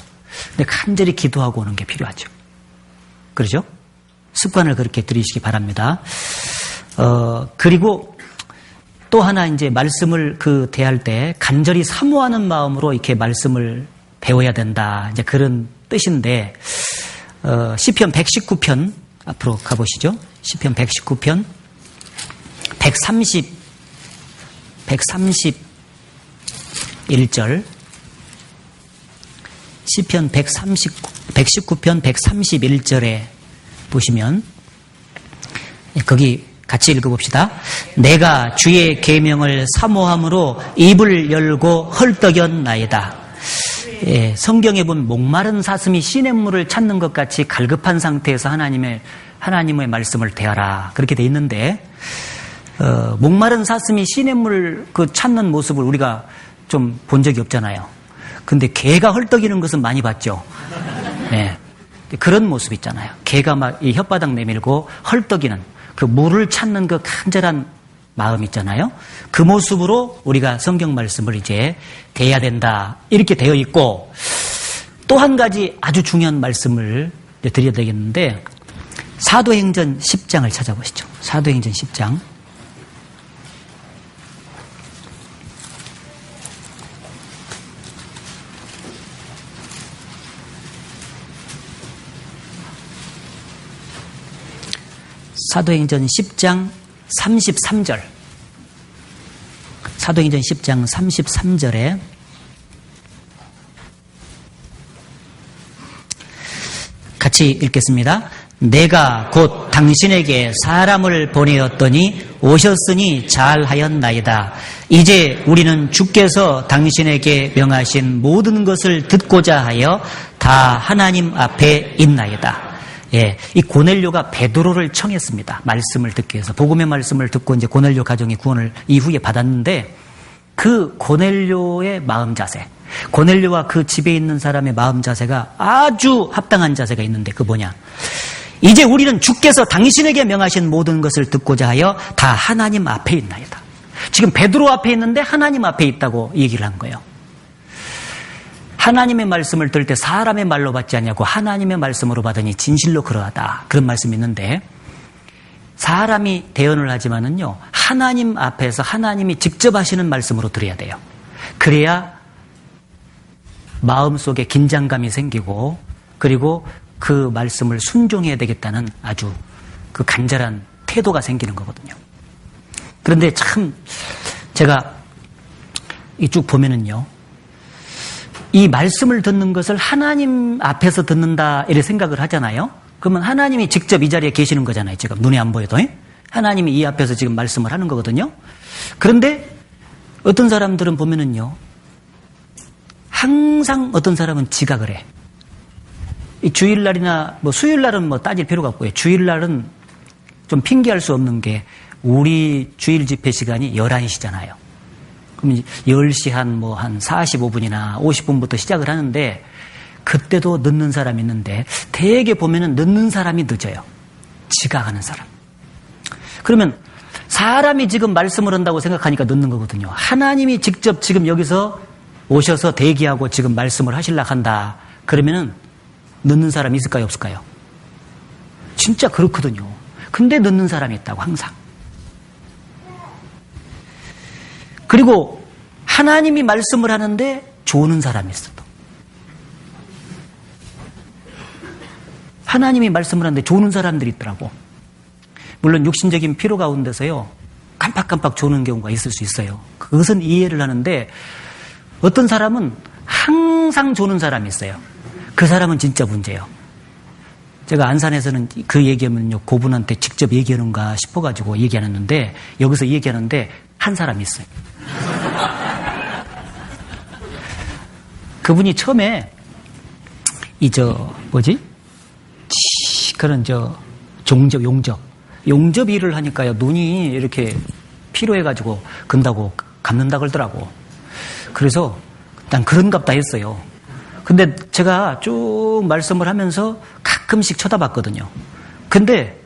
근데 간절히 기도하고 오는 게 필요하죠. 그러죠? 습관을 그렇게 들이시기 바랍니다. 그리고 또 하나 이제 말씀을 대할 때 간절히 사모하는 마음으로 이렇게 말씀을 배워야 된다. 이제 그런 뜻인데, 시편 119편 앞으로 가보시죠. 시편 119편 131절. 시편 119편 131절에 보시면, 거기 같이 읽어봅시다. 내가 주의 계명을 사모함으로 입을 열고 헐떡였나이다. 예, 성경에 보면 목마른 사슴이 시냇물을 찾는 것 같이 갈급한 상태에서 하나님의 말씀을 대하라 그렇게 돼 있는데, 목마른 사슴이 시냇물을 찾는 모습을 우리가 좀 본 적이 없잖아요. 근데 개가 헐떡이는 것은 많이 봤죠. 네. 그런 모습 있잖아요. 개가 막 이 혓바닥 내밀고 헐떡이는 그 물을 찾는 그 간절한 마음 있잖아요. 그 모습으로 우리가 성경 말씀을 이제 대해야 된다 이렇게 되어 있고, 또 한 가지 아주 중요한 말씀을 드려야 되겠는데, 사도행전 10장을 찾아보시죠. 사도행전 10장. 사도행전 10장 33절. 사도행전 10장 33절에 같이 읽겠습니다. 내가 곧 당신에게 사람을 보내었더니 오셨으니 잘하였나이다. 이제 우리는 주께서 당신에게 명하신 모든 것을 듣고자 하여 다 하나님 앞에 있나이다. 예, 이 고넬료가 베드로를 청했습니다. 말씀을 듣기 위해서. 복음의 말씀을 듣고 이제 고넬료 가정이 구원을 이후에 받았는데 그 고넬료의 마음 자세, 고넬료와 그 집에 있는 사람의 마음 자세가 아주 합당한 자세가 있는데 그 뭐냐? 이제 우리는 주께서 당신에게 명하신 모든 것을 듣고자 하여 다 하나님 앞에 있나이다. 지금 베드로 앞에 있는데 하나님 앞에 있다고 얘기를 한 거예요. 하나님의 말씀을 들을 때 사람의 말로 받지 않냐고 하나님의 말씀으로 받으니 진실로 그러하다. 그런 말씀이 있는데 사람이 대언을 하지만은요, 하나님 앞에서 하나님이 직접 하시는 말씀으로 들어야 돼요. 그래야 마음속에 긴장감이 생기고 그리고 그 말씀을 순종해야 되겠다는 아주 그 간절한 태도가 생기는 거거든요. 그런데 참 제가 쭉 보면은요, 이 말씀을 듣는 것을 하나님 앞에서 듣는다 이렇게 생각을 하잖아요. 그러면 하나님이 직접 이 자리에 계시는 거잖아요. 지금 눈에 안 보여도 하나님이 이 앞에서 지금 말씀을 하는 거거든요. 그런데 어떤 사람들은 보면은요, 항상 어떤 사람은 지각을 해. 이 주일날이나 뭐 수요일날은 뭐 따질 필요가 없고요. 주일날은 좀 핑계할 수 없는 게 우리 주일 집회 시간이 11시잖아요. 그럼 10시 한 45분이나 50분부터 시작을 하는데 그때도 늦는 사람이 있는데 대개 보면은 늦는 사람이 늦어요. 지각하는 사람. 그러면 사람이 지금 말씀을 한다고 생각하니까 늦는 거거든요. 하나님이 직접 지금 여기서 오셔서 대기하고 지금 말씀을 하시려고 한다. 그러면은 늦는 사람이 있을까요? 없을까요? 진짜 그렇거든요. 근데 늦는 사람이 있다고 항상. 그리고 하나님이 말씀을 하는데 조는 사람이 있어. 하나님이 말씀을 하는데 조는 사람들이 있더라고. 물론 육신적인 피로 가운데서요, 깜빡깜빡 조는 경우가 있을 수 있어요. 그것은 이해를 하는데 어떤 사람은 항상 조는 사람이 있어요. 그 사람은 진짜 문제예요. 제가 안산에서는 그 얘기하면요, 그분한테 직접 얘기하는가 싶어가지고 얘기 안 했는데 여기서 얘기하는데 한 사람이 있어요. 그분이 처음에 그런 용접 일을 하니까요, 눈이 이렇게 피로해가지고 감는다 그러더라고. 그래서 난 그런갑다 했어요. 근데 제가 쭉 말씀을 하면서 가끔씩 쳐다봤거든요. 근데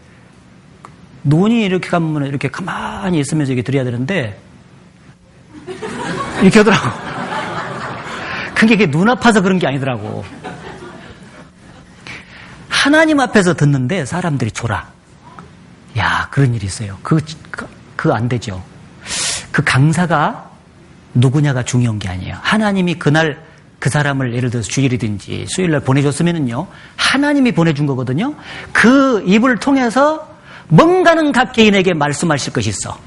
눈이 이렇게 감으면 이렇게 가만히 있으면서 이렇게 들어야 되는데 이렇게 하더라고. 그게 눈 아파서 그런 게 아니더라고. 하나님 앞에서 듣는데 사람들이 졸아. 야, 그런 일이 있어요. 그거 안 되죠. 그 강사가 누구냐가 중요한 게 아니에요. 하나님이 그날 그 사람을 예를 들어서 주일이든지 수요일날 보내줬으면은요, 하나님이 보내준 거거든요. 그 입을 통해서 뭔가는 각 개인에게 말씀하실 것이 있어.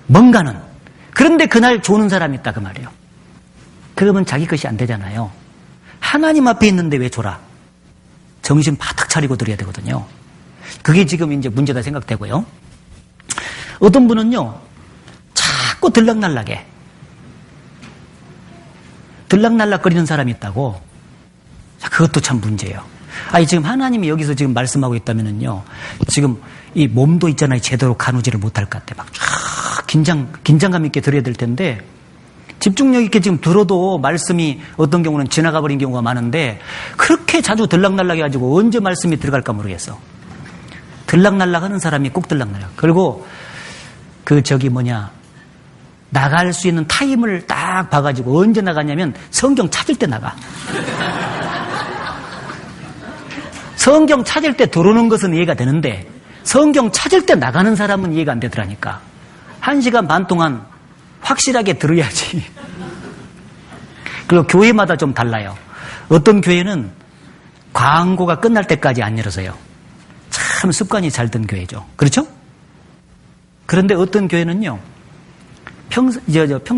뭔가는. 그런데 그날 조는 사람이 있다 그 말이에요. 그러면 자기 것이 안 되잖아요. 하나님 앞에 있는데 왜 졸아? 정신 바짝 차리고 들어야 되거든요. 그게 지금 이제 문제다 생각되고요. 어떤 분은요, 자꾸 들락날락해. 들락날락거리는 사람이 있다고. 그것도 참 문제예요. 아니, 지금 하나님이 여기서 지금 말씀하고 있다면은요, 지금 이 몸도 있잖아요. 제대로 가누지를 못할 것 같아. 막 쫙 긴장감 있게 들어야 될 텐데, 집중력 있게 지금 들어도 말씀이 어떤 경우는 지나가 버린 경우가 많은데, 그렇게 자주 들락날락해가지고 언제 말씀이 들어갈까 모르겠어. 들락날락 하는 사람이 꼭 들락날락. 그리고 나갈 수 있는 타임을 딱 봐가지고 언제 나가냐면 성경 찾을 때 나가. 성경 찾을 때 들어오는 것은 이해가 되는데 성경 찾을 때 나가는 사람은 이해가 안 되더라니까. 1시간 반 동안 확실하게 들어야지. 그리고 교회마다 좀 달라요. 어떤 교회는 광고가 끝날 때까지 안 열어서요. 참 습관이 잘 든 교회죠. 그렇죠? 그런데 어떤 교회는요,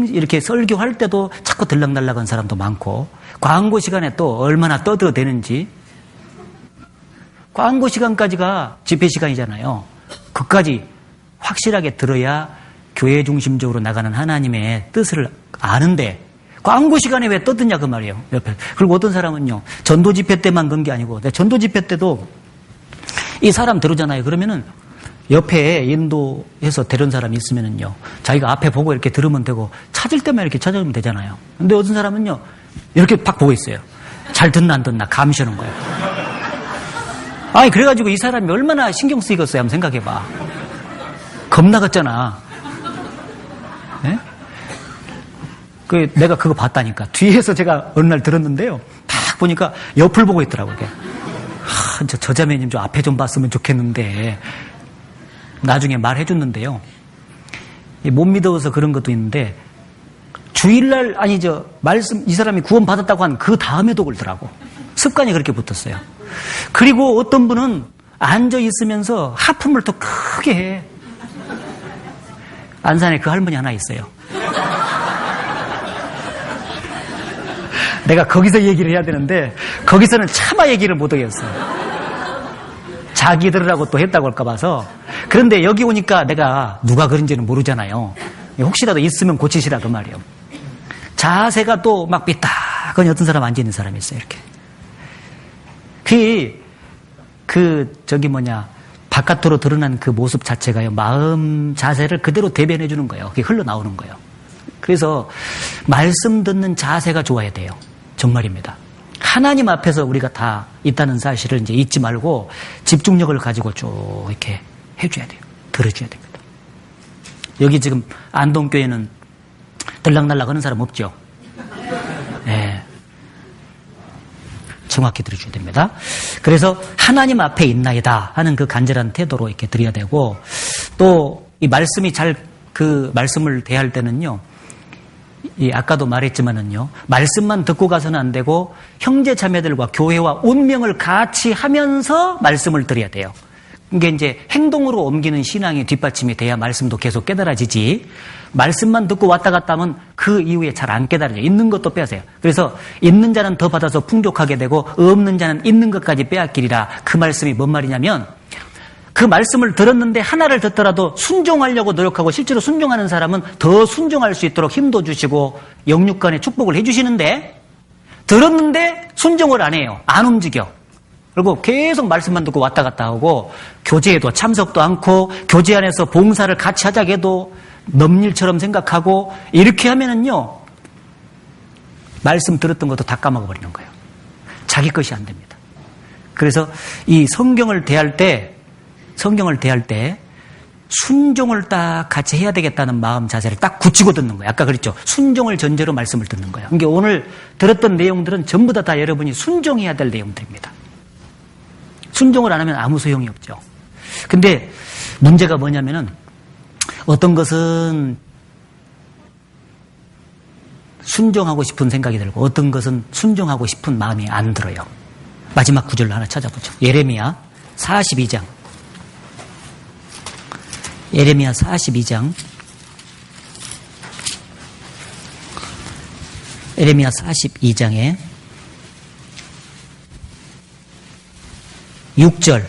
이렇게 설교할 때도 자꾸 들락날락한 사람도 많고, 광고 시간에 또 얼마나 떠들어대는지, 광고 시간까지가 집회 시간이잖아요. 그까지 확실하게 들어야 교회 중심적으로 나가는 하나님의 뜻을 아는데 광고 시간에 왜 떠드냐 그 말이에요. 옆에. 그리고 어떤 사람은요. 전도 집회 때만 그런 게 아니고 전도 집회 때도 이 사람 들으잖아요. 그러면은 옆에 인도해서 데려온 사람이 있으면은요. 자기가 앞에 보고 이렇게 들으면 되고 찾을 때만 이렇게 찾아오면 되잖아요. 근데 어떤 사람은요. 이렇게 팍 보고 있어요. 잘 듣나 안 듣나 감시하는 거예요. 아니 그래가지고 이 사람이 얼마나 신경 쓰이겠어요. 한번 생각해봐. 겁나갔잖아. 네? 내가 그거 봤다니까. 뒤에서 제가 어느 날 들었는데요. 딱 보니까 옆을 보고 있더라고요. 저 자매님 좀 앞에 좀 봤으면 좋겠는데 나중에 말해줬는데요. 못 믿어서 그런 것도 있는데 주일날 말씀 이 사람이 구원 받았다고 한 그 다음에도 그러더라고. 습관이 그렇게 붙었어요. 그리고 어떤 분은 앉아 있으면서 하품을 더 크게 해. 안산에 그 할머니 하나 있어요. 내가 거기서 얘기를 해야 되는데 거기서는 차마 얘기를 못 하겠어요. 자기들하고 또 했다고 할까 봐서. 그런데 여기 오니까 내가 누가 그런지는 모르잖아요. 혹시라도 있으면 고치시라 그 말이에요. 자세가 또 막 삐딱하니 어떤 사람 앉아있는 사람이 있어요. 이렇게. 바깥으로 드러난 그 모습 자체가요. 마음 자세를 그대로 대변해 주는 거예요. 그게 흘러나오는 거예요. 그래서 말씀 듣는 자세가 좋아야 돼요. 정말입니다. 하나님 앞에서 우리가 다 있다는 사실을 이제 잊지 말고 집중력을 가지고 쭉 이렇게 해줘야 돼요. 들어줘야 됩니다. 여기 지금 안동교회는 들락날락 하는 사람 없죠? 네. 정확히 들어줘야 됩니다. 그래서 하나님 앞에 있나이다 하는 그 간절한 태도로 이렇게 드려야 되고 또 이 말씀이 그 말씀을 대할 때는요. 아까도 말했지만은요. 말씀만 듣고 가서는 안 되고 형제 자매들과 교회와 운명을 같이 하면서 말씀을 드려야 돼요. 이게 이제 행동으로 옮기는 신앙이 뒷받침이 돼야 말씀도 계속 깨달아지지. 말씀만 듣고 왔다 갔다 하면 그 이후에 잘 안 깨달아져요. 있는 것도 빼앗아요. 그래서 있는 자는 더 받아서 풍족하게 되고 없는 자는 있는 것까지 빼앗기리라. 그 말씀이 뭔 말이냐면 그 말씀을 들었는데 하나를 듣더라도 순종하려고 노력하고 실제로 순종하는 사람은 더 순종할 수 있도록 힘도 주시고 영육간의 축복을 해주시는데 들었는데 순종을 안 해요. 안 움직여. 그리고 계속 말씀만 듣고 왔다 갔다 하고 교제에도 참석도 않고 교제 안에서 봉사를 같이 하자고 해도 넘일처럼 생각하고 이렇게 하면은요 말씀 들었던 것도 다 까먹어버리는 거예요. 자기 것이 안 됩니다. 그래서 이 성경을 대할 때 순종을 딱 같이 해야 되겠다는 마음 자세를 딱 굳히고 듣는 거예요. 아까 그랬죠. 순종을 전제로 말씀을 듣는 거예요. 그러니까 오늘 들었던 내용들은 전부 다 여러분이 순종해야 될 내용들입니다. 순종을 안 하면 아무 소용이 없죠. 근데 문제가 뭐냐면은 어떤 것은 순종하고 싶은 생각이 들고 어떤 것은 순종하고 싶은 마음이 안 들어요. 마지막 구절을 하나 찾아보죠. 예레미야 42장. 예레미야 42장. 예레미야 42장에 6절을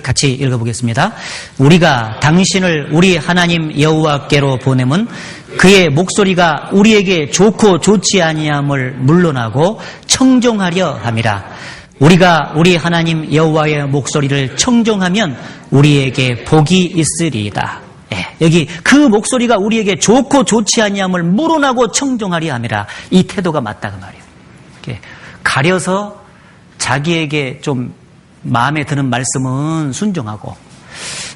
같이 읽어보겠습니다. 우리가 당신을 우리 하나님 여호와께로 보내면 그의 목소리가 우리에게 좋고 좋지 아니함을 물론하고 청종하려 함이라. 우리가 우리 하나님 여호와의 목소리를 청종하면 우리에게 복이 있으리이다. 여기 그 목소리가 우리에게 좋고 좋지 아니함을 물론하고 청종하려 함이라. 이 태도가 맞다 그 말이에요. 가려서 자기에게 좀 마음에 드는 말씀은 순종하고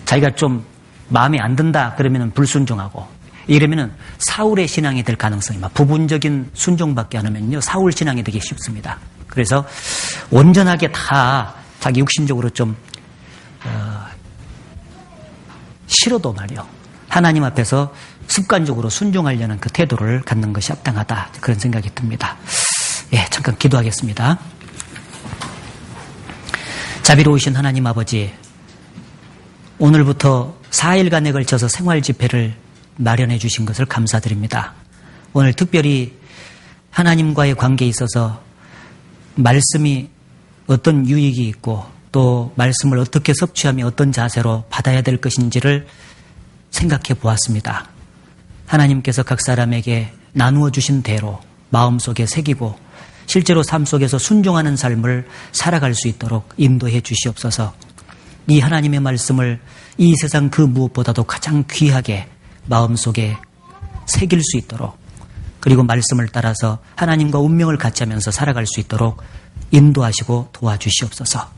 자기가 좀 마음에 안 든다 그러면 불순종하고 이러면은 사울의 신앙이 될 가능성이 부분적인 순종밖에 안 하면요 사울 신앙이 되기 쉽습니다. 그래서 온전하게 다 자기 육신적으로 좀 싫어도 말이요 하나님 앞에서 습관적으로 순종하려는 그 태도를 갖는 것이 합당하다 그런 생각이 듭니다. 잠깐 기도하겠습니다. 자비로우신 하나님 아버지, 오늘부터 4일간에 걸쳐서 생활 집회를 마련해 주신 것을 감사드립니다. 오늘 특별히 하나님과의 관계에 있어서 말씀이 어떤 유익이 있고 또 말씀을 어떻게 섭취하며 어떤 자세로 받아야 될 것인지를 생각해 보았습니다. 하나님께서 각 사람에게 나누어 주신 대로 마음속에 새기고 실제로 삶 속에서 순종하는 삶을 살아갈 수 있도록 인도해 주시옵소서. 이 하나님의 말씀을 이 세상 그 무엇보다도 가장 귀하게 마음속에 새길 수 있도록, 그리고 말씀을 따라서 하나님과 운명을 같이 하면서 살아갈 수 있도록 인도하시고 도와주시옵소서.